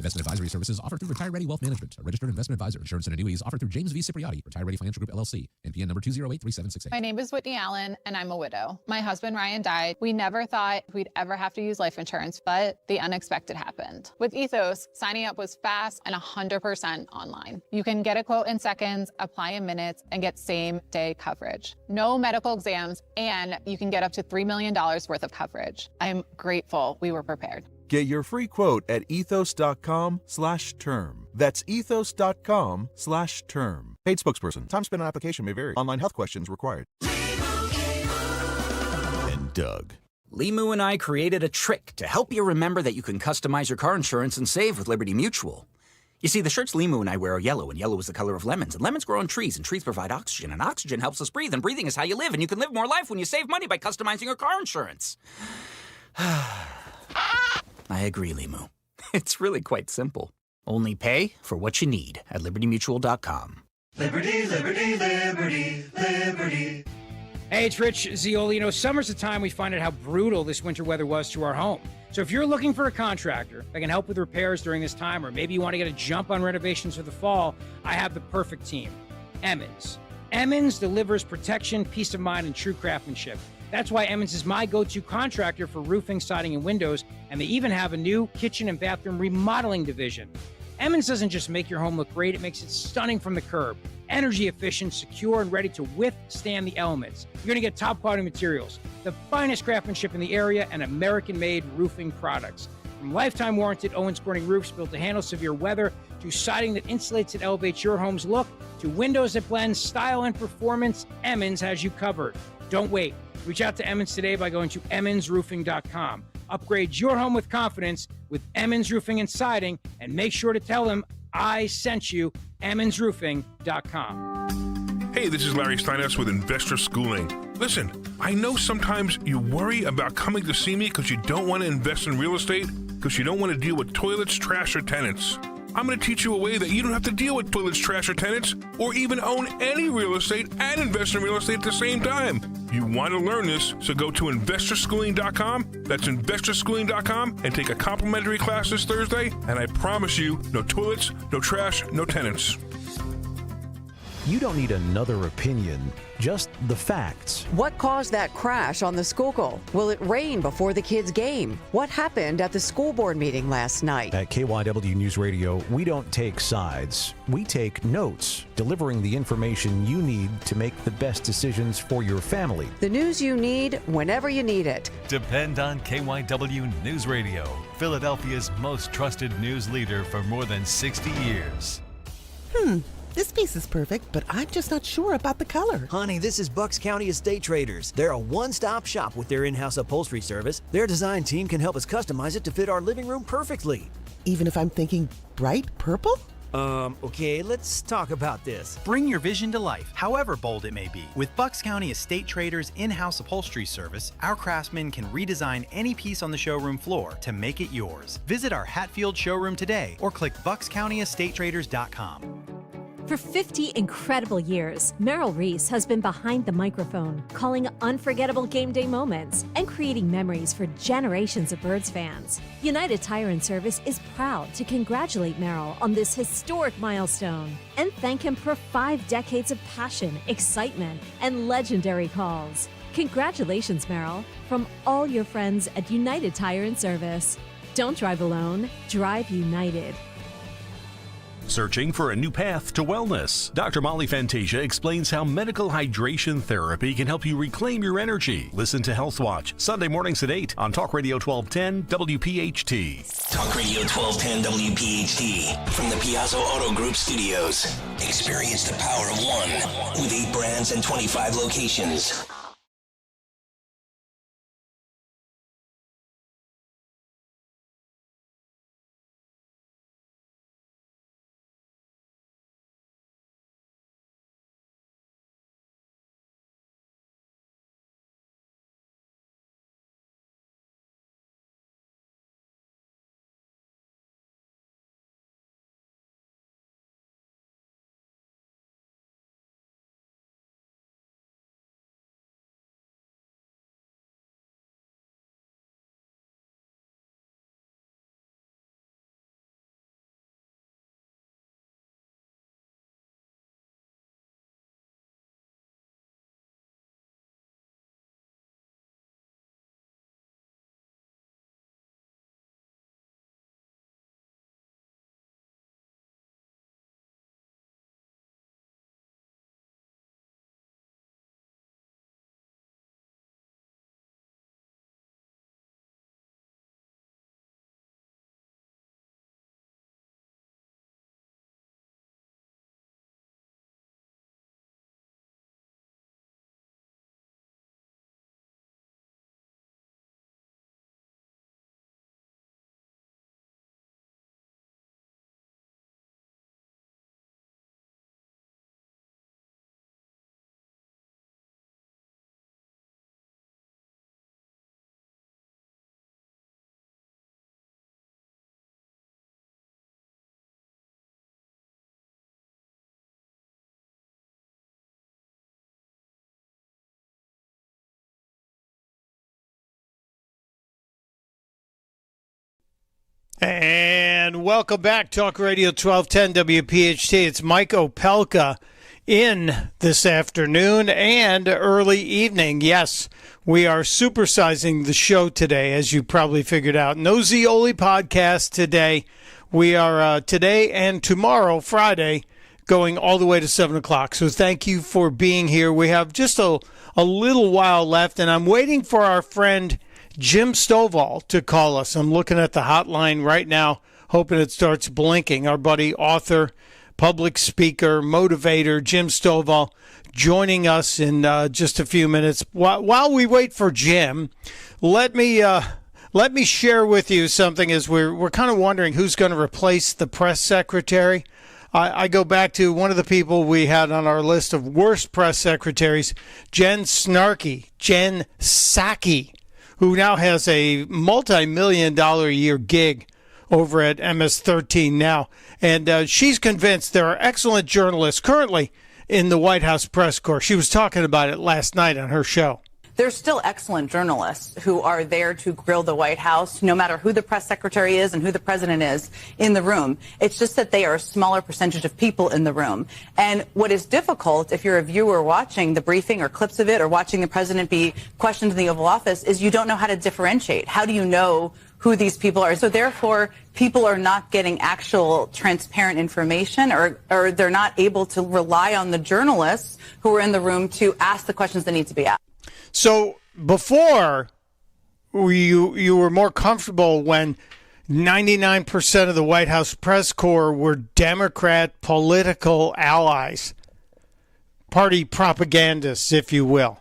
Investment advisory services offered through Retire Ready Wealth Management, a registered investment advisor. Insurance and annuities offered through James V. Cipriotti, Retire Ready Financial Group, LLC, NPN number 2083768. My name is Whitney Allen, and I'm a widow. My husband, Ryan, died. We never thought we'd ever have to use life insurance, but the unexpected happened. With Ethos, signing up was fast and 100% online. You can get a quote in seconds, apply in minutes, and get same-day coverage. No medical exams, and you can get up to $3 million worth of coverage. I'm grateful we were prepared. Get your free quote at ethos.com/term. That's ethos.com/term. Paid spokesperson. Time spent on application may vary. Online health questions required. And Doug. Limu and I created a trick to help you remember that you can customize your car insurance and save with Liberty Mutual. You see, the shirts Limu and I wear are yellow, and yellow is the color of lemons. And lemons grow on trees, and trees provide oxygen. And oxygen helps us breathe, and breathing is how you live. And you can live more life when you save money by customizing your car insurance. I agree, Limu. It's really quite simple. Only pay for what you need at libertymutual.com. Liberty, liberty, liberty, liberty. Hey, it's Rich Zioli. You know, summer's the time we find out how brutal this winter weather was to our home. So if you're looking for a contractor that can help with repairs during this time, or maybe you want to get a jump on renovations for the fall, I have the perfect team. Emmons. Emmons delivers protection, peace of mind, and true craftsmanship. That's why Emmons is my go-to contractor for roofing, siding, and windows, and they even have a new kitchen and bathroom remodeling division. Emmons doesn't just make your home look great, it makes it stunning from the curb. Energy efficient, secure, and ready to withstand the elements. You're going to get top quality materials, the finest craftsmanship in the area, and American-made roofing products. From lifetime warranted Owens Corning roofs built to handle severe weather, to siding that insulates and elevates your home's look, to windows that blend style and performance, Emmons has you covered. Don't wait. Reach out to Emmons today by going to emmonsroofing.com. Upgrade your home with confidence with Emmons Roofing and Siding, and make sure to tell them I sent you, emmonsroofing.com. Hey, this is Larry Steinhaus with Investor Schooling. Listen, I know sometimes you worry about coming to see me because you don't want to invest in real estate, because you don't want to deal with toilets, trash, or tenants. I'm going to teach you a way that you don't have to deal with toilets, trash, or tenants, or even own any real estate and invest in real estate at the same time. You want to learn this, so go to investorschooling.com. That's investorschooling.com, and take a complimentary class this Thursday, and I promise you, no toilets, no trash, no tenants. You don't need another opinion, just the facts. What caused that crash on the Schuylkill? Will it rain before the kids' game? What happened at the school board meeting last night? At KYW News Radio, we don't take sides. We take notes, delivering the information you need to make the best decisions for your family. The news you need whenever you need it. Depend on KYW News Radio, Philadelphia's most trusted news leader for more than 60 years. This piece is perfect, but I'm just not sure about the color. Honey, this is Bucks County Estate Traders. They're a one-stop shop with their in-house upholstery service. Their design team can help us customize it to fit our living room perfectly. Even if I'm thinking bright purple? Okay, let's talk about this. Bring your vision to life, however bold it may be. With Bucks County Estate Traders' in-house upholstery service, our craftsmen can redesign any piece on the showroom floor to make it yours. Visit our Hatfield showroom today or click buckscountyestatetraders.com. For 50 incredible years, Merrill Reese has been behind the microphone, calling unforgettable game day moments and creating memories for generations of Birds fans. United Tire and Service is proud to congratulate Merrill on this historic milestone and thank him for 5 decades of passion, excitement, and legendary calls. Congratulations, Merrill, from all your friends at United Tire and Service. Don't drive alone, drive United. Searching for a new path to wellness? Dr. Molly Fantasia explains how medical hydration therapy can help you reclaim your energy. Listen to Health Watch, Sunday mornings at 8 on Talk Radio 1210 WPHT. Talk Radio 1210 WPHT from the Piazza Auto Group Studios. Experience the power of one with 8 brands and 25 locations. And welcome back, Talk Radio 1210 WPHT. It's Mike Opelka in this afternoon and early evening. Yes, we are supersizing the show today, as you probably figured out. No Zioli podcast today. We are today and tomorrow, Friday, going all the way to 7 o'clock. So thank you for being here. We have just a little while left, and I'm waiting for our friend Jim Stovall to call us. I'm looking at the hotline right now, hoping it starts blinking. Our buddy, author, public speaker, motivator, Jim Stovall, joining us in just a few minutes. While we wait for Jim, let me share with you something as we're kind of wondering who's going to replace the press secretary. I go back to one of the people we had on our list of worst press secretaries, Jen Psaki, who now has a multi-million-dollar a year gig over at MS-13 now. And she's convinced there are excellent journalists currently in the White House press corps. She was talking about it last night on her show. There's still excellent journalists who are there to grill the White House, no matter who the press secretary is and who the president is in the room. It's just that they are a smaller percentage of people in the room. And what is difficult, if you're a viewer watching the briefing or clips of it or watching the president be questioned in the Oval Office, is you don't know how to differentiate. How do you know who these people are? So therefore, people are not getting actual transparent information, or they're not able to rely on the journalists who are in the room to ask the questions that need to be asked. So before, you were more comfortable when 99% of the White House press corps were Democrat political allies, party propagandists, if you will,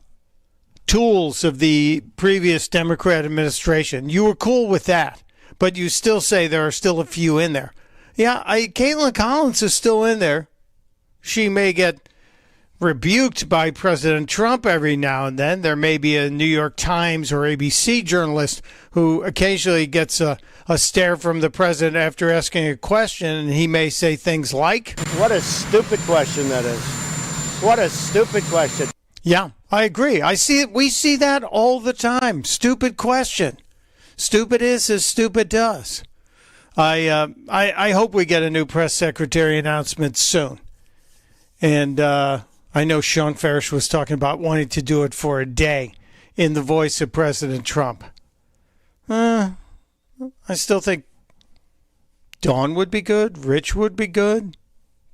tools of the previous Democrat administration. You were cool with that, but you still say there are still a few in there. Yeah, Caitlin Collins is still in there. She may get rebuked by President Trump every now and then. There may be a New York Times or ABC journalist who occasionally gets a stare from the president after asking a question, and he may say things like, "What a stupid question that is. What a stupid question." Yeah, I agree. I see it. We see that all the time. Stupid question. Stupid is as stupid does. I hope we get a new press secretary announcement soon. And I know Sean Farish was talking about wanting to do it for a day in the voice of President Trump. I still think Dawn would be good. Rich would be good.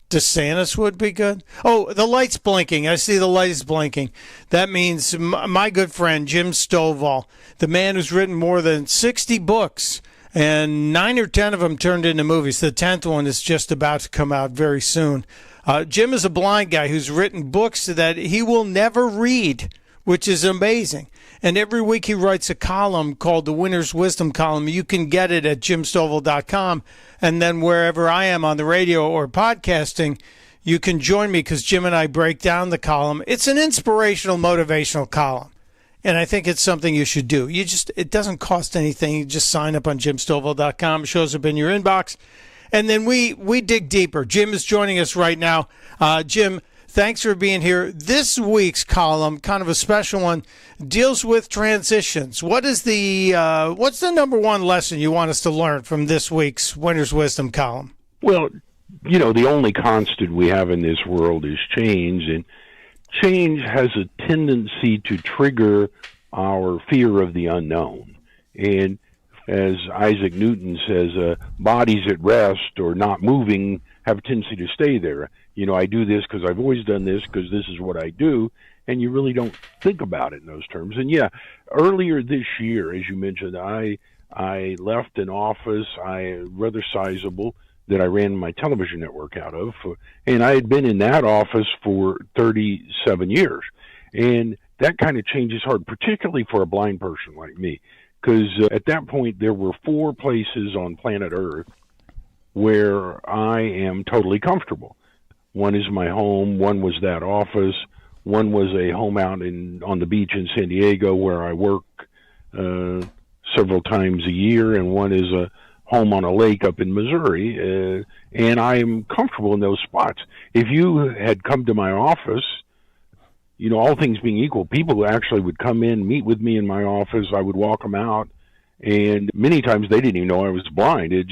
DeSantis would be good. Oh, the light's blinking. I see the light is blinking. That means my good friend Jim Stovall, the man who's written more than 60 books, and 9 or 10 of them turned into movies. The 10th one is just about to come out very soon. Jim is a blind guy who's written books that he will never read, which is amazing. And every week he writes a column called the Winner's Wisdom Column. You can get it at jimstovall.com. And then wherever I am on the radio or podcasting, you can join me because Jim and I break down the column. It's an inspirational, motivational column. And I think it's something you should do. It doesn't cost anything. You just sign up on jimstovall.com. It shows up in your inbox. And then we dig deeper. Jim is joining us right now. Jim, thanks for being here. This week's column, kind of a special one, deals with transitions. What's the number one lesson you want us to learn from this week's Winner's Wisdom column? Well, the only constant we have in this world is change, and change has a tendency to trigger our fear of the unknown. And as Isaac Newton says, bodies at rest or not moving have a tendency to stay there. I do this because I've always done this because this is what I do, and you really don't think about it in those terms. And yeah, earlier this year, as you mentioned, I left an office, rather sizable, that I ran my television network out of, and I had been in that office for 37 years. And that kind of change is hard, particularly for a blind person like me. Because at that point, there were 4 places on planet Earth where I am totally comfortable. One is my home, one was that office, one was a home out on the beach in San Diego where I work several times a year, and one is a home on a lake up in Missouri, and I am comfortable in those spots. If you had come to my office, all things being equal, people actually would come in, meet with me in my office. I would walk them out, And many times they didn't even know I was blind. It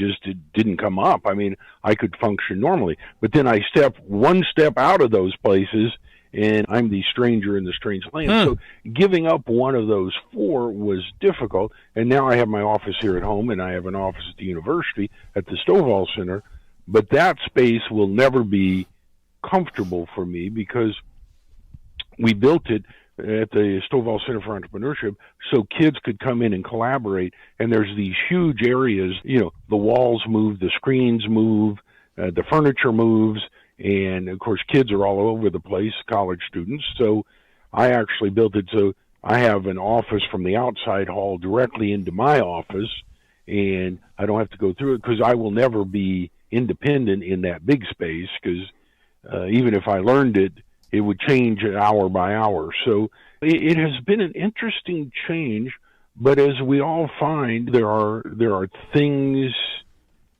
didn't come up. I mean, I could function normally. But then I step one step out of those places, and I'm the stranger in the strange land. So giving up one of those four was difficult. And now I have my office here at home, and I have an office at the university at the Stovall Center. But that space will never be comfortable for me because we built it at the Stovall Center for Entrepreneurship so kids could come in and collaborate. And there's these huge areas, you know, the walls move, the screens move, the furniture moves. And of course, kids are all over the place, college students. So I actually built it so I have an office from the outside hall directly into my office, and I don't have to go through it because I will never be independent in that big space because even if I learned it, it would change hour by hour. So it has been an interesting change, but as we all find, there are things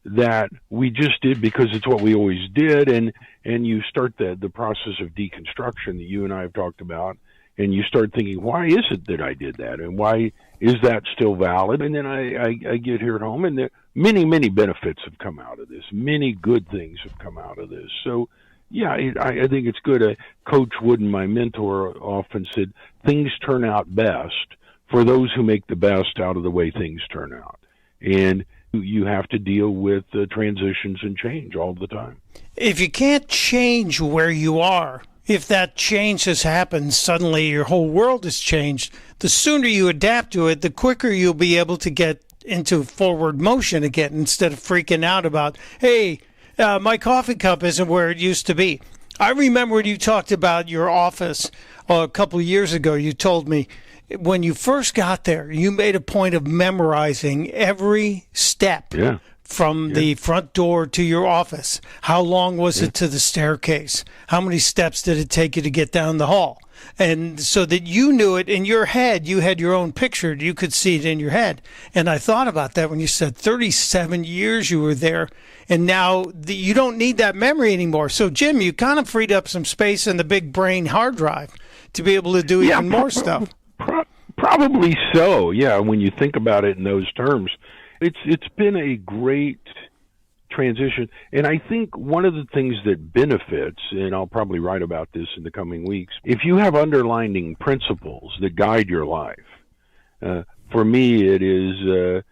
that we just did because it's what we always did, and you start the process of deconstruction that you and I have talked about, and you start thinking, why is it that I did that, and why is that still valid? And then I get here at home, and there, many benefits have come out of this. Many good things have come out of this. So yeah, I think it's good. Coach Wooden, my mentor, often said, things turn out best for those who make the best out of the way things turn out. And you have to deal with transitions and change all the time. If you can't change where you are, if that change has happened, suddenly your whole world has changed, the sooner you adapt to it, the quicker you'll be able to get into forward motion again instead of freaking out about, hey, my coffee cup isn't where it used to be. I remember when you talked about your office a couple of years ago, you told me when you first got there, you made a point of memorizing every step from the front door to your office. How long was it to the staircase? How many steps did it take you to get down the hall? And so that you knew it in your head, you had your own picture, you could see it in your head. And I thought about that when you said 37 years you were there, and now you don't need that memory anymore. So, Jim, you kind of freed up some space in the big brain hard drive to be able to do even more stuff. Probably so, yeah, when you think about it in those terms. It's been a great transition, and I think one of the things that benefits, and I'll probably write about this in the coming weeks, if you have underlying principles that guide your life, for me it is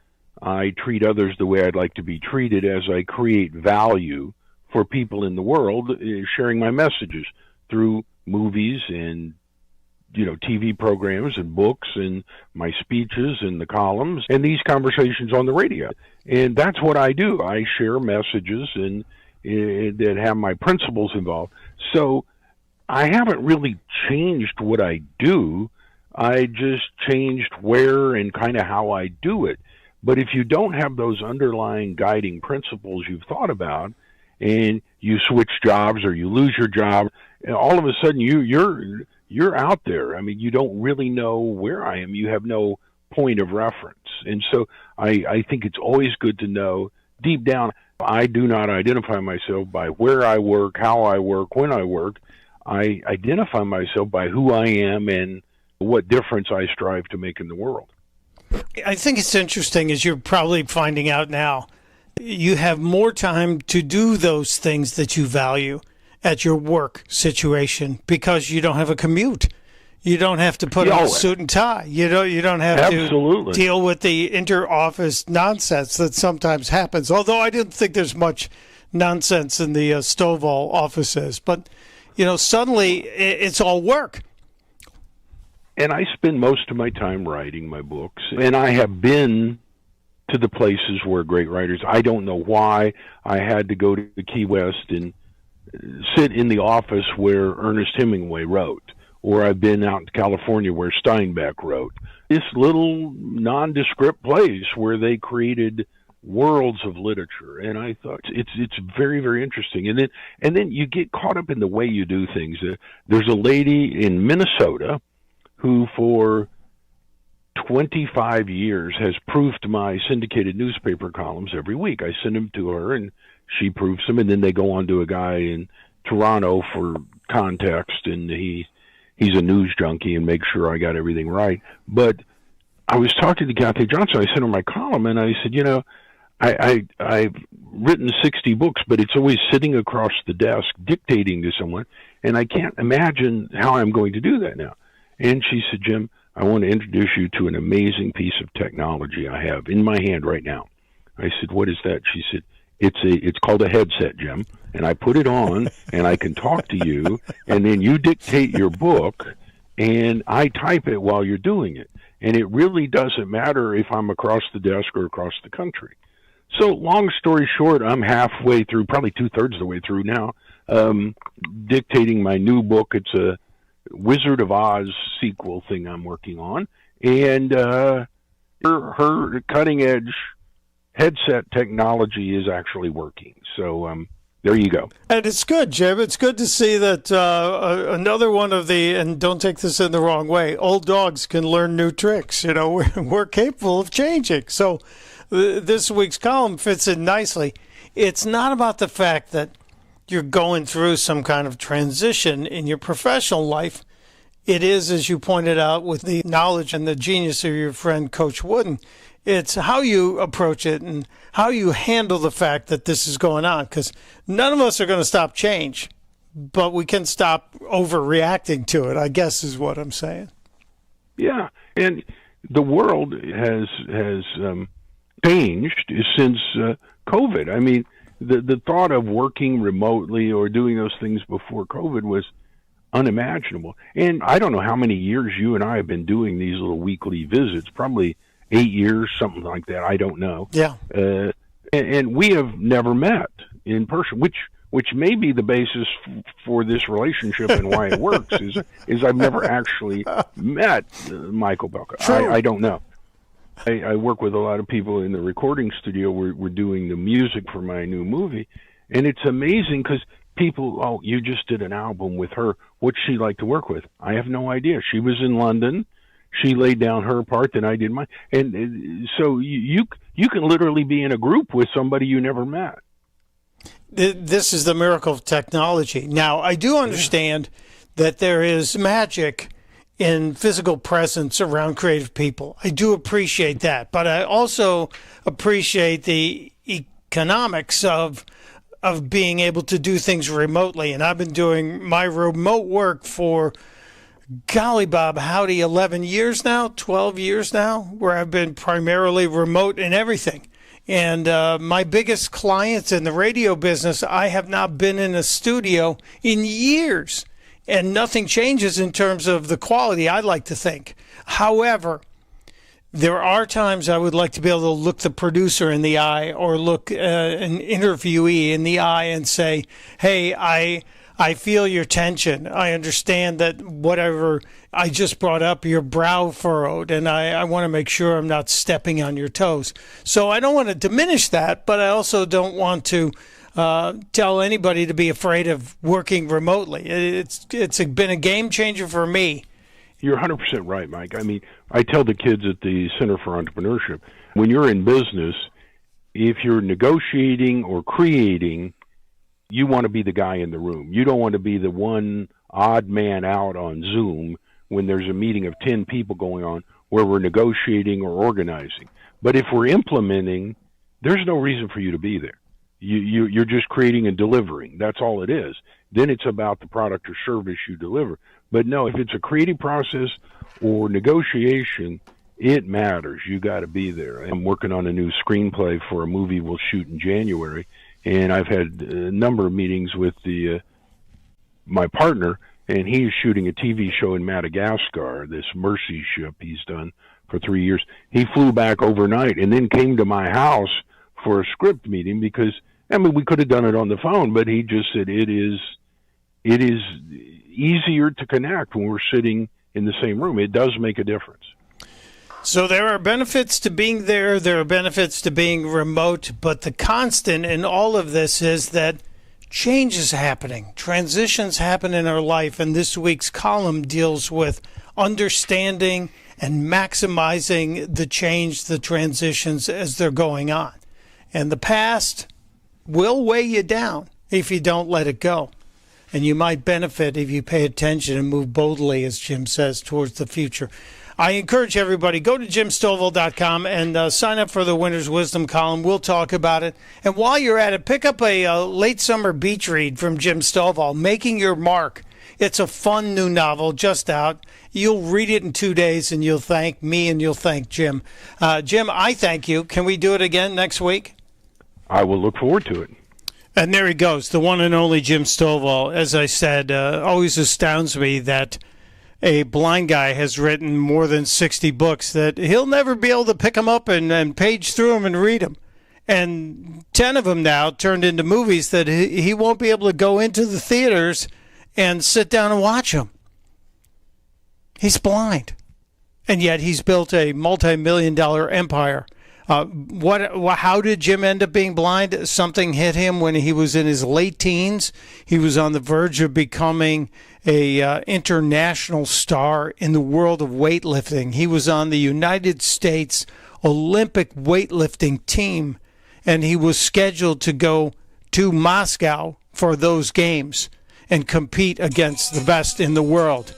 I treat others the way I'd like to be treated as I create value for people in the world, sharing my messages through movies and TV programs and books and my speeches and the columns and these conversations on the radio. And that's what I do. I share messages and that have my principles involved. So I haven't really changed what I do. I just changed where and kind of how I do it. But if you don't have those underlying guiding principles you've thought about, and you switch jobs or you lose your job, and all of a sudden you're out there. I mean, you don't really know where I am. You have no point of reference. And so I think it's always good to know deep down, I do not identify myself by where I work, how I work, when I work. I identify myself by who I am and what difference I strive to make in the world. I think it's interesting, as you're probably finding out now, you have more time to do those things that you value at your work situation because you don't have a commute. You don't have to put on a suit and tie. You don't have to deal with the inter-office nonsense that sometimes happens. Although I didn't think there's much nonsense in the Stovall offices, but suddenly it's all work. And I spend most of my time writing my books, and I have been to the places where great writers. I don't know why I had to go to the Key West and sit in the office where Ernest Hemingway wrote, or I've been out in California where Steinbeck wrote. This little nondescript place where they created worlds of literature, and I thought it's very, very interesting. And then you get caught up in the way you do things. There's a lady in Minnesota who for 25 years has proofed my syndicated newspaper columns every week. I send them to her, and she proofs them, and then they go on to a guy in Toronto for context, and he's a news junkie and makes sure I got everything right. But I was talking to Kathy Johnson. I sent her my column, and I said, I've written 60 books, but it's always sitting across the desk dictating to someone, and I can't imagine how I'm going to do that now. And she said, Jim, I want to introduce you to an amazing piece of technology I have in my hand right now. I said, what is that? She said, it's called a headset, Jim, and I put it on, and I can talk to you, and then you dictate your book, and I type it while you're doing it. And it really doesn't matter if I'm across the desk or across the country. So long story short, I'm halfway through, probably 2/3 of the way through now, dictating my new book. It's a Wizard of Oz sequel thing I'm working on. And her cutting-edge headset technology is actually working. So there you go. And it's good, Jim. It's good to see that another one of the, and don't take this in the wrong way, old dogs can learn new tricks. We're capable of changing. So this week's column fits in nicely. It's not about the fact that you're going through some kind of transition in your professional life. It is, as you pointed out, with the knowledge and the genius of your friend, Coach Wooden. It's how you approach it and how you handle the fact that this is going on, because none of us are going to stop change, but we can stop overreacting to it, I guess is what I'm saying. Yeah, and the world has changed since COVID. I mean, the thought of working remotely or doing those things before COVID was unimaginable. And I don't know how many years you and I have been doing these little weekly visits, probably 8 years, something like that. I don't know. Yeah. And we have never met in person, which may be the basis for this relationship and why it works. is I've never actually met Mike Opelka. I don't know. I work with a lot of people in the recording studio. We're doing the music for my new movie, and it's amazing because people, you just did an album with her. What's she like to work with? I have no idea. She was in London. She laid down her part, then I did mine. And so you can literally be in a group with somebody you never met. This is the miracle of technology. Now, I do understand that there is magic in physical presence around creative people. I do appreciate that. But I also appreciate the economics of being able to do things remotely. And I've been doing my remote work for, golly, Bob, howdy, 11 years now, 12 years now, where I've been primarily remote in everything. And my biggest clients in the radio business, I have not been in a studio in years. And nothing changes in terms of the quality, I like to think. However, there are times I would like to be able to look the producer in the eye or look an interviewee in the eye and say, hey, I feel your tension. I understand that whatever I just brought up, your brow furrowed, and I want to make sure I'm not stepping on your toes. So I don't want to diminish that, but I also don't want to tell anybody to be afraid of working remotely. It's been a game changer for me. You're 100% right, Mike. I mean, I tell the kids at the Center for Entrepreneurship, when you're in business, if you're negotiating or creating, you want to be the guy in the room. You don't want to be the one odd man out on Zoom when there's a meeting of 10 people going on where we're negotiating or organizing. But if we're implementing, there's no reason for you to be there. You're just creating and delivering. That's all it is. Then it's about the product or service you deliver. But no, if it's a creative process or negotiation, it matters. You got to be there. I'm working on a new screenplay for a movie we'll shoot in January, and I've had a number of meetings with my partner, and he's shooting a TV show in Madagascar, this Mercy ship he's done for 3 years. He flew back overnight and then came to my house for a script meeting because, I mean, we could have done it on the phone, but he just said it is easier to connect when we're sitting in the same room. It does make a difference. So there are benefits to being there. There are benefits to being remote. But the constant in all of this is that change is happening. Transitions happen in our life. And this week's column deals with understanding and maximizing the change, the transitions as they're going on. And the past will weigh you down if you don't let it go. And you might benefit if you pay attention and move boldly, as Jim says, towards the future. I encourage everybody, go to jimstovall.com and sign up for the Winter's Wisdom column. We'll talk about it. And while you're at it, pick up a late summer beach read from Jim Stovall, Making Your Mark. It's a fun new novel just out. You'll read it in 2 days, and you'll thank me and you'll thank Jim. Jim, I thank you. Can we do it again next week? I will look forward to it. And there he goes, the one and only Jim Stovall. As I said, always astounds me that a blind guy has written more than 60 books, that he'll never be able to pick them up and page through them and read them. And 10 of them now turned into movies that he won't be able to go into the theaters and sit down and watch them. He's blind. And yet he's built a multi-million-dollar empire. How did Jim end up being blind? Something hit him when he was in his late teens. He was on the verge of becoming a international star in the world of weightlifting. He was on the United States Olympic weightlifting team, and he was scheduled to go to Moscow for those games and compete against the best in the world.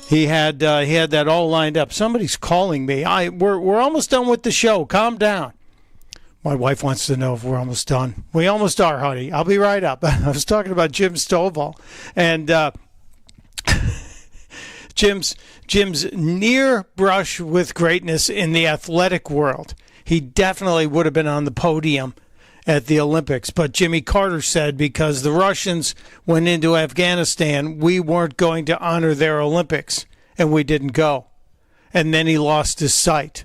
He had that all lined up. Somebody's calling me. We're almost done with the show. Calm down. My wife wants to know if we're almost done. We almost are, honey. I'll be right up. I was talking about Jim Stovall, and Jim's near brush with greatness in the athletic world. He definitely would have been on the podium at the Olympics. But Jimmy Carter said because the Russians went into Afghanistan, we weren't going to honor their Olympics, and we didn't go. And then he lost his sight.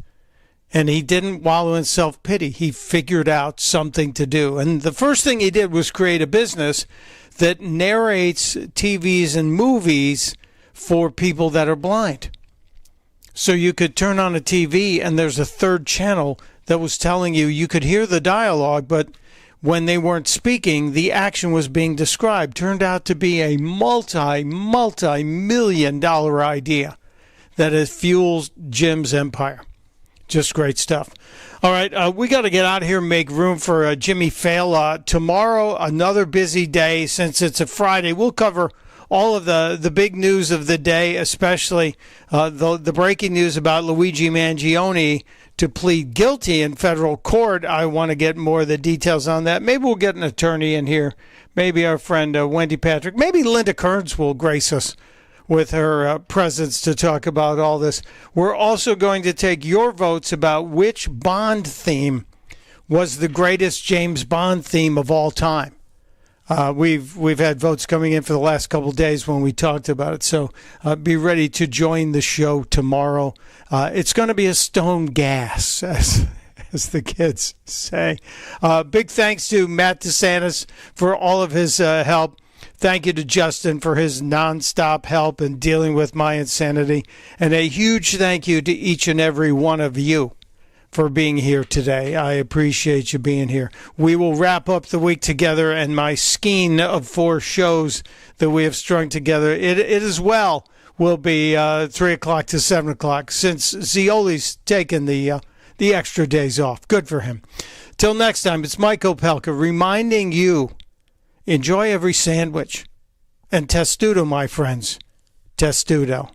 And he didn't wallow in self-pity. He figured out something to do. And the first thing he did was create a business that narrates TVs and movies for people that are blind. So you could turn on a TV and there's a third channel that was telling you could hear the dialogue, but when they weren't speaking, the action was being described. Turned out to be a multi-million-dollar idea that has fueled Jim's empire. Just great stuff. All right, we got to get out of here and make room for Jimmy Fail. Tomorrow, another busy day since it's a Friday. We'll cover all of the big news of the day, especially the breaking news about Luigi Mangione to plead guilty in federal court. I want to get more of the details on that. Maybe we'll get an attorney in here. Maybe our friend Wendy Patrick. Maybe Linda Kearns will grace us with her presence to talk about all this. We're also going to take your votes about which Bond theme was the greatest James Bond theme of all time. We've had votes coming in for the last couple of days when we talked about it, so be ready to join the show tomorrow. It's going to be a stone gas, as the kids say. Big thanks to Matt DeSantis for all of his help. Thank you to Justin for his nonstop help in dealing with my insanity. And a huge thank you to each and every one of you for being here today. I appreciate you being here. We will wrap up the week together, and my skein of 4 shows that we have strung together, it as well will be 3 o'clock to 7 o'clock, since Zioli's taken the extra days off. Good for him. Till next time, it's Mike Opelka reminding you, enjoy every sandwich. And testudo, my friends. Testudo.